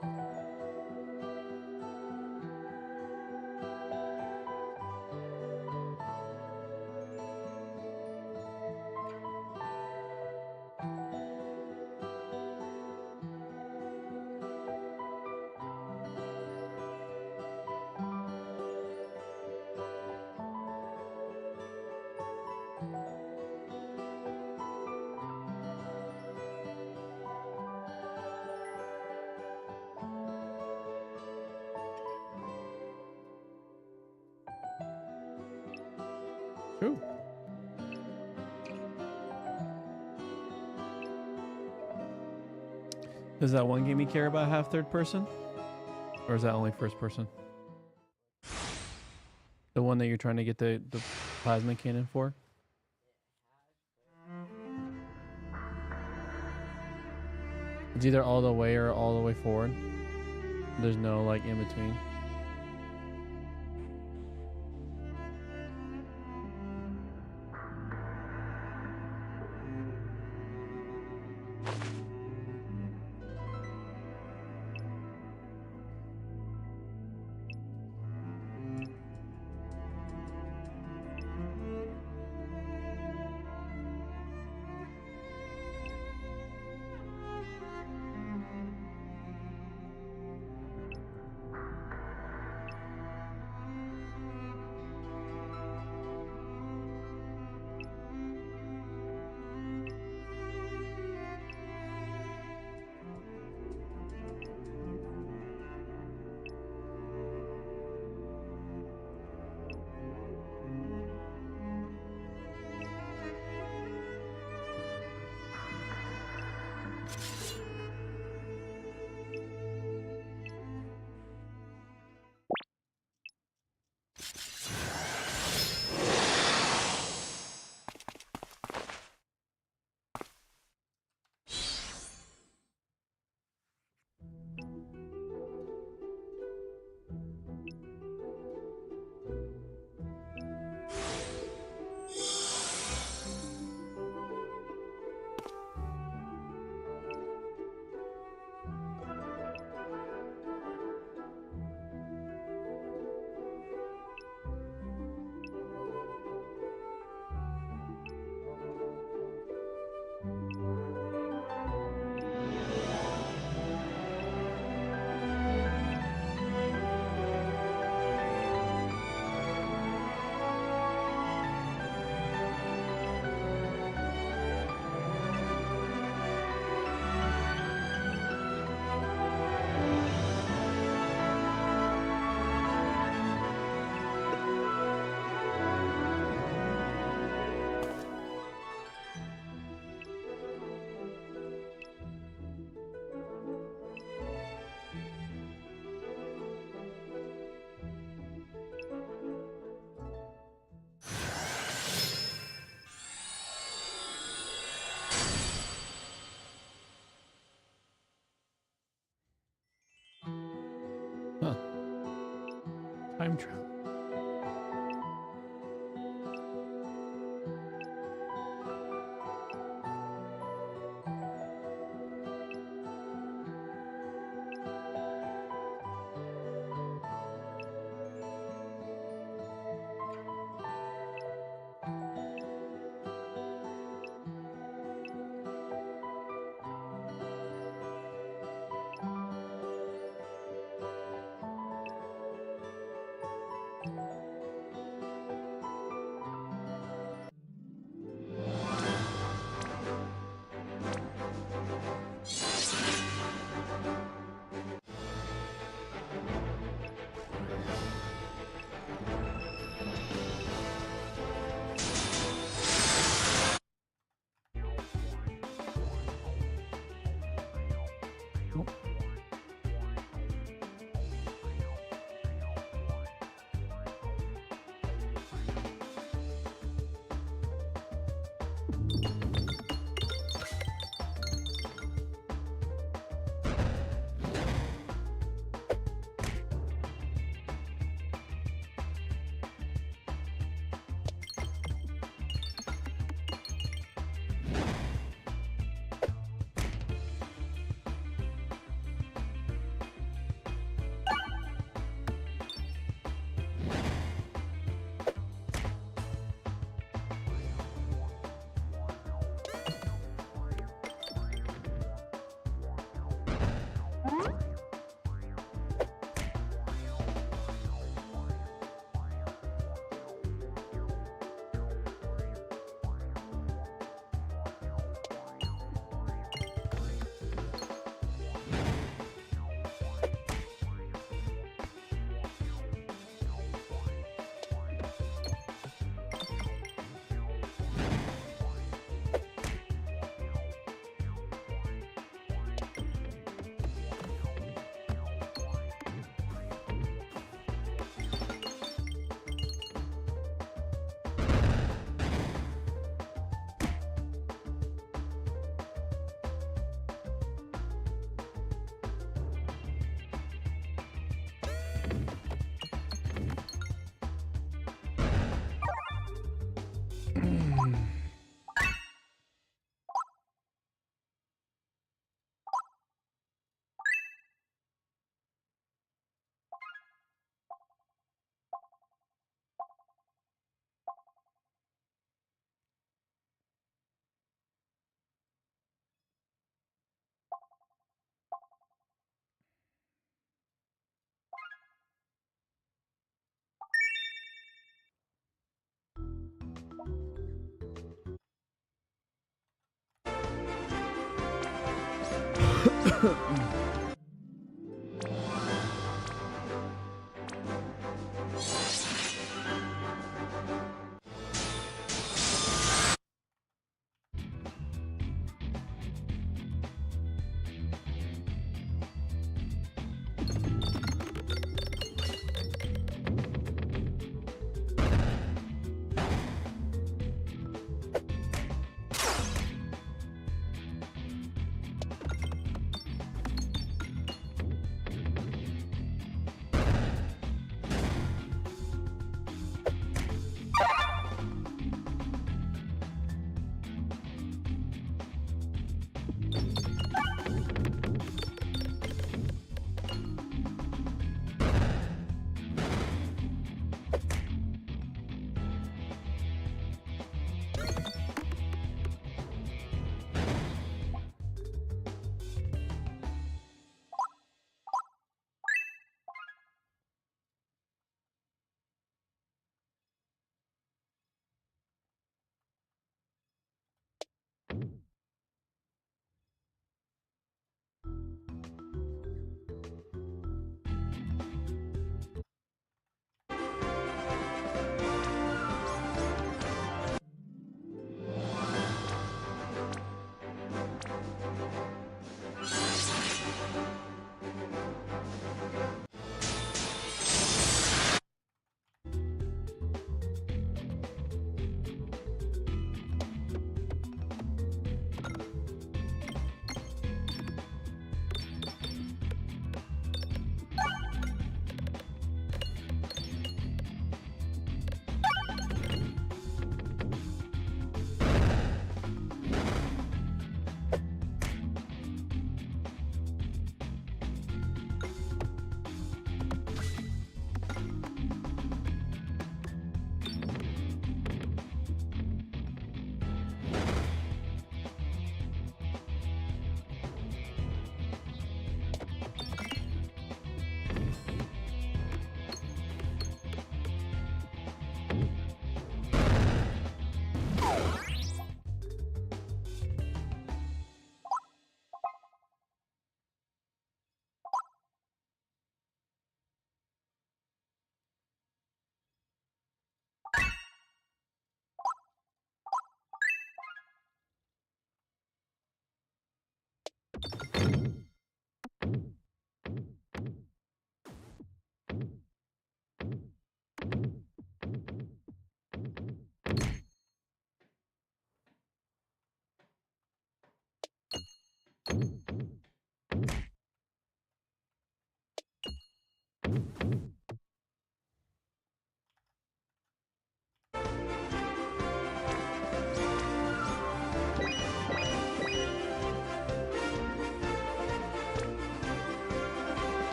True. Does that one game you care about have third person? Or is that only first person? The one that you're trying to get the plasma cannon for? It's either all the way or all the way forward. There's no like in between. time travel.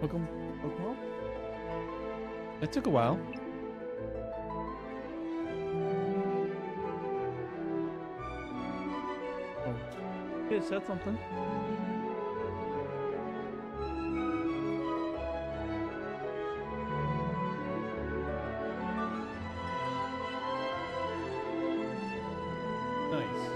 Pokemon? It took a while. Oh. It said something. Nice.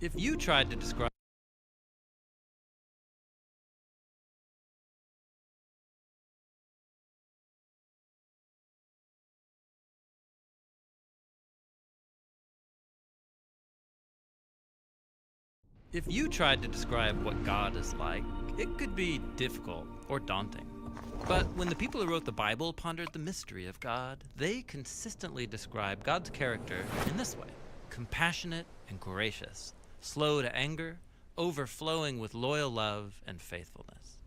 If you tried to describe If you tried to describe what God is like, it could be difficult or daunting. But when the people who wrote the Bible pondered the mystery of God, they consistently describe God's character in this way: compassionate and gracious, slow to anger, overflowing with loyal love and faithfulness.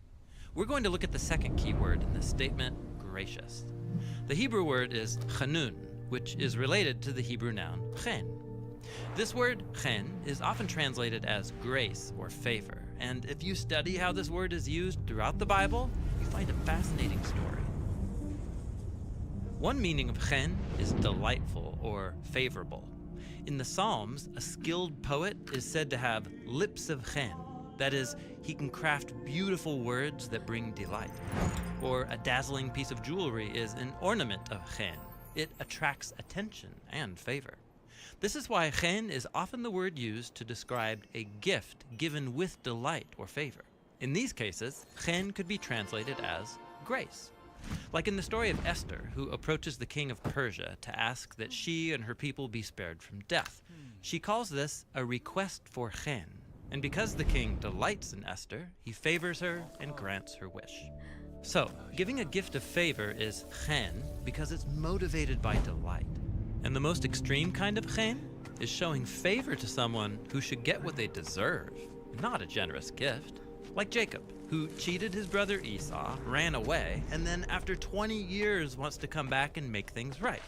We're going to look at the second key word in this statement, gracious. The Hebrew word is chanun, which is related to the Hebrew noun chen. This word, chen, is often translated as grace or favor, and if you study how this word is used throughout the Bible, you find a fascinating story. One meaning of chen is delightful or favorable. In the Psalms, a skilled poet is said to have lips of chen. That is, he can craft beautiful words that bring delight. Or a dazzling piece of jewelry is an ornament of chen. It attracts attention and favor. This is why chen is often the word used to describe a gift given with delight or favor. In these cases, chen could be translated as grace. Like in the story of Esther, who approaches the king of Persia to ask that she and her people be spared from death. She calls this a request for chen. And because the king delights in Esther, he favors her and grants her wish. So, giving a gift of favor is chen because it's motivated by delight. And the most extreme kind of chen is showing favor to someone who should get what they deserve, not a generous gift. Like Jacob, who cheated his brother Esau, ran away, and then after 20 years wants to come back and make things right.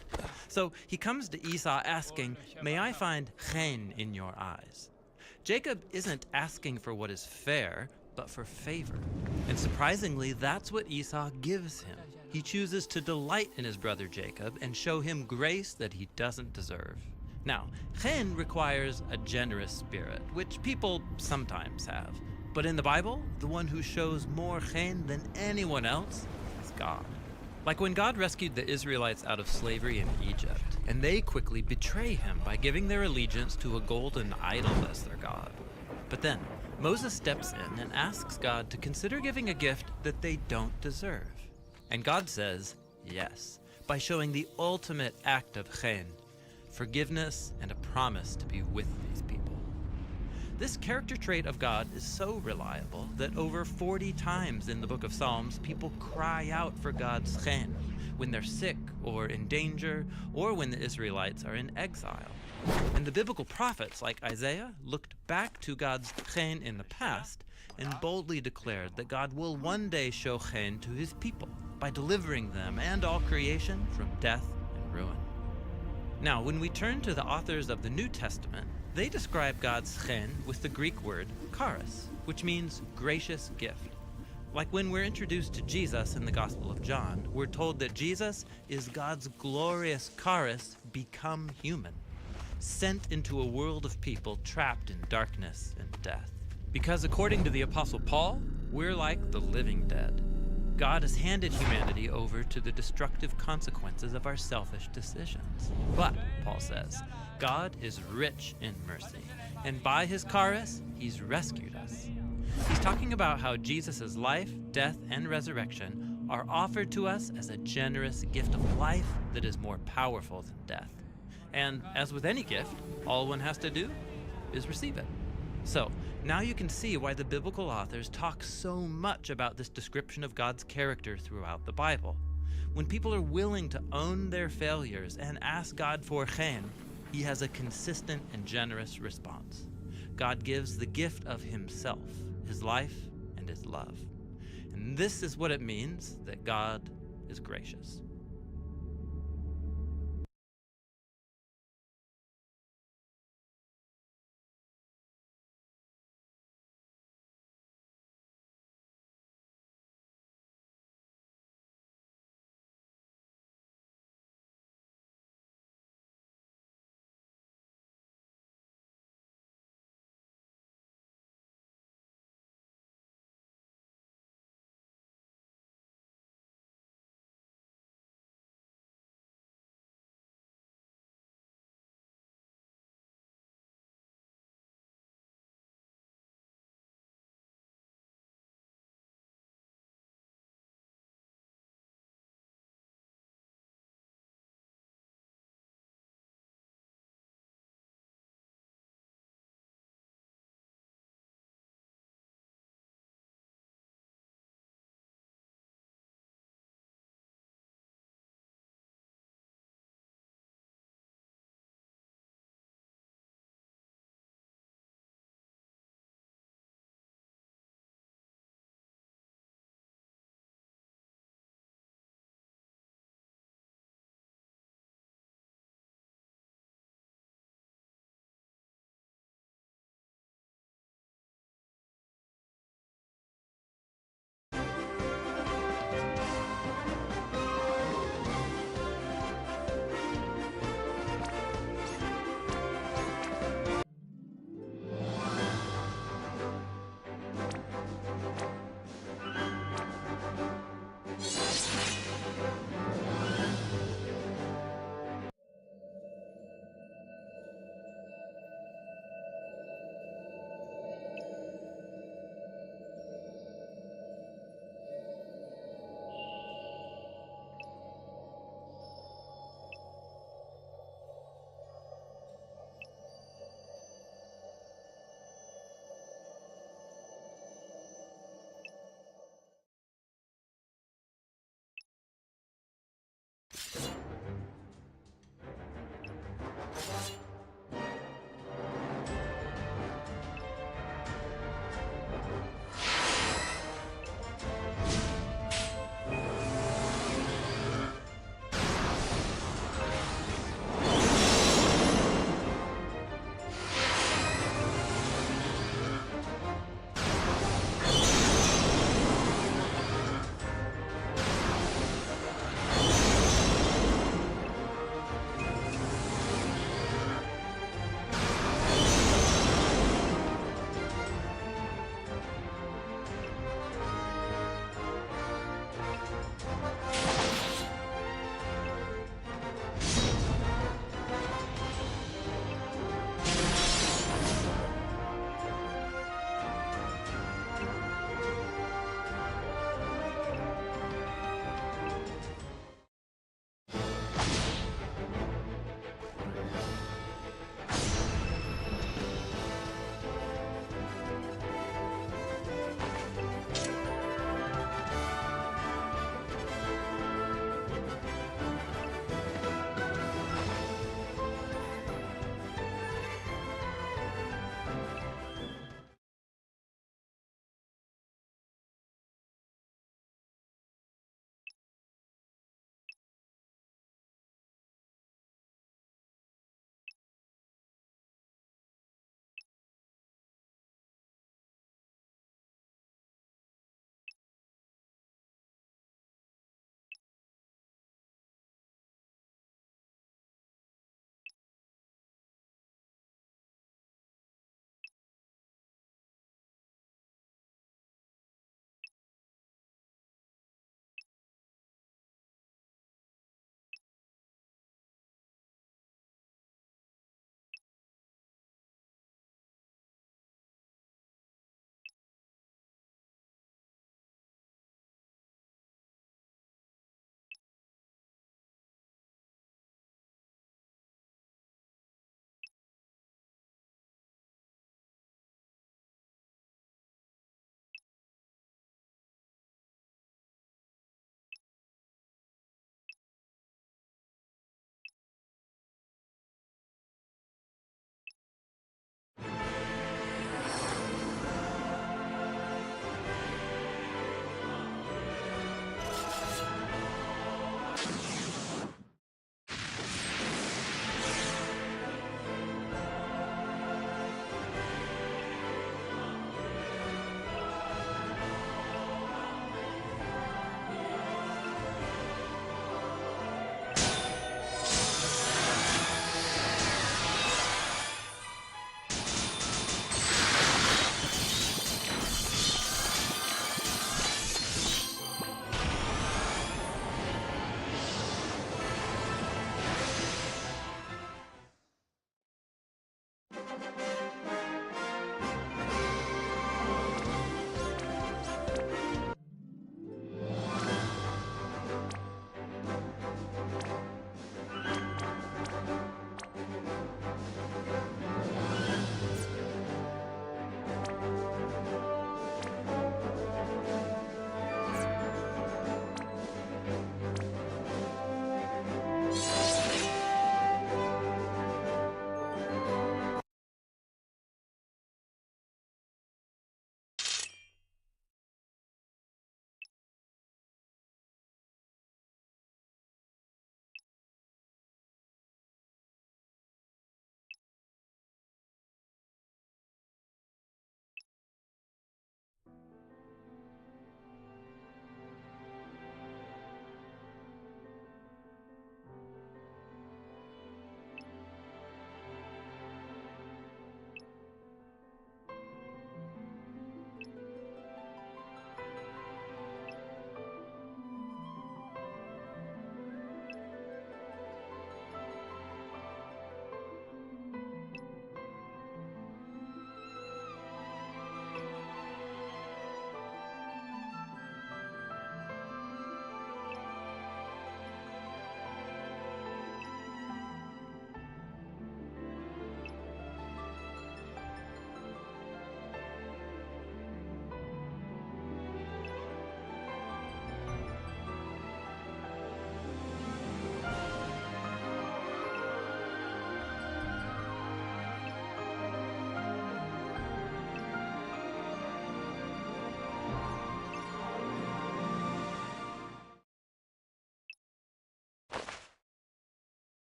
So he comes to Esau asking, "May I find chen in your eyes?" Jacob isn't asking for what is fair, but for favor. And surprisingly, that's what Esau gives him. He chooses to delight in his brother Jacob and show him grace that he doesn't deserve. Now, chen requires a generous spirit, which people sometimes have. But in the Bible, the one who shows more chen than anyone else is God. Like when God rescued the Israelites out of slavery in Egypt, and they quickly betray him by giving their allegiance to a golden idol as their God. But then, Moses steps in and asks God to consider giving a gift that they don't deserve. And God says yes, by showing the ultimate act of chen, forgiveness and a promise to be with these people. This character trait of God is so reliable that over 40 times in the book of Psalms, people cry out for God's chen when they're sick or in danger, or when the Israelites are in exile. And the biblical prophets like Isaiah looked back to God's chen in the past and boldly declared that God will one day show chen to his people by delivering them and all creation from death and ruin. Now, when we turn to the authors of the New Testament, they describe God's chen with the Greek word charis, which means gracious gift. Like when we're introduced to Jesus in the Gospel of John, we're told that Jesus is God's glorious charis become human, sent into a world of people trapped in darkness and death. Because according to the Apostle Paul, we're like the living dead. God has handed humanity over to the destructive consequences of our selfish decisions. But, Paul says, God is rich in mercy, and by his charis, he's rescued us. He's talking about how Jesus' life, death, and resurrection are offered to us as a generous gift of life that is more powerful than death. And as with any gift, all one has to do is receive it. So, now you can see why the biblical authors talk so much about this description of God's character throughout the Bible. When people are willing to own their failures and ask God for chen, he has a consistent and generous response. God gives the gift of himself, his life, and his love. And this is what it means that God is gracious.